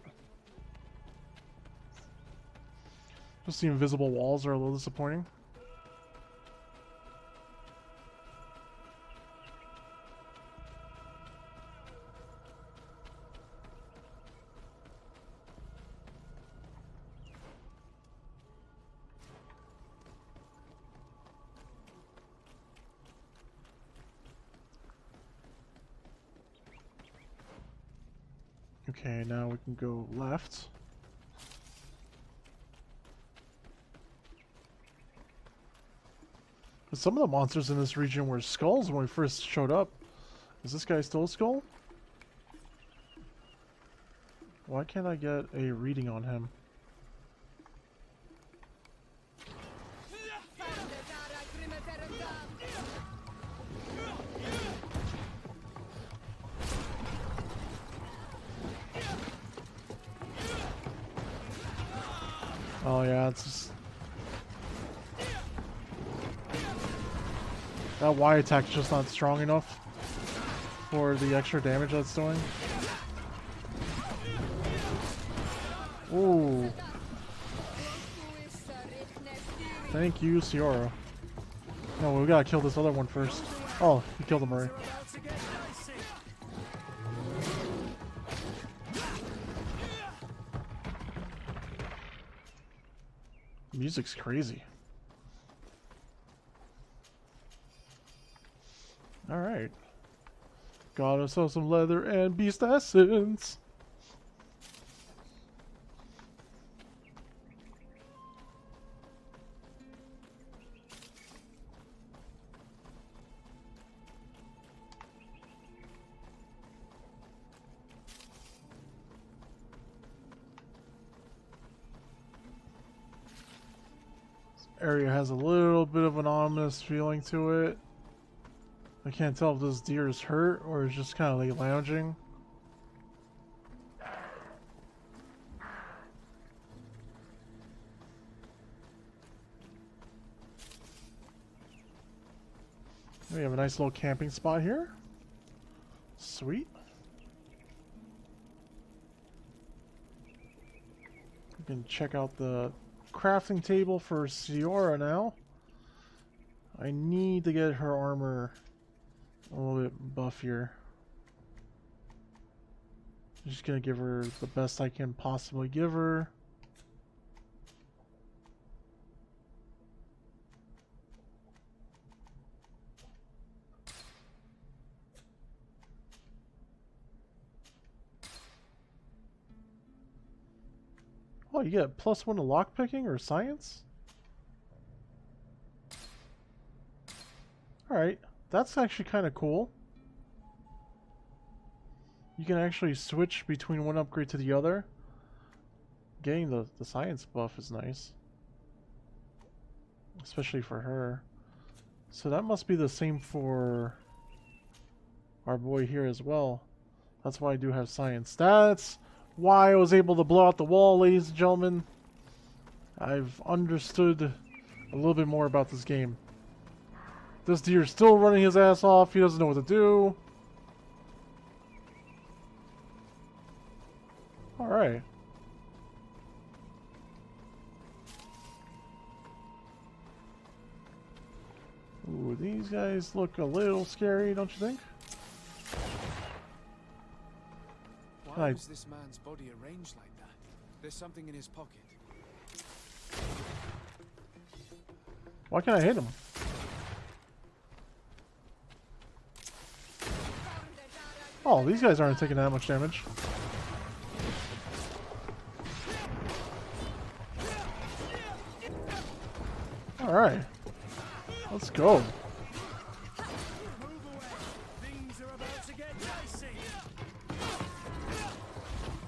Just the invisible walls are a little disappointing. Okay, now we can go left. But some of the monsters in this region were skulls when we first showed up. Is this guy still a skull? Why can't I get a reading on him? Oh yeah, it's just... That Y attack's just not strong enough for the extra damage that's doing. Ooh. Thank you, Ciora. No, we gotta kill this other one first. Oh, he killed him already. Music's crazy. Alright. Got ourselves some leather and beast essence. Area has a little bit of an ominous feeling to it. I can't tell if this deer is hurt or is just kind of like lounging. We have a nice little camping spot here. Sweet. We can check out the crafting table for Ciora now. I need to get her armor a little bit buffier. I'm just gonna give her the best I can possibly give her. Oh, you get +1 to lockpicking or science? Alright, that's actually kind of cool. You can actually switch between one upgrade to the other. Getting the science buff is nice. Especially for her. So that must be the same for our boy here as well. That's why I do have science. That's why I was able to blow out the wall, ladies and gentlemen. I've understood a little bit more about this game. This deer's still running his ass off. He doesn't know what to do. Alright. Ooh, these guys look a little scary, don't you think? Why was this man's body arranged like that? There's something in his pocket. Why can't I hit him? Oh, these guys aren't taking that much damage. Alright. Let's go.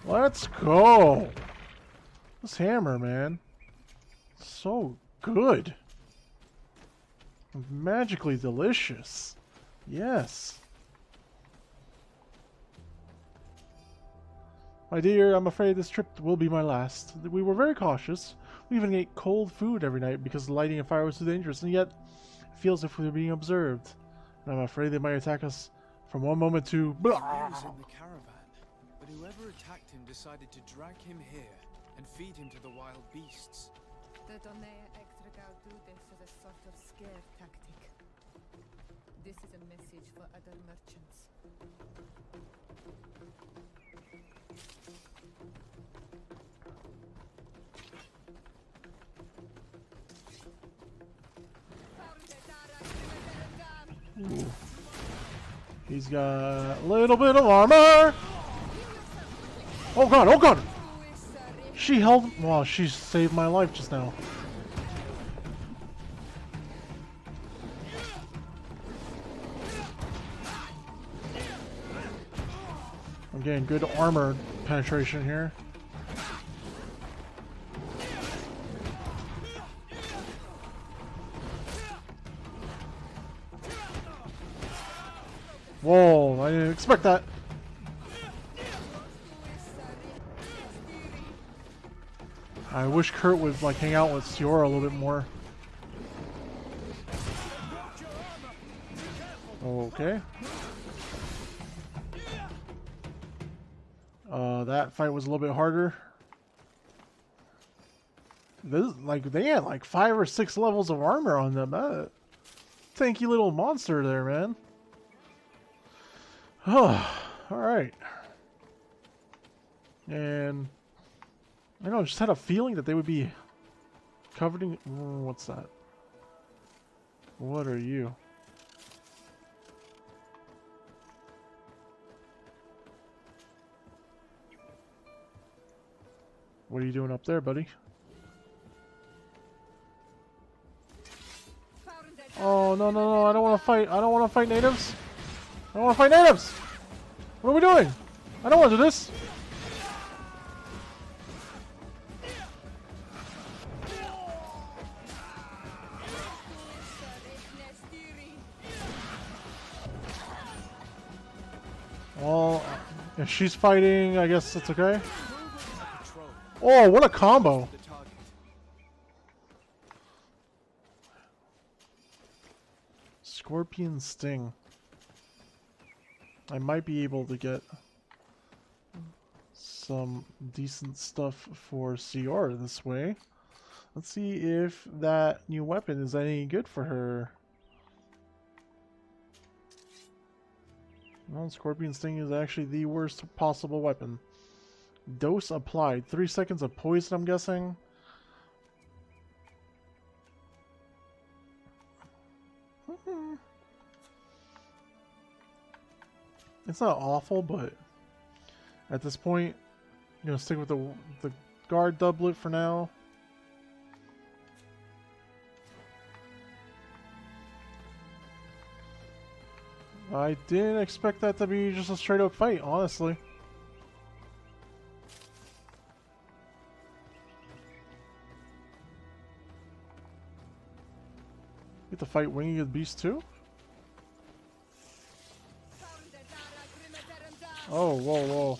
Let's go. This hammer, man. So good. Magically delicious. Yes. My dear, I'm afraid this trip will be my last. We were very cautious. We even ate cold food every night because lighting a fire was too dangerous, and yet it feels as if we were being observed. And I'm afraid they might attack us from one moment to... He was in the caravan, but whoever attacked him decided to drag him here and feed him to the wild beasts. The Donea Extragao do this as a sort of scare tactic. This is a message for other merchants. Ooh. He's got a little bit of armor. Oh god, oh god! She held... Wow, she saved my life just now. I'm getting good armor penetration here. Whoa, I didn't expect that. I wish Kurt would like hang out with Siora a little bit more. Okay. That fight was a little bit harder. This, like, they had like 5 or 6 levels of armor on them. That tanky little monster there, man. Oh, alright. And I don't know, I just had a feeling that they would be covered in... what's that? What are you? What are you doing up there, buddy? Oh, no, no, no, I don't want to fight. I don't want to fight natives. I don't want to fight natives. What are we doing? I don't want to do this. Well, if she's fighting, I guess it's okay. Oh, what a combo. Scorpion Sting. I might be able to get some decent stuff for CR this way. Let's see if that new weapon is any good for her. Well, Scorpion Sting is actually the worst possible weapon. Dose applied. 3 seconds of poison, I'm guessing. It's not awful, but at this point, I'm gonna stick with the guard doublet for now. I didn't expect that to be just a straight up fight, honestly. Get to fight Winged Beast too? Oh, whoa, whoa.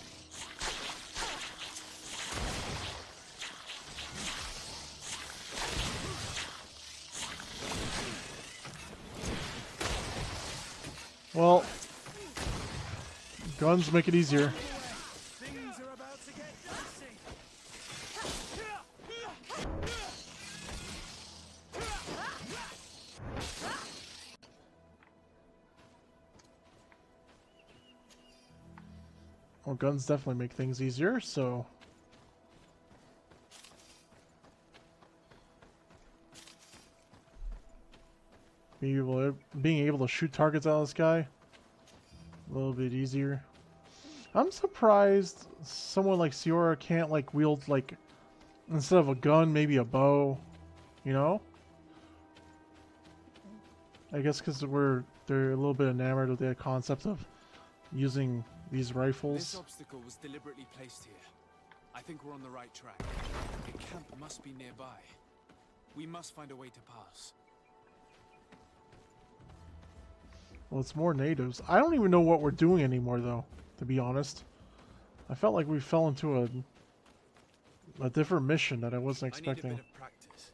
Well, guns make it easier. Things are about to get dicey. Well, guns definitely make things easier, so... Being able to shoot targets out of the sky, a little bit easier. I'm surprised someone like Siora can't like wield like, instead of a gun, maybe a bow, you know? I guess because they're a little bit enamored with the concept of using these rifles. This obstacle was deliberately placed here. I think we're on the right track. The camp must be nearby. We must find a way to pass. Well, it's more natives. I don't even know what we're doing anymore, though, to be honest. I felt like we fell into a different mission that I wasn't expecting. I need a bit of practice.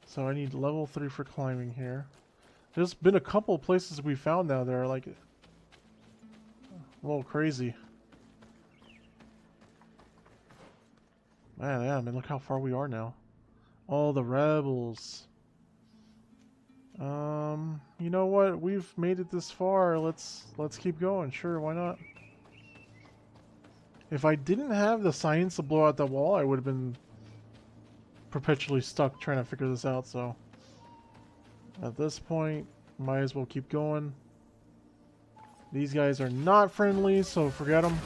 So I need level 3 for climbing here. There's been a couple of places we found now that are like a little crazy. Man, yeah, I mean, look how far we are now. All the rebels. You know what? We've made it this far. Let's keep going. Sure, why not? If I didn't have the science to blow out the wall, I would have been perpetually stuck trying to figure this out, so at this point, might as well keep going. These guys are not friendly, so forget them.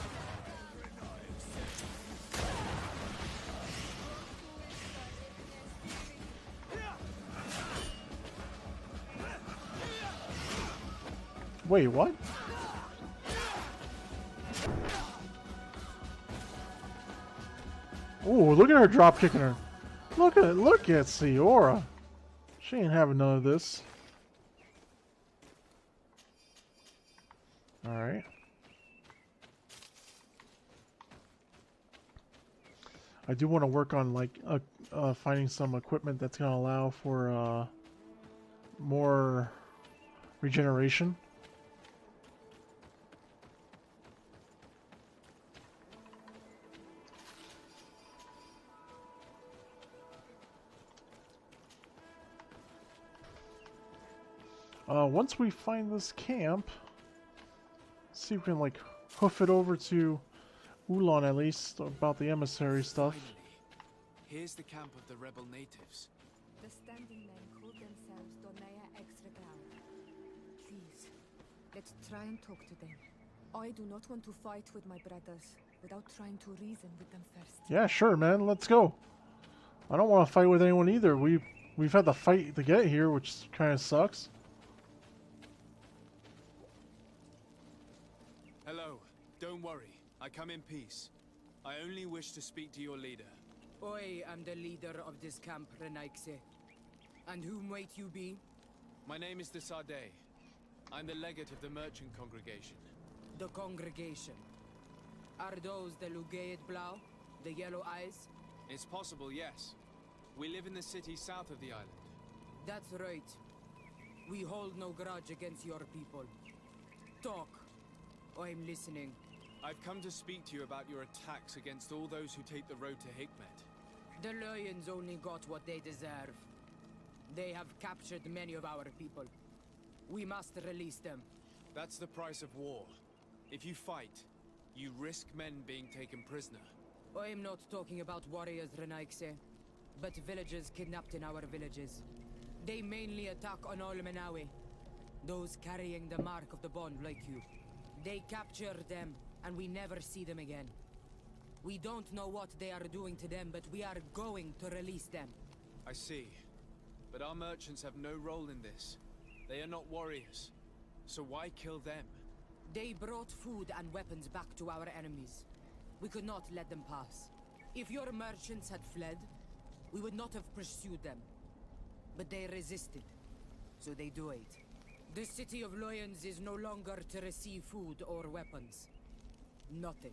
Wait, what? Oh, look at her drop kicking her. Look at Siora. She ain't having none of this. Alright. I do want to work on like finding some equipment that's going to allow for more regeneration. Once we find this camp, see if we can like hoof it over to Ulan at least about the emissary stuff. Finally, here's the camp of the rebel natives. The standing men call themselves Donaya Extraground. Please, let's try and talk to them. I do not want to fight with my brothers without trying to reason with them first. Yeah, sure, man. Let's go. I don't want to fight with anyone either. We've had to fight to get here, which kind of sucks. Hello. Don't worry. I come in peace. I only wish to speak to your leader. I am the leader of this camp, Renaikse. And whom might you be? My name is Desade. I'm the legate of the merchant congregation. The congregation. Are those the Lugaid Blau? The yellow eyes? It's possible, yes. We live in the city south of the island. That's right. We hold no grudge against your people. Talk. I'm listening. I've come to speak to you about your attacks against all those who take the road to Hikmet. The Lions only got what they deserve. They have captured many of our people. We must release them. That's the price of war. If you fight, you risk men being taken prisoner. I'm not talking about warriors, Renaikse, but villagers kidnapped in our villages. They mainly attack on Olmenawi, those carrying the mark of the bond like you. They capture them, and we never see them again. We don't know what they are doing to them, but we are going to release them. I see. But our merchants have no role in this. They are not warriors. So why kill them? They brought food and weapons back to our enemies. We could not let them pass. If your merchants had fled, we would not have pursued them. But they resisted, so they died. The city of Lions is no longer to receive food or weapons. Nothing.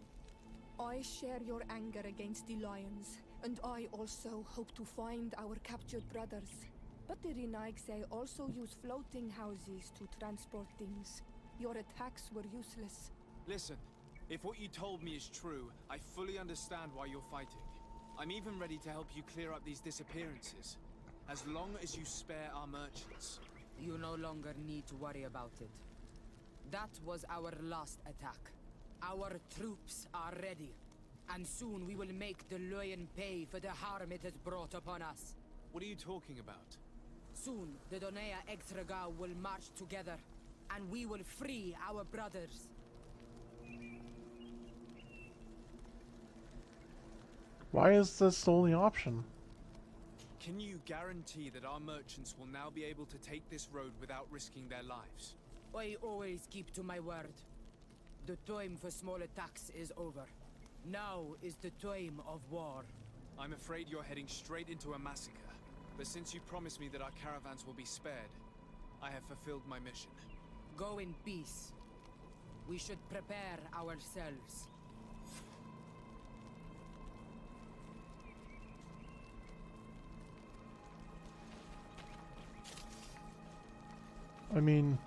I share your anger against the Lions, and I also hope to find our captured brothers. But the Renaigse also use floating houses to transport things. Your attacks were useless. Listen, if what you told me is true, I fully understand why you're fighting. I'm even ready to help you clear up these disappearances, as long as you spare our merchants. You no longer need to worry about it. That was our last attack. Our troops are ready, and soon we will make the Lion pay for the harm it has brought upon us. What are you talking about? Soon, the Donea Exregao will march together, and we will free our brothers. Why is this the only option? Can you guarantee that our merchants will now be able to take this road without risking their lives? I always keep to my word. The time for small attacks is over. Now is the time of war. I'm afraid you're heading straight into a massacre. But since you promised me that our caravans will be spared, I have fulfilled my mission. Go in peace. We should prepare ourselves. I mean,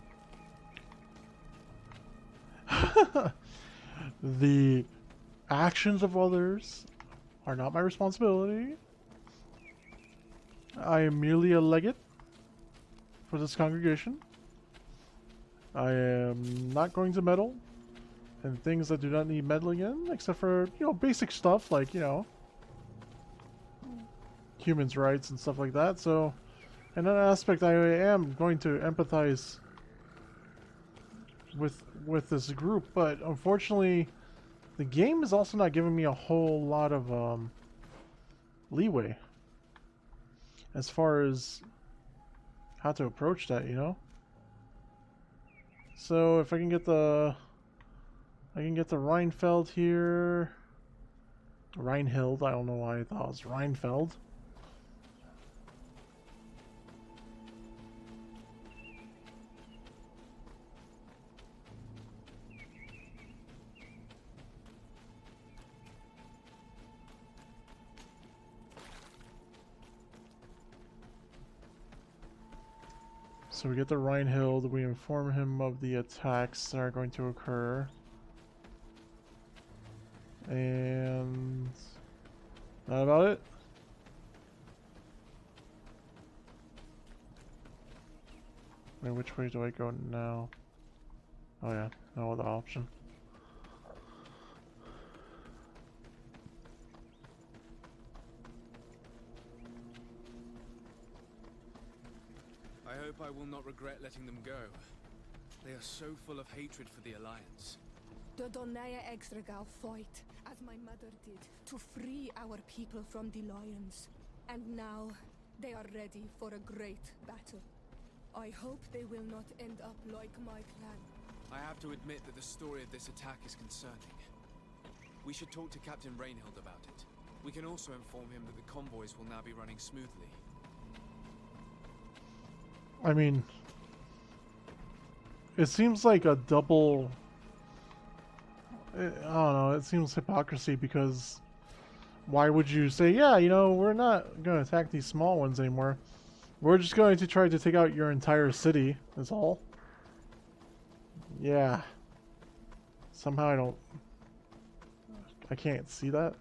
the actions of others are not my responsibility. I am merely a legate for this congregation. I am not going to meddle in things that do not need meddling in, except for, you know, basic stuff like, you know, humans' rights and stuff like that. So, in that aspect, I am going to empathize with this group, but unfortunately, the game is also not giving me a whole lot of leeway as far as how to approach that, you know. So if I can get the Rheinfeld here, Reinhild. I don't know why I thought it was Rheinfeld. So we get the Rheinhild, we inform him of the attacks that are going to occur. And that about it? Wait, which way do I go now? Oh yeah, no other option. I hope I will not regret letting them go. They are so full of hatred for the Alliance. The Donea Exregao fought, as my mother did, to free our people from the lions. And now, they are ready for a great battle. I hope they will not end up like my clan. I have to admit that the story of this attack is concerning. We should talk to Captain Reinhild about it. We can also inform him that the convoys will now be running smoothly. I mean, it seems like a double... I don't know, it seems hypocrisy because why would you say, yeah, you know, we're not going to attack these small ones anymore. We're just going to try to take out your entire city, that's all. Yeah. Somehow I can't see that.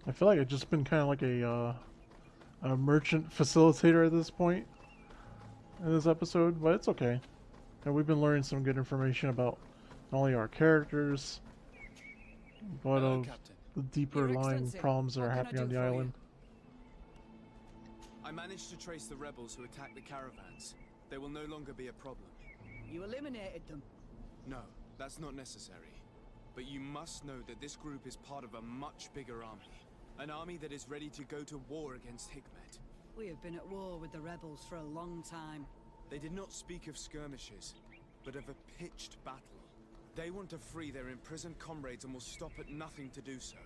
I feel like I've just been kind of like a merchant facilitator at this point in this episode, but it's okay. And we've been learning some good information about not only our characters, but of the deeper lying problems that are happening on the island. I managed to trace the rebels who attacked the caravans. They will no longer be a problem. You eliminated them? No, that's not necessary. But you must know that this group is part of a much bigger army. An army that is ready to go to war against Hikmet. We have been at war with the rebels for a long time. They did not speak of skirmishes, but of a pitched battle. They want to free their imprisoned comrades and will stop at nothing to do so.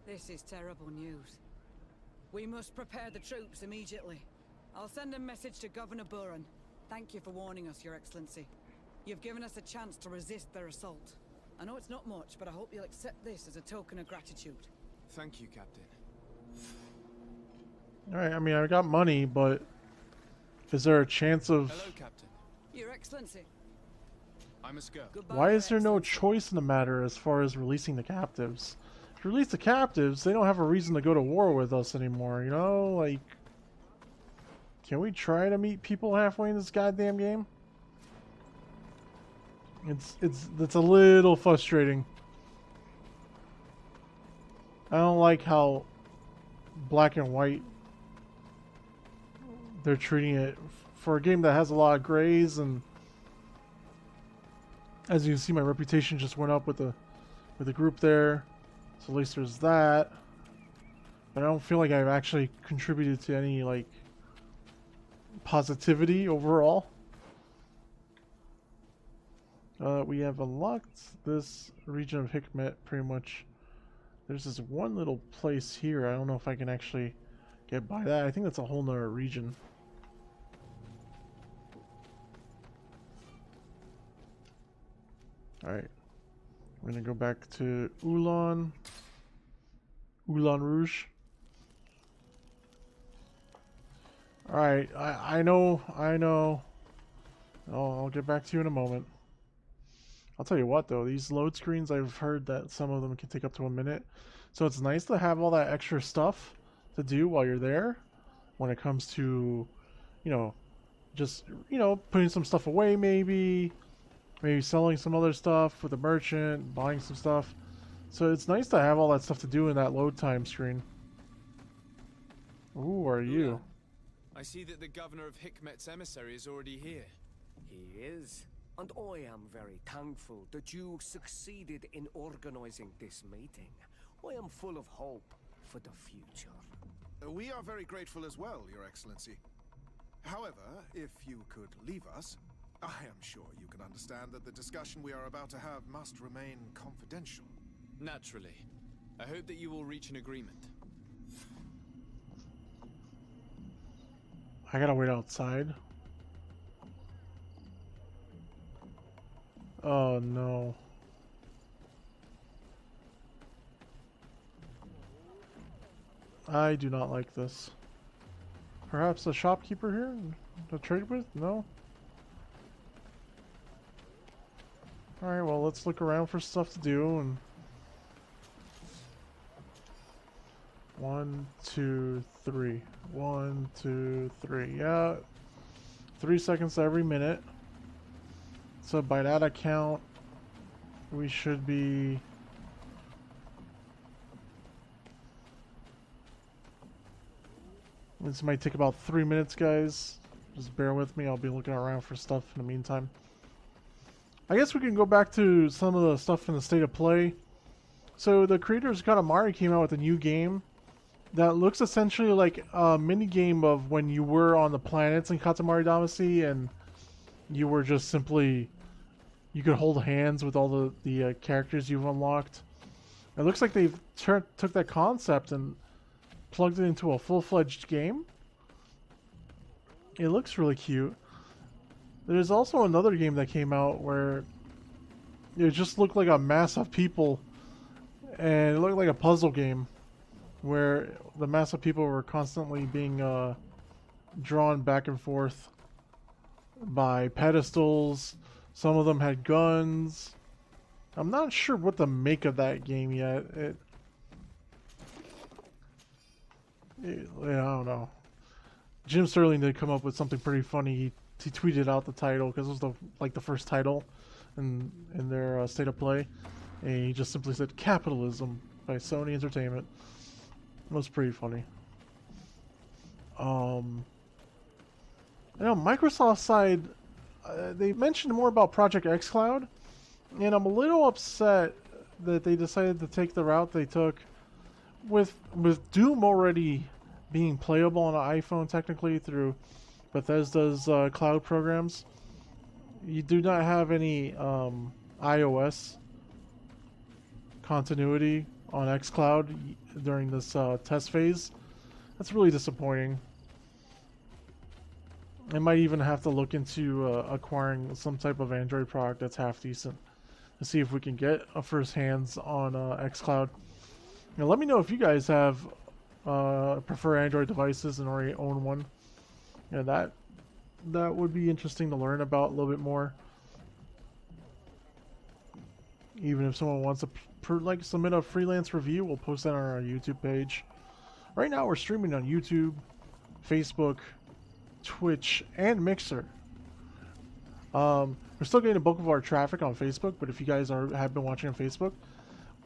This is terrible news. We must prepare the troops immediately. I'll send a message to Governor Buran. Thank you for warning us, Your Excellency. You've given us a chance to resist their assault. I know it's not much, but I hope you'll accept this as a token of gratitude. Thank you, Captain. Alright, I mean, I got money, but is there a chance of... Hello, Captain. Your Excellency. I must go. Goodbye, Why Your is there no Excellency. choice in the matter as far as releasing the captives? If you release the captives, they don't have a reason to go to war with us anymore, you know? Like, can we try to meet people halfway in this goddamn game? It's a little frustrating. I don't like how black and white they're treating it for a game that has a lot of grays, and as you can see, my reputation just went up with the group there, so at least there's that. But I don't feel like I've actually contributed to any like positivity overall. We have unlocked this region of Hikmet pretty much. There's this one little place here. I don't know if I can actually get by that. I think that's a whole nother region. Alright. I'm gonna go back to Ulan Rouge. Alright, I know. I'll get back to you in a moment. I'll tell you what though, these load screens, I've heard that some of them can take up to a minute. So it's nice to have all that extra stuff to do while you're there when it comes to, you know, just, you know, putting some stuff away maybe selling some other stuff with a merchant, buying some stuff. So it's nice to have all that stuff to do in that load time screen. Who are you? I see that the governor of Hikmet's emissary is already here. He is. And I am very thankful that you succeeded in organizing this meeting. I am full of hope for the future. We are very grateful as well, Your Excellency. However, if you could leave us, I am sure you can understand that the discussion we are about to have must remain confidential. Naturally. I hope that you will reach an agreement. I gotta wait outside. Oh no. I do not like this. Perhaps a shopkeeper here to trade with? No? Alright, well, let's look around for stuff to do. And 1, 2, 3. 1, 2, 3. Yeah. 3 seconds every minute. So by that account, we should be... This might take about 3 minutes, guys. Just bear with me. I'll be looking around for stuff in the meantime. I guess we can go back to some of the stuff in the state of play. So the creators of Katamari came out with a new game that looks essentially like a mini game of when you were on the planets in Katamari Damacy and you were just simply... You could hold hands with all the characters you've unlocked. It looks like they've took that concept and plugged it into a full-fledged game. It looks really cute. There's also another game that came out where it just looked like a mass of people, and it looked like a puzzle game where the mass of people were constantly being drawn back and forth by pedestals. Some of them had guns. I'm not sure what to make of that game yet. I don't know. Jim Sterling did come up with something pretty funny. He tweeted out the title because it was the first title in their state of play, and he just simply said "Capitalism" by Sony Entertainment. It was pretty funny. I know Microsoft side, they mentioned more about Project xCloud, and I'm a little upset that they decided to take the route they took with Doom already being playable on an iPhone technically through Bethesda's cloud programs. You do not have any iOS continuity on xCloud during this test phase. That's really disappointing. I might even have to look into acquiring some type of Android product that's half decent to see if we can get a first hands on xCloud. Now, let me know if you guys have prefer Android devices and already own one. Yeah, that would be interesting to learn about a little bit more. Even if someone wants to like submit a freelance review, we'll post that on our YouTube page. Right now we're streaming on YouTube, Facebook, Twitch, and Mixer. We're still getting the bulk of our traffic on Facebook, but if you guys have been watching on Facebook,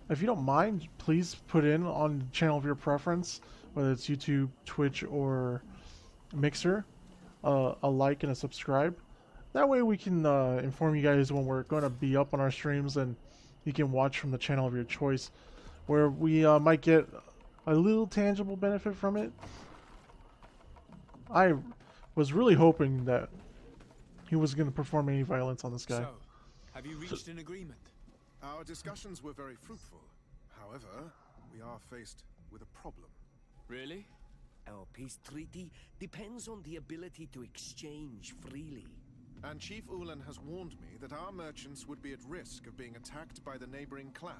if you don't mind, please put in on the channel of your preference, whether it's YouTube, Twitch, or Mixer, a like and a subscribe. That way we can inform you guys when we're going to be up on our streams, and you can watch from the channel of your choice, where we might get a little tangible benefit from it. I was really hoping that he was going to perform any violence on this guy. So, have you reached an agreement? Our discussions were very fruitful. However, we are faced with a problem. Really? Our peace treaty depends on the ability to exchange freely. And Chief Ulan has warned me that our merchants would be at risk of being attacked by the neighboring clan.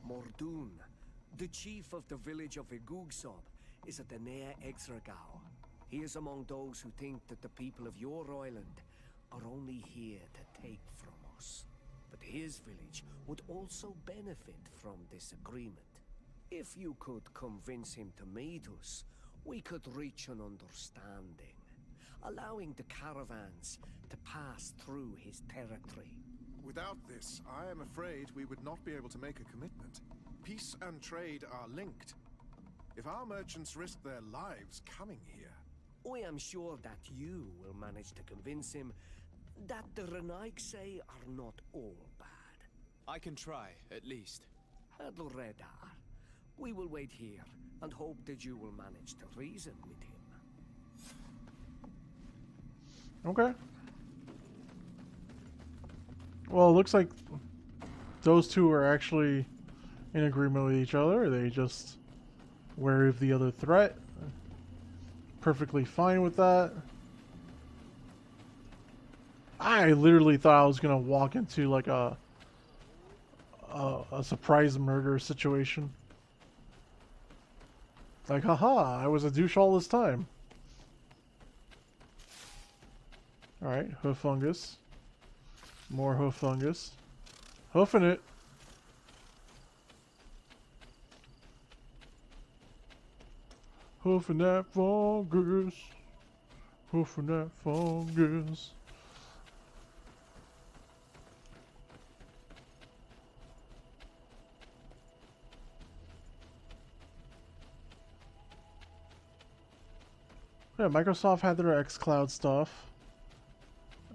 Mordoon, the chief of the village of Igugsob, is at the Nea Exragao. He is among those who think that the people of your island are only here to take from us. But his village would also benefit from this agreement. If you could convince him to meet us, we could reach an understanding, allowing the caravans to pass through his territory. Without this, I am afraid we would not be able to make a commitment. Peace and trade are linked. If our merchants risk their lives coming here... I am sure that you will manage to convince him that the Renaigse are not all bad. I can try, at least. Hadlredar, we will wait here and hope that you will manage to reason with him. Okay. Well, it looks like those two are actually in agreement with each other. They just wary of the other threat. Perfectly fine with that. I literally thought I was gonna walk into like a surprise murder situation. Like, haha, I was a douche all this time. Alright, hoof fungus. More hoof fungus. Hoofing it. Hoofing that fungus. Hoofing that fungus. Yeah, Microsoft had their xCloud stuff,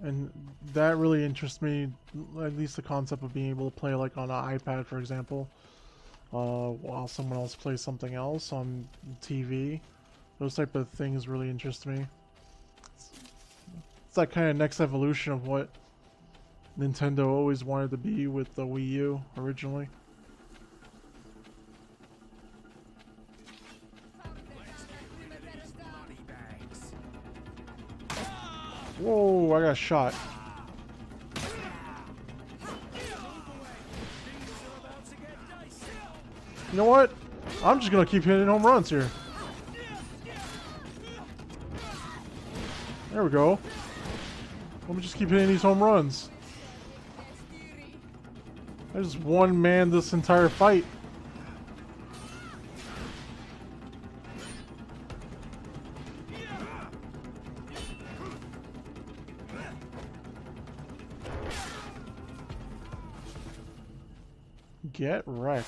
and that really interests me, at least the concept of being able to play like on an iPad, for example, while someone else plays something else on TV. Those type of things really interest me. It's that kind of next evolution of what Nintendo always wanted to be with the Wii U originally. Whoa, I got shot. You know what? I'm just gonna keep hitting home runs here. There we go. Let me just keep hitting these home runs. I just one man this entire fight. Get wrecked.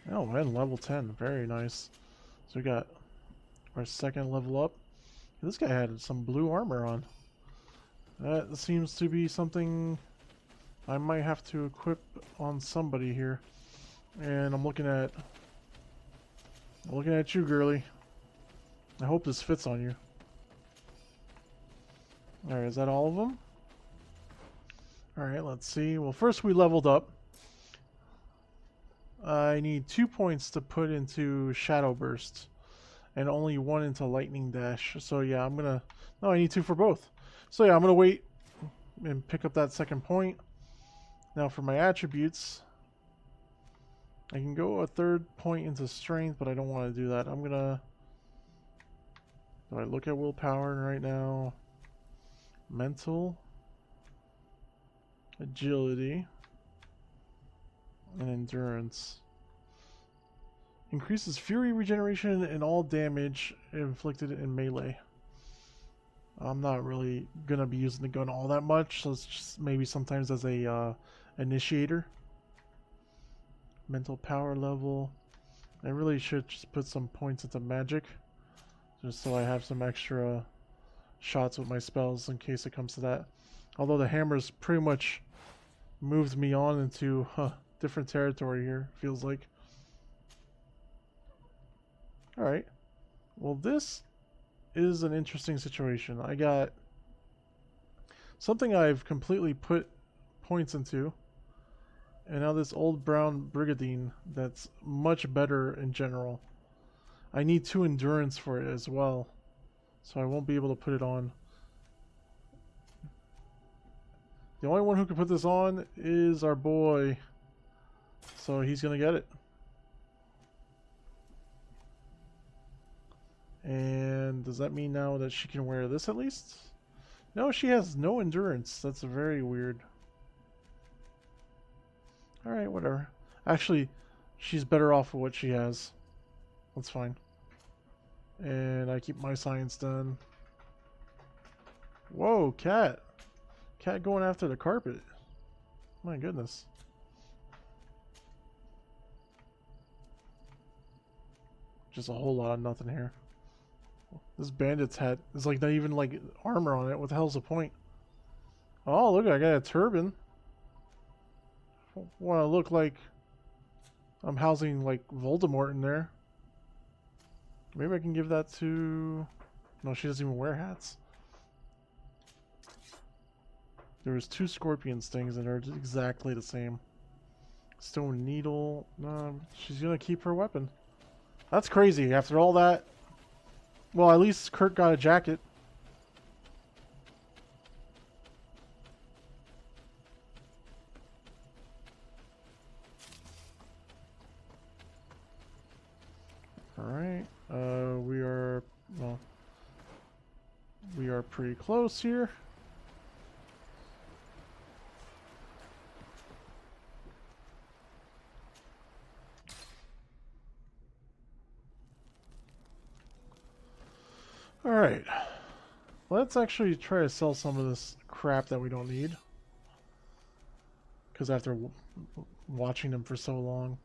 Oh, and level 10. Very nice. So we got our second level up. This guy had some blue armor on. That seems to be something I might have to equip on somebody here. And I'm looking at you, girly. I hope this fits on you. Alright, is that all of them? Alright, let's see. Well, first we leveled up. I need 2 points to put into Shadow Burst, and only 1 into Lightning Dash. So yeah, I'm gonna... No, I need 2 for both. So yeah, I'm gonna wait and pick up that second point. Now for my attributes, I can go a third point into strength, but I don't want to do that. I'm gonna... Do I look at willpower right now? Mental, agility, and endurance. Increases fury regeneration and all damage inflicted in melee. I'm not really gonna be using the gun all that much, so it's just maybe sometimes as a initiator. Mental power level. I really should just put some points into magic, just so I have some extra shots with my spells in case it comes to that. Although the hammer's pretty much moved me on into different territory here, feels like. Alright. Well, this is an interesting situation. I got something I've completely put points into, and now this old brown brigandine that's much better in general. I need 2 endurance for it as well, so I won't be able to put it on. The only one who can put this on is our boy, so he's gonna get it. And does that mean now that she can wear this at least? No, she has no endurance. That's very weird. Alright, whatever. Actually, she's better off with what she has. That's fine. And I keep my science done. Whoa, cat. Cat going after the carpet. My goodness. Just a whole lot of nothing here. This bandit's hat is like not even like armor on it. What the hell's the point? Oh, look, I got a turban. Want to look like I'm housing like Voldemort in there. Maybe I can give that to... No, she doesn't even wear hats. There was 2 scorpion stings and they're exactly the same. Stone needle. No, she's gonna keep her weapon. That's crazy. After all that... Well, at least Kurt got a jacket. Alright. We are pretty close here. Alright. Let's actually try to sell some of this crap that we don't need. Because after watching them for so long.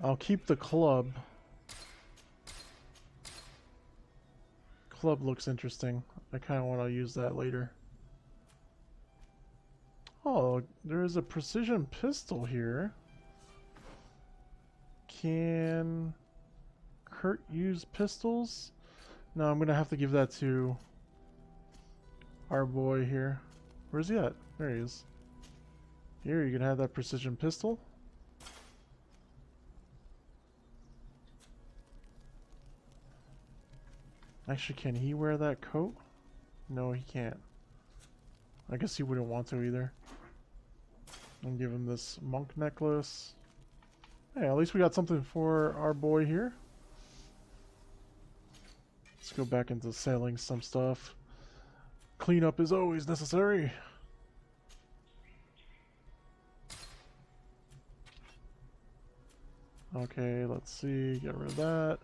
I'll keep the club. Club looks interesting. I kind of want to use that later. Oh, there is a precision pistol here. Can Kurt use pistols? No, I'm going to have to give that to our boy here. Where's he at? There he is. Here, you can have that precision pistol. Actually, can he wear that coat? No, he can't. I guess he wouldn't want to either. And give him this monk necklace. Hey, at least we got something for our boy here. Let's go back into selling some stuff. Cleanup is always necessary. Okay, let's see. Get rid of that.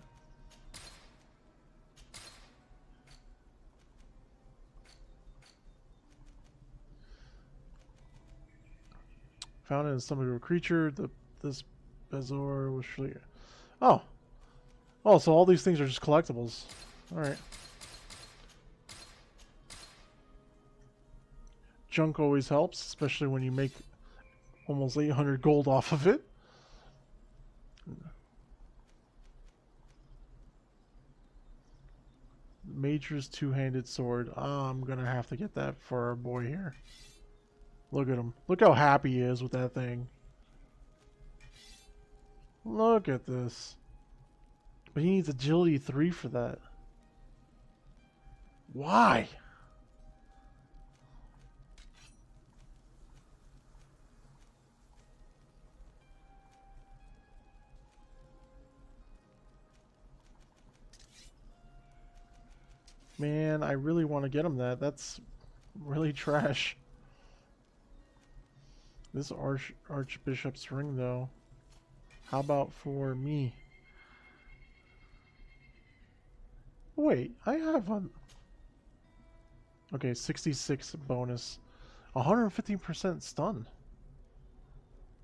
Found in the stomach of a creature. This Bezor was surely... Oh! Oh, so all these things are just collectibles. Alright. Junk always helps, especially when you make almost 800 gold off of it. Major's two-handed sword. I'm gonna have to get that for our boy here. Look at him. Look how happy he is with that thing. Look at this. But he needs agility 3 for that. Why? Man, I really want to get him that. That's really trash. This Archbishop's ring, though. How about for me? Wait, I have one. Okay, 66 bonus. 115% stun.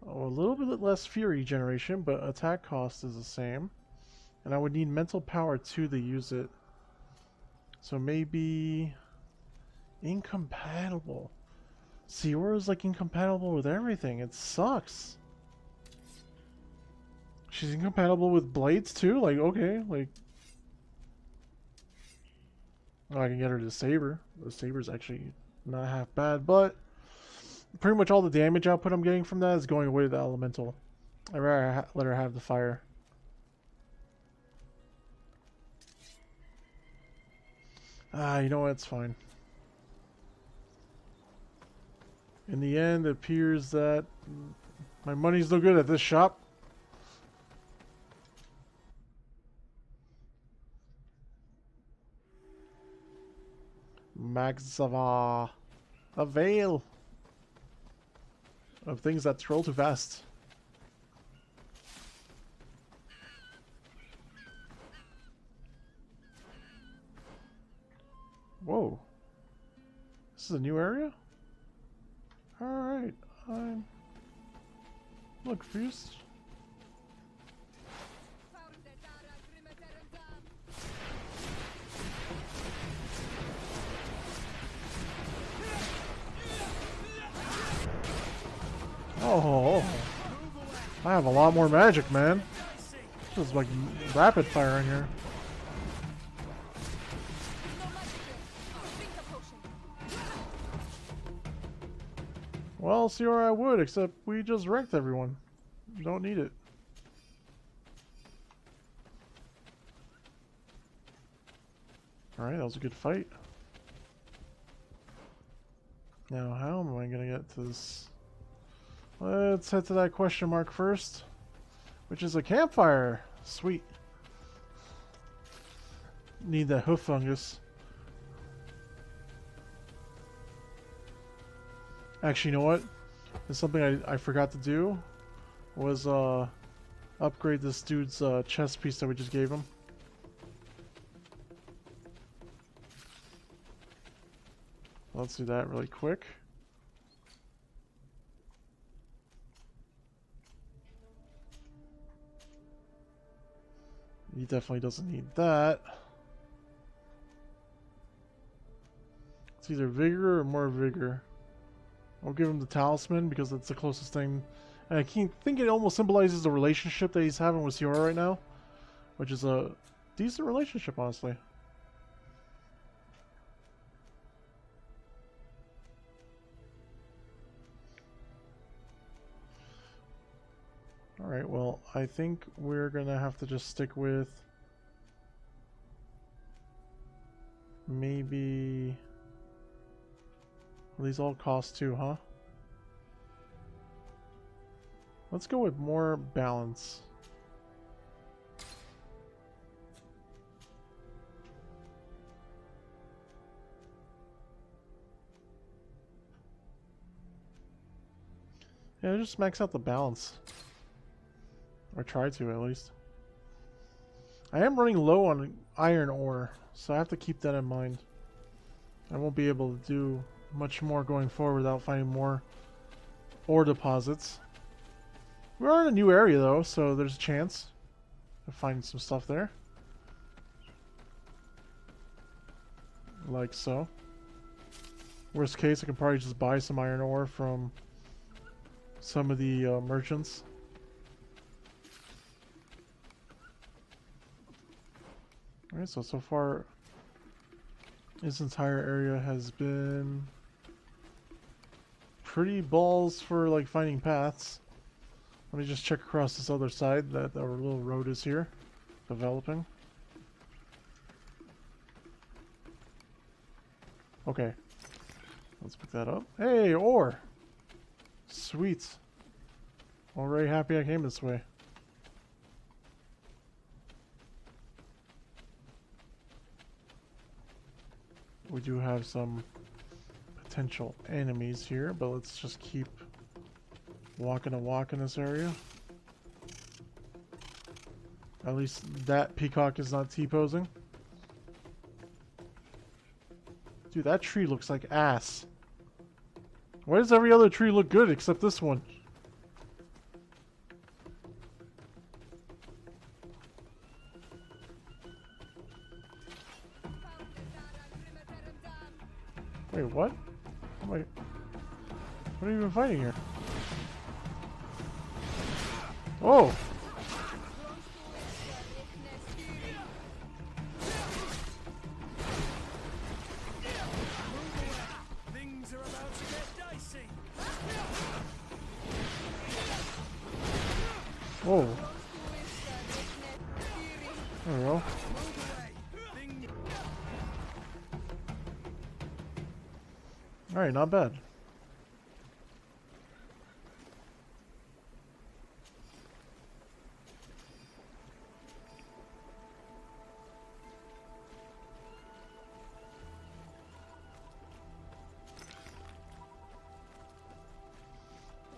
Oh, a little bit less fury generation, but attack cost is the same. And I would need mental power too to use it. So maybe incompatible. Siora's like incompatible with everything. It sucks. She's incompatible with blades too? Like, okay, like... Oh, I can get her to saber. The saber's actually not half bad, but pretty much all the damage output I'm getting from that is going away to the elemental. I'd rather let her have the fire. Ah, you know what? It's fine. In the end, it appears that my money's no good at this shop. Magzava. A veil of things that scroll too fast. Whoa. This is a new area? Alright, I'm a little confused. Oh, I have a lot more magic, man. This is like rapid fire in here. Well, Sierra, I would, except we just wrecked everyone. Don't need it. Alright, that was a good fight. Now, how am I gonna get to this? Let's head to that question mark first, which is a campfire. Sweet. Need that hoof fungus. Actually, you know what? There's something I forgot to do. Was upgrade this dude's chest piece that we just gave him. Let's do that really quick. He definitely doesn't need that. It's either vigor or more vigor. I'll give him the talisman because that's the closest thing. And I think it almost symbolizes the relationship that he's having with Sierra right now. Which is a decent relationship, honestly. Alright, well, I think we're gonna have to just stick with maybe... Well, these all cost 2, huh? Let's go with more balance. Yeah, just max out the balance. Or try to, at least. I am running low on iron ore, so I have to keep that in mind. I won't be able to do much more going forward without finding more ore deposits. We are in a new area, though, so there's a chance of finding some stuff there. Like so. Worst case, I can probably just buy some iron ore from some of the merchants. Alright, so far this entire area has been pretty balls for like finding paths. Let me just check across this other side that our little road is here developing. Okay, let's pick that up. Hey, ore! Sweet. Already happy I came this way. do have some potential enemies here, but let's just keep walking a walk in this area. At least that peacock is not T-posing. Dude, that tree looks like ass. Why does every other tree look good except this one? Wait, what? Wait. What are you even fighting here? Oh! Things are about to get dicey. Whoa. There we go. Alright, not bad.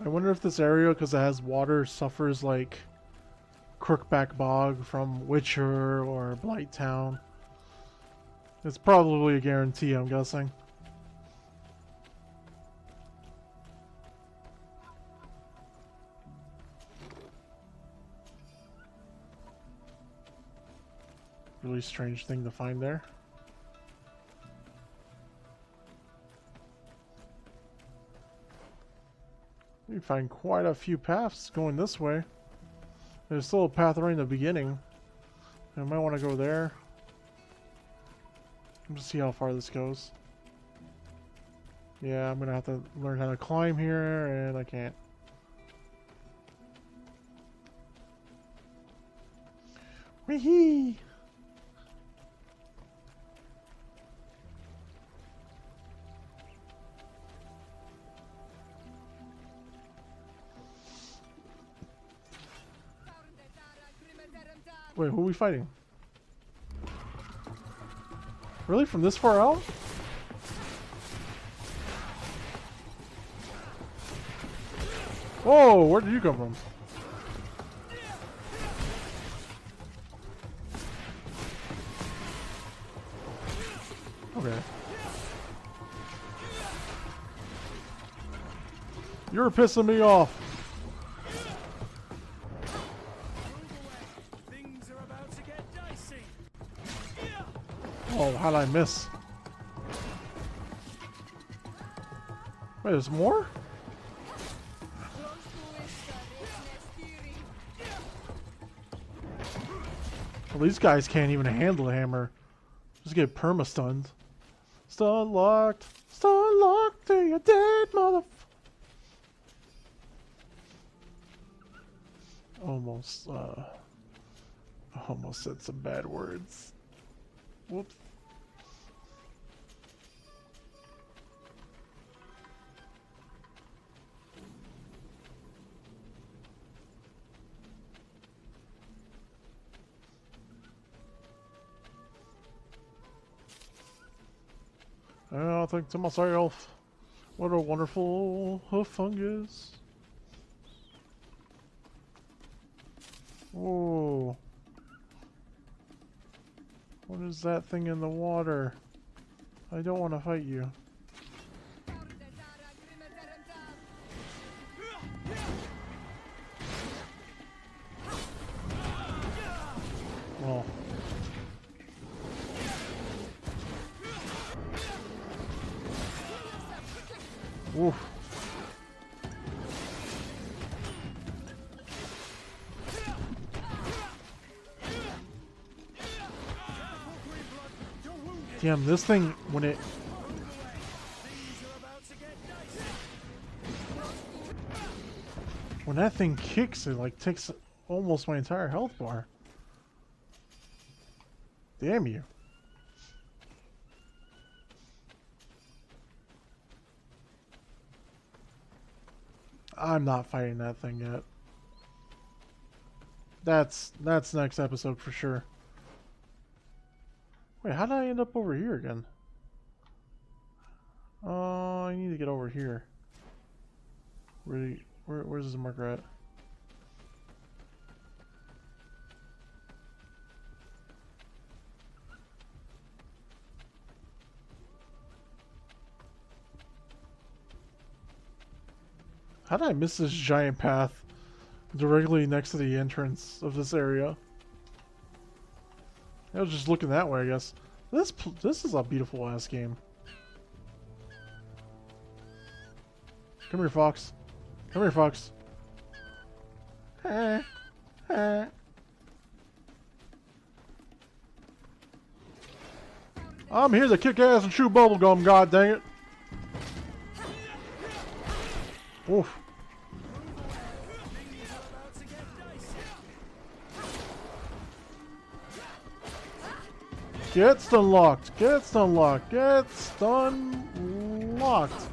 I wonder if this area, because it has water, suffers like Crookback Bog from Witcher or Blighttown. It's probably a guarantee, I'm guessing. Really strange thing to find there. You find quite a few paths going this way. There's still a path right in the beginning. I might want to go there. Let's see how far this goes. Yeah, I'm gonna have to learn how to climb here, and I can't. Wee-hee! Wait, who are we fighting? Really? From this far out? Whoa, where did you come from? Okay. You're pissing me off. Oh, how'd I miss? Wait, there's more? Well, these guys can't even handle a hammer. Just get perma-stunned. Stun locked. Stun locked to your dead mother. Almost said some bad words. Whoops. I'll think to myself, what a wonderful hoof fungus. Whoa. What is that thing in the water? I don't want to fight you. Well. Oof. Damn, this thing, when it... When that thing kicks, it like takes almost my entire health bar. Damn you. I'm not fighting that thing yet. That's next episode for sure. Wait, how did I end up over here again? get over here? Where's this marker at? How did I miss this giant path directly next to the entrance of this area? I was just looking that way, I guess. This is a beautiful ass game. Come here, Fox. Come here, Fox. I'm here to kick ass and chew bubblegum, god dang it. Oof. Get stun locked. Get stun locked. Get stun locked.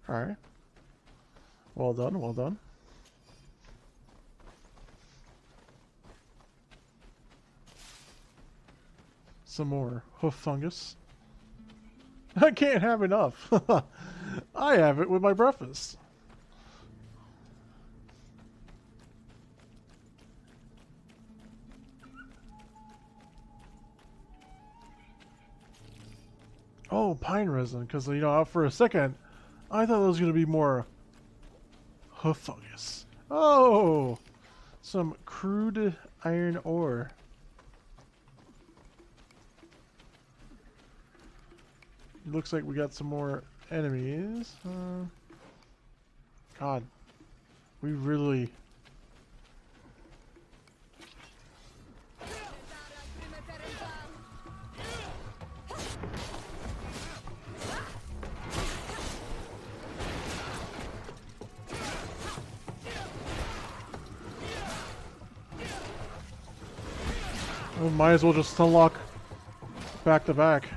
Alright. Well done, well done. Some more hoof fungus. I can't have enough. I have it with my breakfast. Oh, pine resin, because, you know, for a second, I thought it was going to be more hoof fungus. Oh, some crude iron ore. It looks like we got some more enemies. God, we really... We might as well just unlock back to back.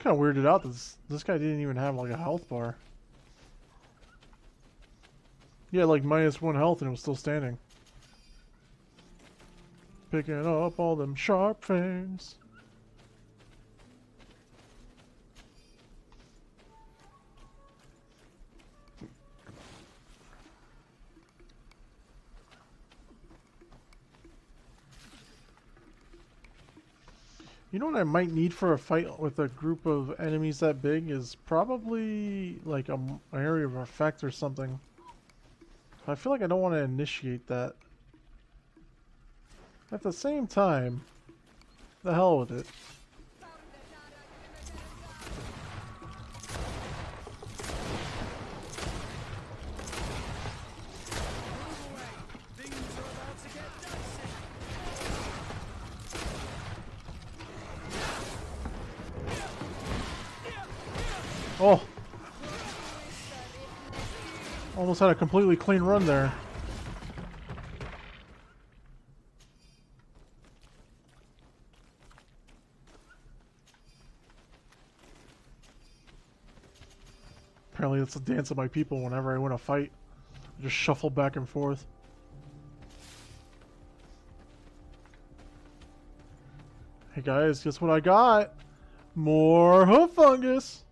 Kind of weirded out that this guy didn't even have like a health bar. Yeah, like -1 health and it was still standing. Picking up all them sharp things. You know what I might need for a fight with a group of enemies that big is probably like an area of effect or something. I feel like I don't want to initiate that. At the same time, the hell with it. Oh! Almost had a completely clean run there. Apparently it's the dance of my people whenever I win a fight. I just shuffle back and forth. Hey guys, guess what I got? More hoof fungus!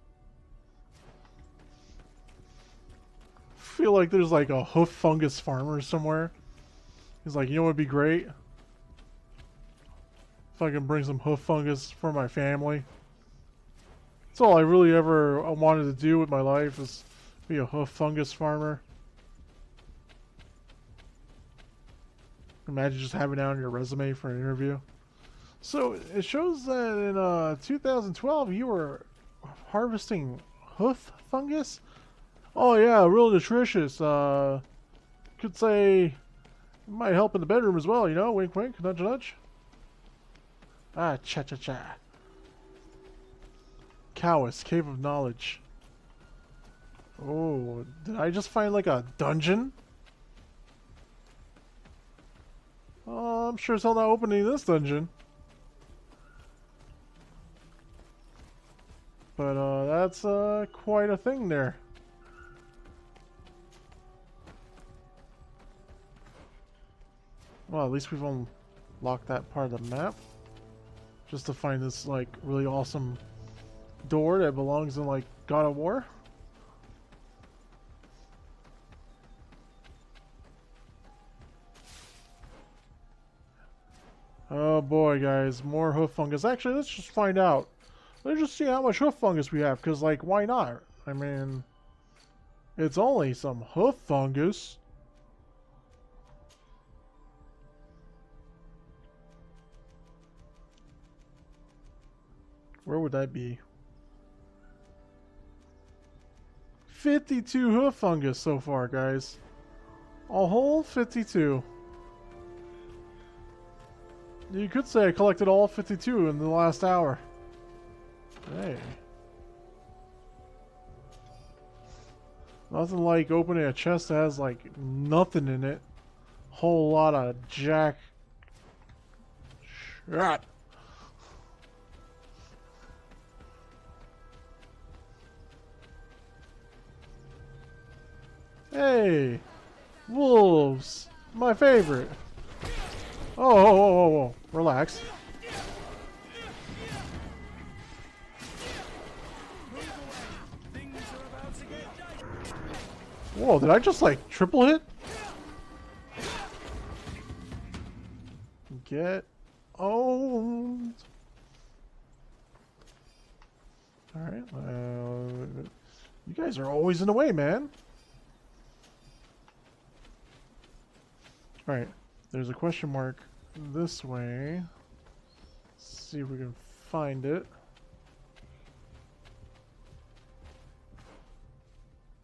Feel like there's like a hoof fungus farmer somewhere. He's like, you know what would be great? If I can bring some hoof fungus for my family. That's all I really ever wanted to do with my life, is be a hoof fungus farmer. Imagine just having that on your resume for an interview. So it shows that in 2012 you were harvesting hoof fungus. Oh yeah, real nutritious. Could say it might help in the bedroom as well, you know? Wink wink, nudge nudge. Ah, cha cha cha. Cowis, Cave of Knowledge. Oh, did I just find like a dungeon? Oh, I'm sure as hell not opening this dungeon. But that's quite a thing there. Well, at least we've unlocked that part of the map. Just to find this like really awesome door that belongs in like God of War. Oh boy, guys, more hoof fungus. Actually, let's just find out. Let's just see how much hoof fungus we have, because, like, why not? I mean, it's only some hoof fungus. Where would that be? 52 hoof fungus so far, guys. A whole 52. You could say I collected all 52 in the last hour. Hey. Nothing like opening a chest that has like nothing in it. Whole lot of jack shit. Hey, wolves, my favorite. Oh, relax. Whoa, did I just like triple hit? Get owned. Alright, you guys are always in the way, man. Alright, there's a question mark this way. Let's see if we can find it.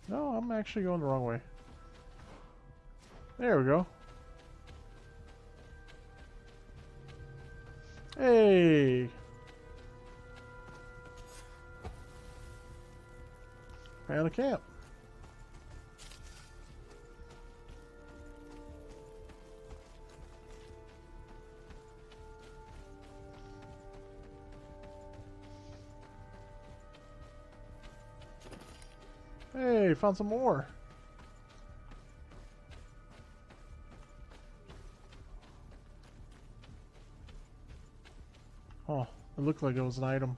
No, I'm actually going the wrong way. There we go. Hey! Found a camp. Hey, found some more. Oh, it looked like it was an item.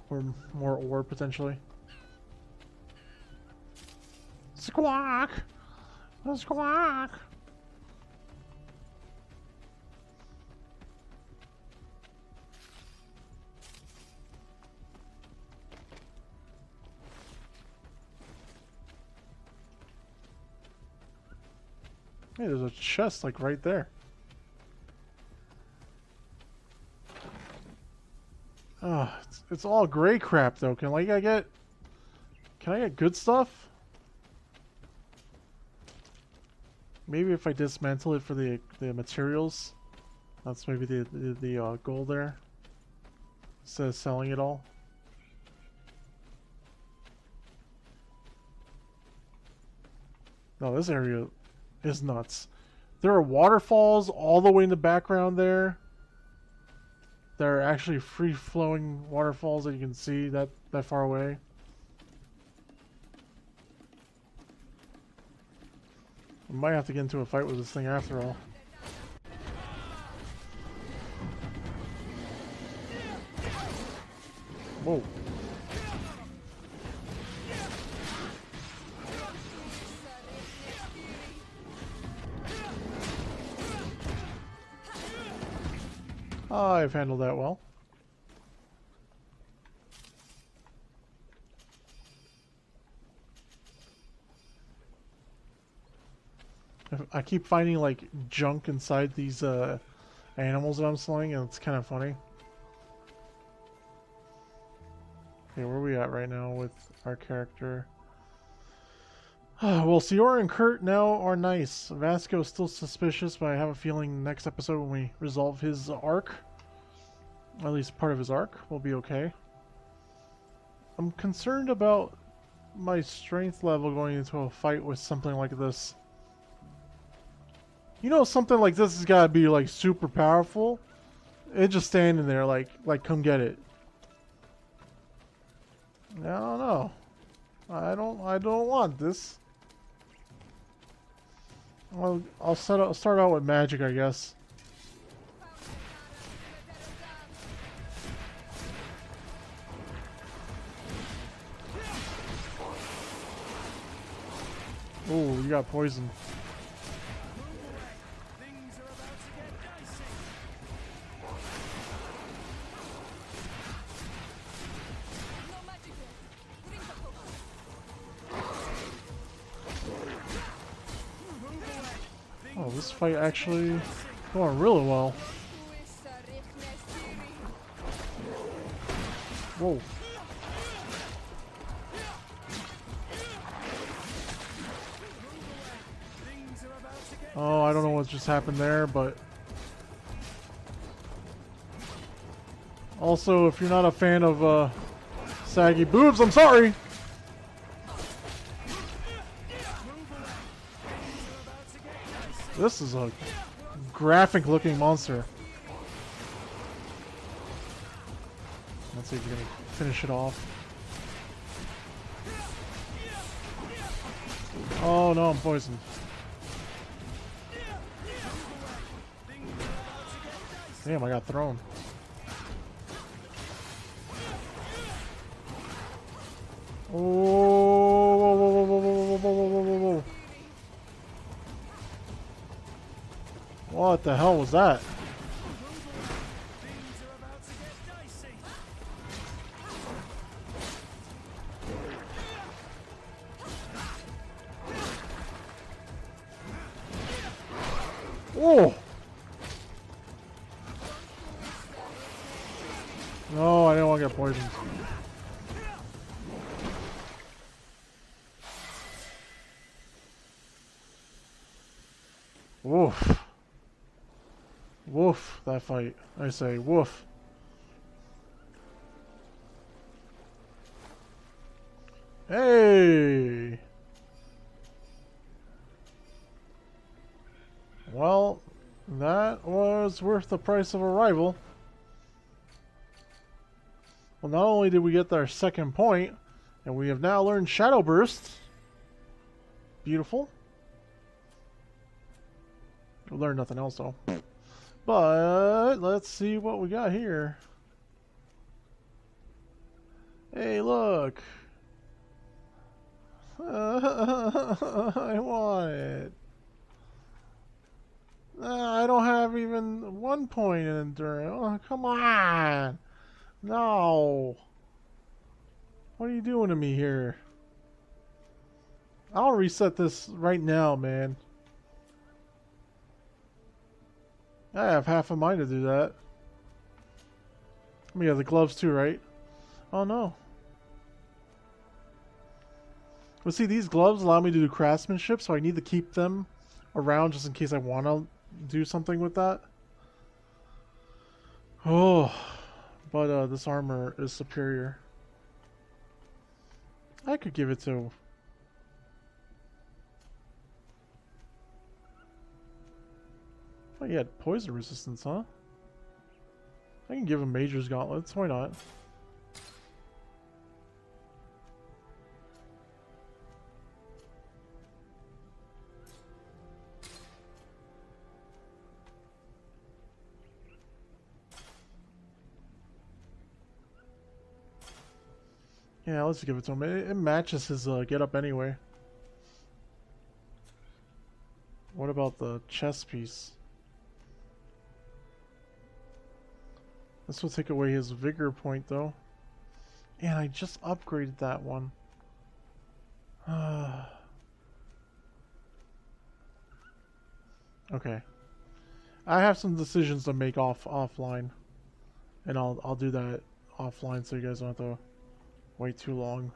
Or more ore, potentially. Squawk! Squawk! Hey, there's a chest like right there. Ah, it's all gray crap though. Can I get good stuff? Maybe if I dismantle it for the materials, that's maybe the goal there. Instead of selling it all. No, this area is nuts. There are waterfalls all the way in the background there. There are actually free-flowing waterfalls that you can see that far away. I might have to get into a fight with this thing after all. Whoa. I've handled that well. I keep finding like junk inside these animals that I'm slaying, and it's kind of funny. Okay, where are we at right now with our character? Well, Siora and Kurt now are nice. Vasco is still suspicious, but I have a feeling next episode when we resolve his arc, at least part of his arc, will be okay. I'm concerned about my strength level going into a fight with something like this. You know, something like this has got to be like super powerful. It's just standing there like come get it. I don't know. I don't want this. I'll start out with magic, I guess. Oh, you got poison. Oh, this fight actually going really well. Whoa. Oh, I don't know what just happened there, but also, if you're not a fan of saggy boobs, I'm sorry. This is a graphic-looking monster. Let's see if we're gonna finish it off. Oh no, I'm poisoned. Damn, I got thrown. Oh, whoa, whoa, whoa, whoa, whoa, whoa, whoa, whoa, whoa. What the hell was that? Oh! No, I didn't want to get poisoned. Woof. Woof, that fight. I say woof. Hey! Well, that was worth the price of a rival. Well, not only did we get our second point, and we have now learned Shadow Burst. Beautiful. We learned nothing else though. But let's see what we got here. Hey, look. I want it. I don't have even 1 point in endurance. Oh, come on. No. What are you doing to me here? I'll reset this right now, man. I have half a mind to do that. We have the gloves too, right? Oh no. Well, see, these gloves allow me to do craftsmanship, so I need to keep them around just in case I want to do something with that. Oh, but this armor is superior. I could give it to... Oh, he had poison resistance, huh? I can give him Major's Gauntlets, why not? Yeah, let's give it to him. It matches his get-up anyway. What about the chest piece? This will take away his vigor point, though. And I just upgraded that one. Okay. I have some decisions to make offline. And I'll do that offline so you guys don't have to wait too long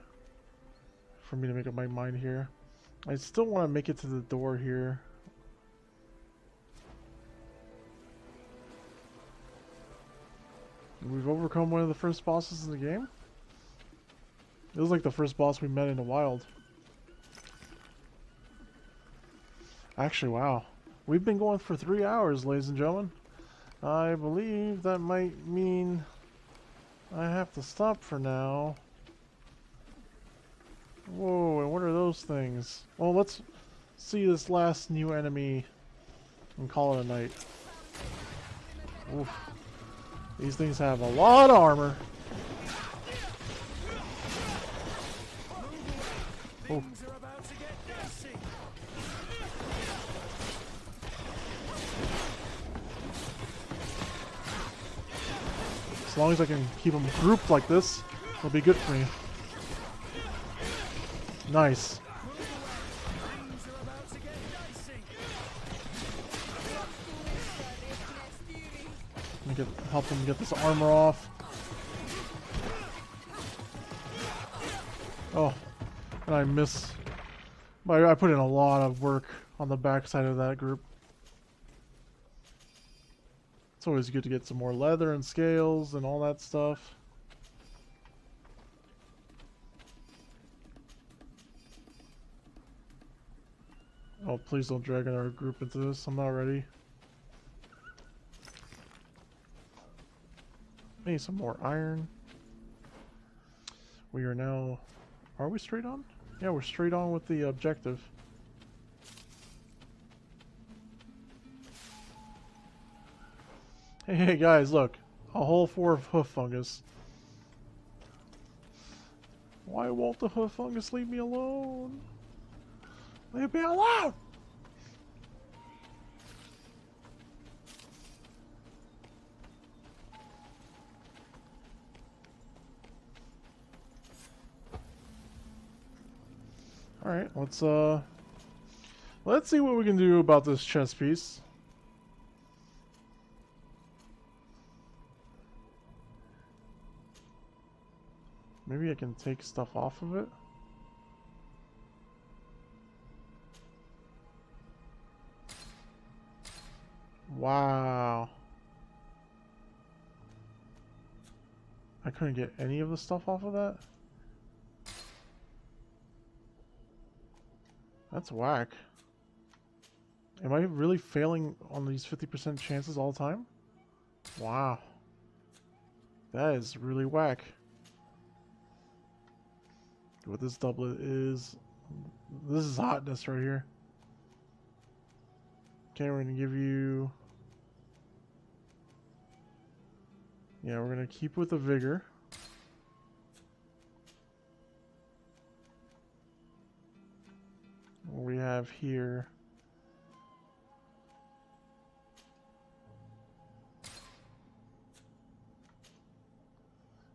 for me to make up my mind here. I still want to make it to the door here. We've overcome one of the first bosses in the game. It was like the first boss we met in the wild. Actually, wow. We've been going for 3 hours, ladies and gentlemen. I believe that might mean I have to stop for now. Whoa, and what are those things? Well, let's see this last new enemy and call it a night. Oof. These things have a lot of armor. Oh. As long as I can keep them grouped like this, it'll be good for me. Nice. Let me help them get this armor off. Oh, and I miss. I put in a lot of work on the backside of that group. It's always good to get some more leather and scales and all that stuff. Oh, please don't drag our group into this. I'm not ready. Need some more iron. We are now... Are we straight on? Yeah, we're straight on with the objective. Hey guys, look. A whole 4 of hoof fungus. Why won't the hoof fungus leave me alone? Leave me alone! Alright, let's see what we can do about this chess piece. Maybe I can take stuff off of it. Wow. I couldn't get any of the stuff off of that? That's whack. Am I really failing on these 50% chances all the time? Wow. That is really whack. What this doublet is... This is hotness right here. Okay, we're gonna give you... Yeah, we're gonna keep with the vigor. What we have here...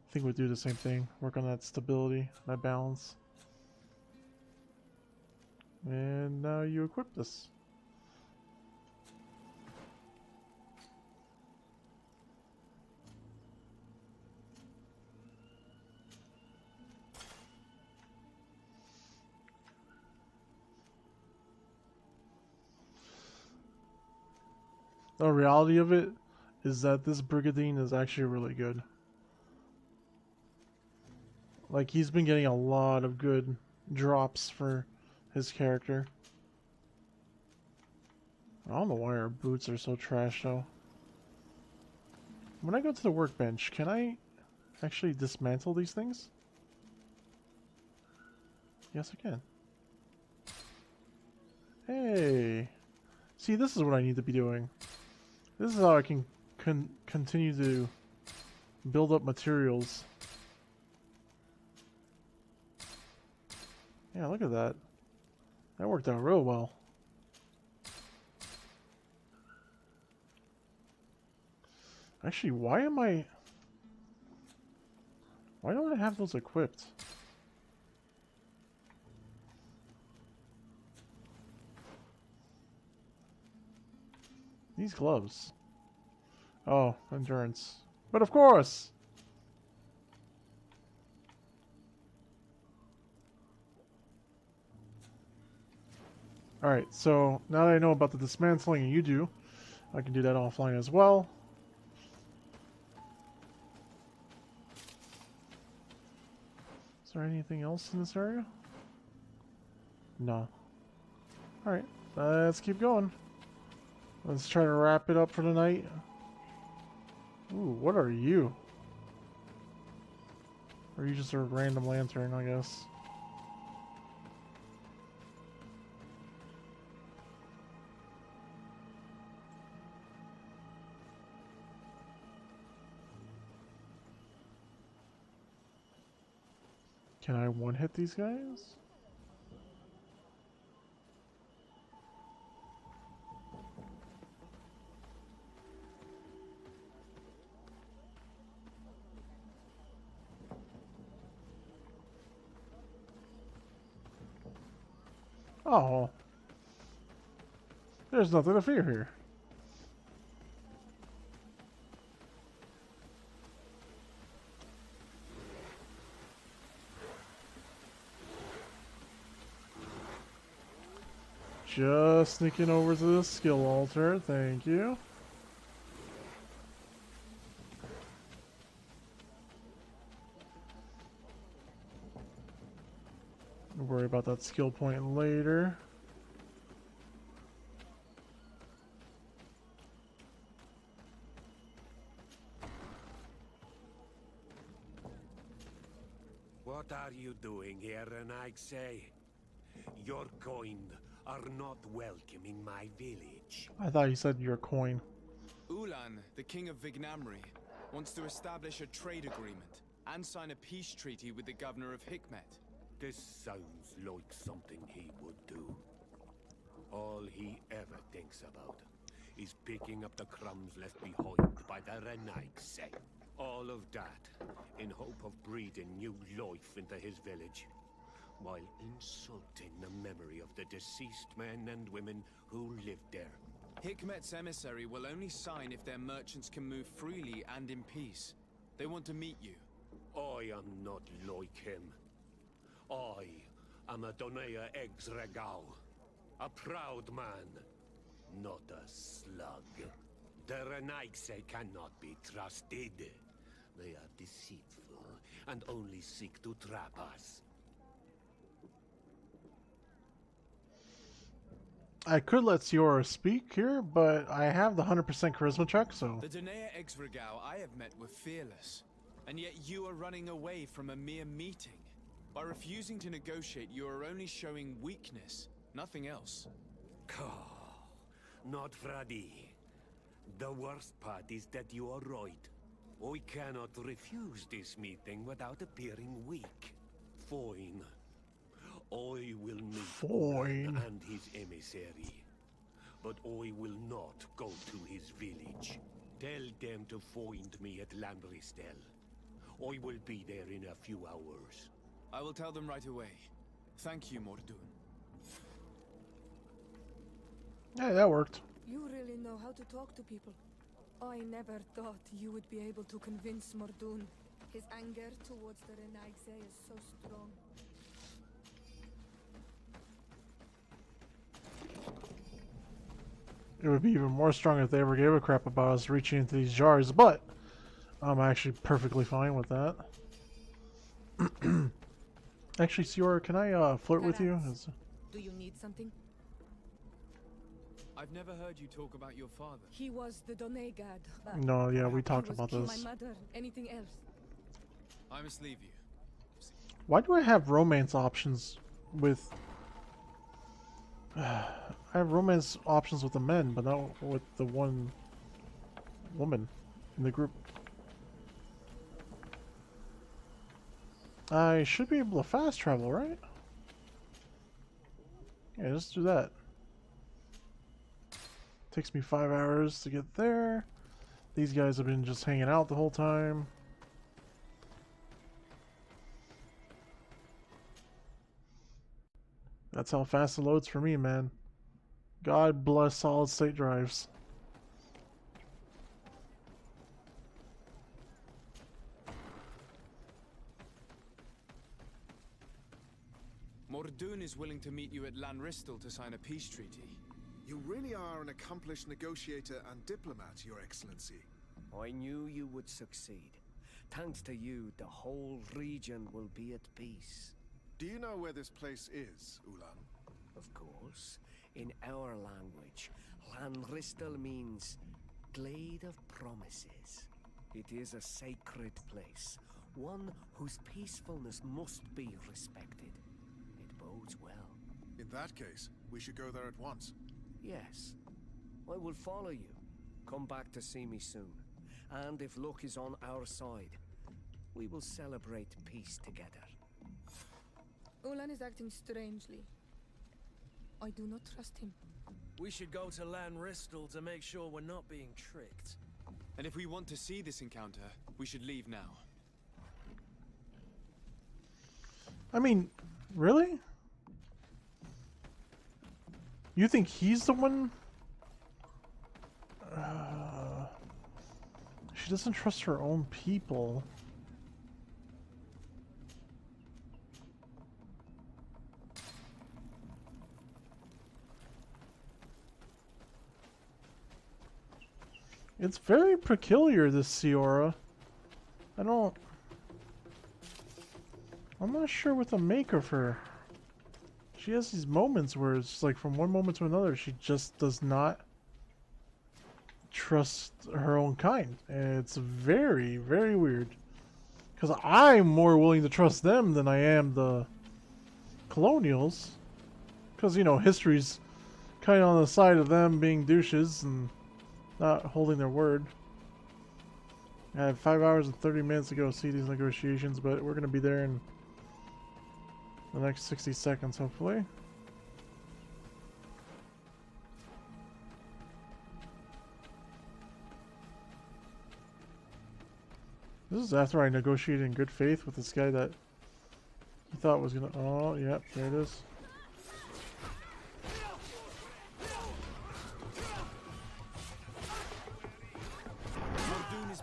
I think we'd do the same thing. Work on that stability, that balance. And now you equip this. The reality of it is that this Brigandine is actually really good. Like, he's been getting a lot of good drops for his character. I don't know why our boots are so trash, though. When I go to the workbench, can I actually dismantle these things? Yes, I can. Hey! See, this is what I need to be doing. This is how I can continue to build up materials. Yeah, look at that. That worked out real well. Actually, why don't I have those equipped? These gloves. Oh, endurance. But of course! Alright, so now that I know about the dismantling and you do, I can do that offline as well. Is there anything else in this area? No. Alright, let's keep going. Let's try to wrap it up for tonight. Ooh, what are you? Or are you just a random lantern, I guess? Can I one-hit these guys? Oh. There's nothing to fear here. Just sneaking over to the skill altar, thank you. We'll worry about that skill point later. What are you doing here, Renaigse? Your coin are not welcome in my village. I thought you said your coin. Ulan, the king of Vignamri, wants to establish a trade agreement and sign a peace treaty with the governor of Hikmet. This sounds like something he would do. All he ever thinks about is picking up the crumbs left behind by the Renaigse. All of that in hope of breathing new life into his village, while insulting the memory of the deceased men and women who lived there. Hikmet's emissary will only sign if their merchants can move freely and in peace. They want to meet you. I am not like him. I am a Donea Exregao, a proud man, not a slug. The Renaigse cannot be trusted. They are deceitful and only seek to trap us. I could let Siora speak here, but I have the 100% charisma check, so... The Donea Exregao I have met were fearless, and yet you are running away from a mere meeting. By refusing to negotiate, you are only showing weakness, nothing else. Not Fradi. The worst part is that you are right. I cannot refuse this meeting without appearing weak. Fine. I will meet Oren and his emissary. But I will not go to his village. Tell them to find me at Lambristel. I will be there in a few hours. I will tell them right away. Thank you, Mordun. Yeah, that worked. You really know how to talk to people. I never thought you would be able to convince Mordun. His anger towards the Renaigse is so strong. It would be even more strong if they ever gave a crap about us reaching into these jars, but I'm actually perfectly fine with that. Actually, Siora, can I flirt with you? Do you need something? I've never heard you talk about your father. He was the Donegad. No, yeah, we talked about this. My mother. Anything else? I must leave you. Why do I have romance options with... I have romance options with the men, but not with the one woman in the group. I should be able to fast travel, right? Yeah, let's do that. Takes me 5 hours to get there. These guys have been just hanging out the whole time. That's how fast it loads for me, man. God bless solid state drives. Mordun is willing to meet you at Lanristel to sign a peace treaty. You really are an accomplished negotiator and diplomat, Your Excellency. I knew you would succeed. Thanks to you, the whole region will be at peace. Do you know where this place is, Ulan? Of course. In our language, Lanristel means Glade of Promises. It is a sacred place, one whose peacefulness must be respected. It bodes well. In that case, we should go there at once. Yes. I will follow you. Come back to see me soon. And if luck is on our side, we will celebrate peace together. Ulan is acting strangely. I do not trust him. We should go to Lan Ristal to make sure we're not being tricked. And if we want to see this encounter, we should leave now. I mean, really? You think he's the one? She doesn't trust her own people. It's very peculiar, this Ciora. I'm not sure what to make of her. She has these moments where it's like from one moment to another, she just does not trust her own kind. And it's very, very weird. Because I'm more willing to trust them than I am the colonials. Because, you know, history's kind of on the side of them being douches and not holding their word. I have 5 hours and 30 minutes to go see these negotiations, but we're going to be there in the next 60 seconds, hopefully. This is after I negotiated in good faith with this guy that he thought was going to... Oh, yep, there it is.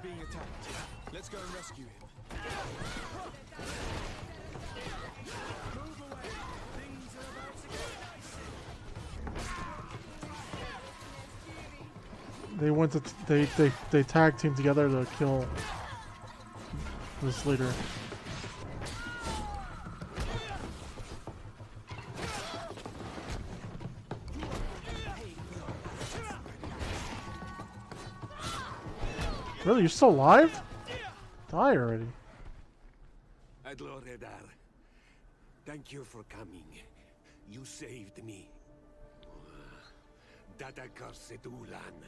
Being attacked. Let's go and rescue him. They went to they tag team together to kill this leader. Really, you're still alive? Die already. Adloredar, thank you for coming. You saved me. That accursed Ulan.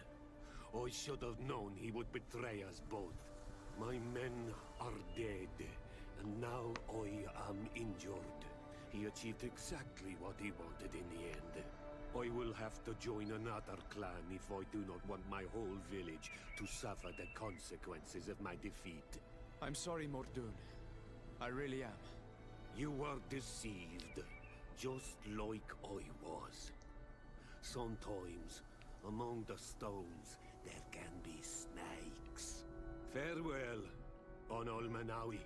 I should have known he would betray us both. My men are dead, and now I am injured. He achieved exactly what he wanted in the end. I will have to join another clan if I do not want my whole village to suffer the consequences of my defeat. I'm sorry, Mordoon. I really am. You were deceived, just like I was. Sometimes, among the stones, there can be snakes. Farewell, on Olmanawi.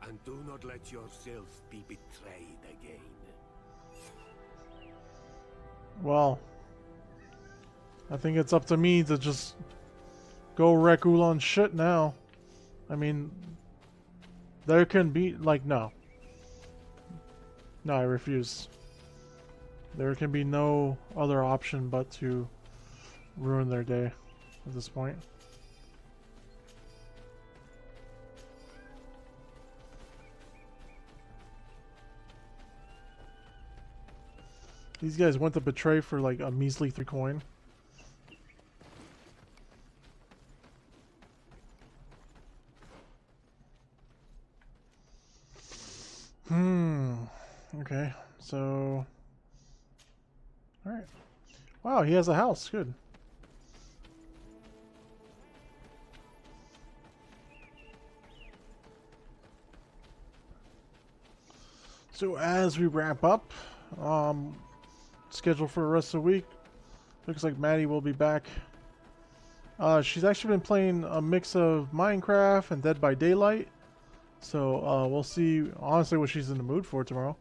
And do not let yourself be betrayed again. Well, I think it's up to me to just go wreck Ulan's shit now. I mean, there can be, like, no. No, I refuse. There can be no other option but to ruin their day at this point. These guys went to betray for like a measly 3 coin. Okay, so... Alright. Wow, he has a house. Good. So as we wrap up, schedule for the rest of the week, looks like Maddie will be back. She's actually been playing a mix of Minecraft and Dead by Daylight, so we'll see honestly what she's in the mood for tomorrow.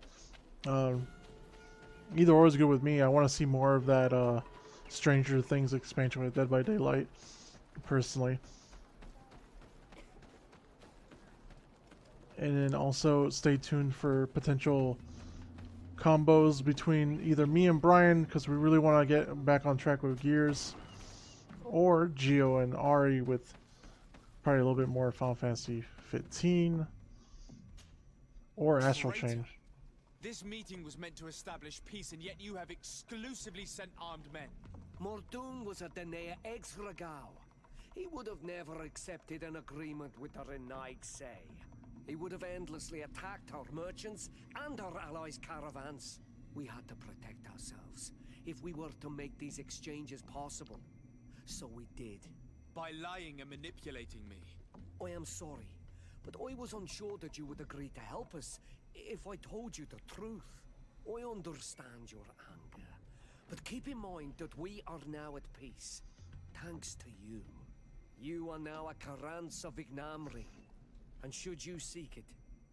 Either or is good with me. I want to see more of that Stranger Things expansion with Dead by Daylight, personally. And then also stay tuned for potential combos between either me and Brian, because we really want to get back on track with Gears, or Gio and Ari with probably a little bit more Final Fantasy 15 or Astral Chain. This meeting was meant to establish peace, and yet you have exclusively sent armed men. Mordoon was a Denea ex-Regao. He would have never accepted an agreement with the Renaigse. He would have endlessly attacked our merchants and our allies' caravans. We had to protect ourselves if we were to make these exchanges possible. So we did. By lying and manipulating me. I am sorry, but I was unsure that you would agree to help us if I told you the truth. I understand your anger, but keep in mind that we are now at peace, thanks to you. You are now a Karans of Ignamri, and should you seek it,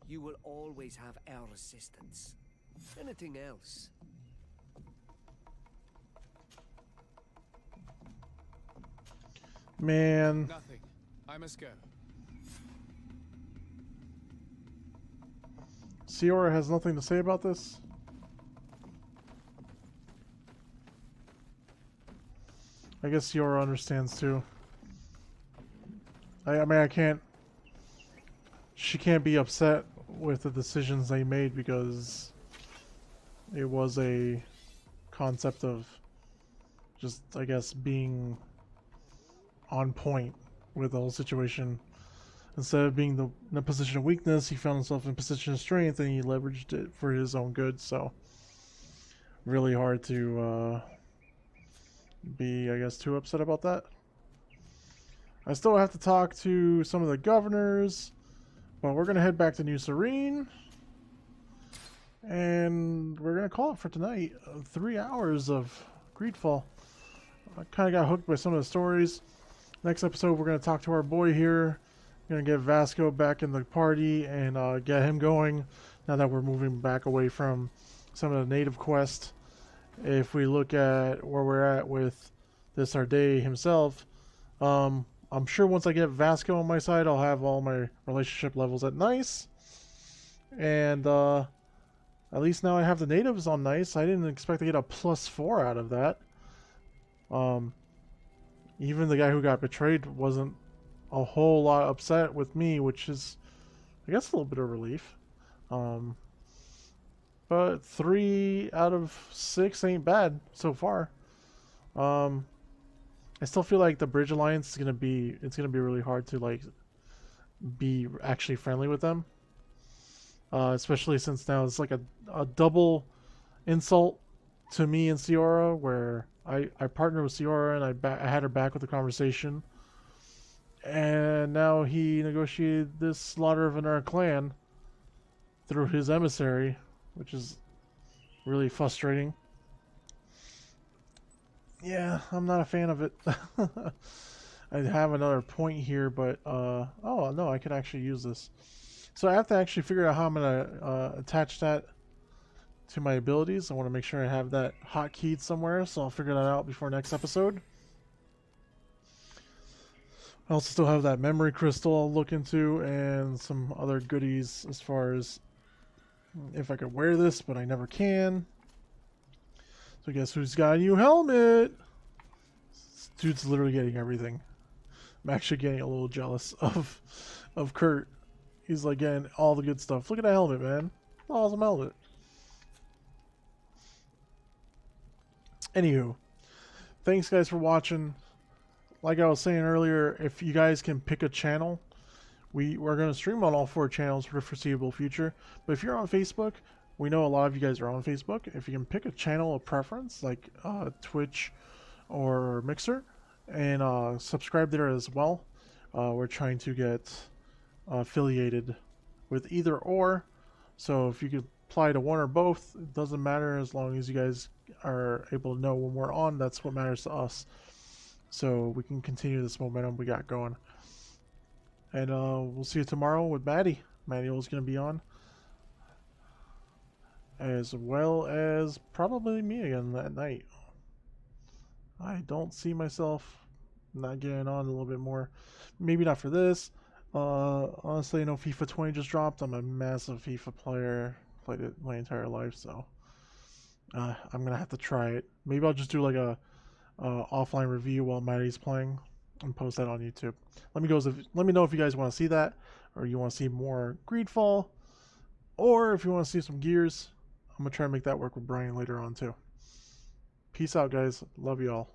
you will always have our assistance. Anything else? Man. Nothing. I must go. Siora has nothing to say about this? I guess Siora understands too. I mean, I can't... She can't be upset with the decisions they made because it was a concept of just, I guess, being on point with the whole situation. Instead of being in a position of weakness, he found himself in a position of strength and he leveraged it for his own good. So really hard to be, I guess, too upset about that. I still have to talk to some of the governors, but we're going to head back to New Serene. And we're going to call it for tonight. 3 hours of Greedfall. I kind of got hooked by some of the stories. Next episode, we're going to talk to our boy here. We're going to get Vasco back in the party and get him going now that we're moving back away from some of the native quests. If we look at where we're at with this Arday himself, I'm sure once I get Vasco on my side, I'll have all my relationship levels at nice. And at least now I have the natives on nice. I didn't expect to get a +4 out of that. Even the guy who got betrayed wasn't a whole lot upset with me, which is, I guess, a little bit of relief. But 3 out of 6 ain't bad so far. I still feel like the Bridge Alliance is gonna be really hard to like be actually friendly with them. Especially since now it's like a double insult to me and Siora, where I partnered with Siora and I had her back with the conversation. And now he negotiated this slaughter of another clan through his emissary, which is really frustrating. Yeah, I'm not a fan of it. I have another point here, but oh no, I could actually use this. So I have to actually figure out how I'm gonna attach that to my abilities. I want to make sure I have that hotkeyed somewhere, so I'll figure that out before next episode. I also still have that memory crystal I'll look into and some other goodies as far as if I could wear this, but I never can. So guess who's got a new helmet? This dude's literally getting everything. I'm actually getting a little jealous of Kurt. He's like getting all the good stuff. Look at that helmet, man. Awesome helmet. Anywho, thanks guys for watching. Like I was saying earlier, if you guys can pick a channel, we're going to stream on all 4 channels for the foreseeable future. But if you're on Facebook, we know a lot of you guys are on Facebook. If you can pick a channel of preference, like Twitch or Mixer, and subscribe there as well. We're trying to get affiliated with either or. So if you could apply to one or both, it doesn't matter as long as you guys are able to know when we're on. That's what matters to us. So we can continue this momentum we got going. And we'll see you tomorrow with Maddie. Maddie is going to be on. As well as probably me again that night. I don't see myself not getting on a little bit more. Maybe not for this. Honestly, I know FIFA 20 just dropped. I'm a massive FIFA player. Played it my entire life, so I'm going to have to try it. Maybe I'll just do like a offline review while Maddie's playing and post that on YouTube. Let me know if you guys want to see that, or you want to see more Greedfall, or if you want to see some Gears. I'm gonna try and make that work with Brian later on too. Peace out, guys. Love you all.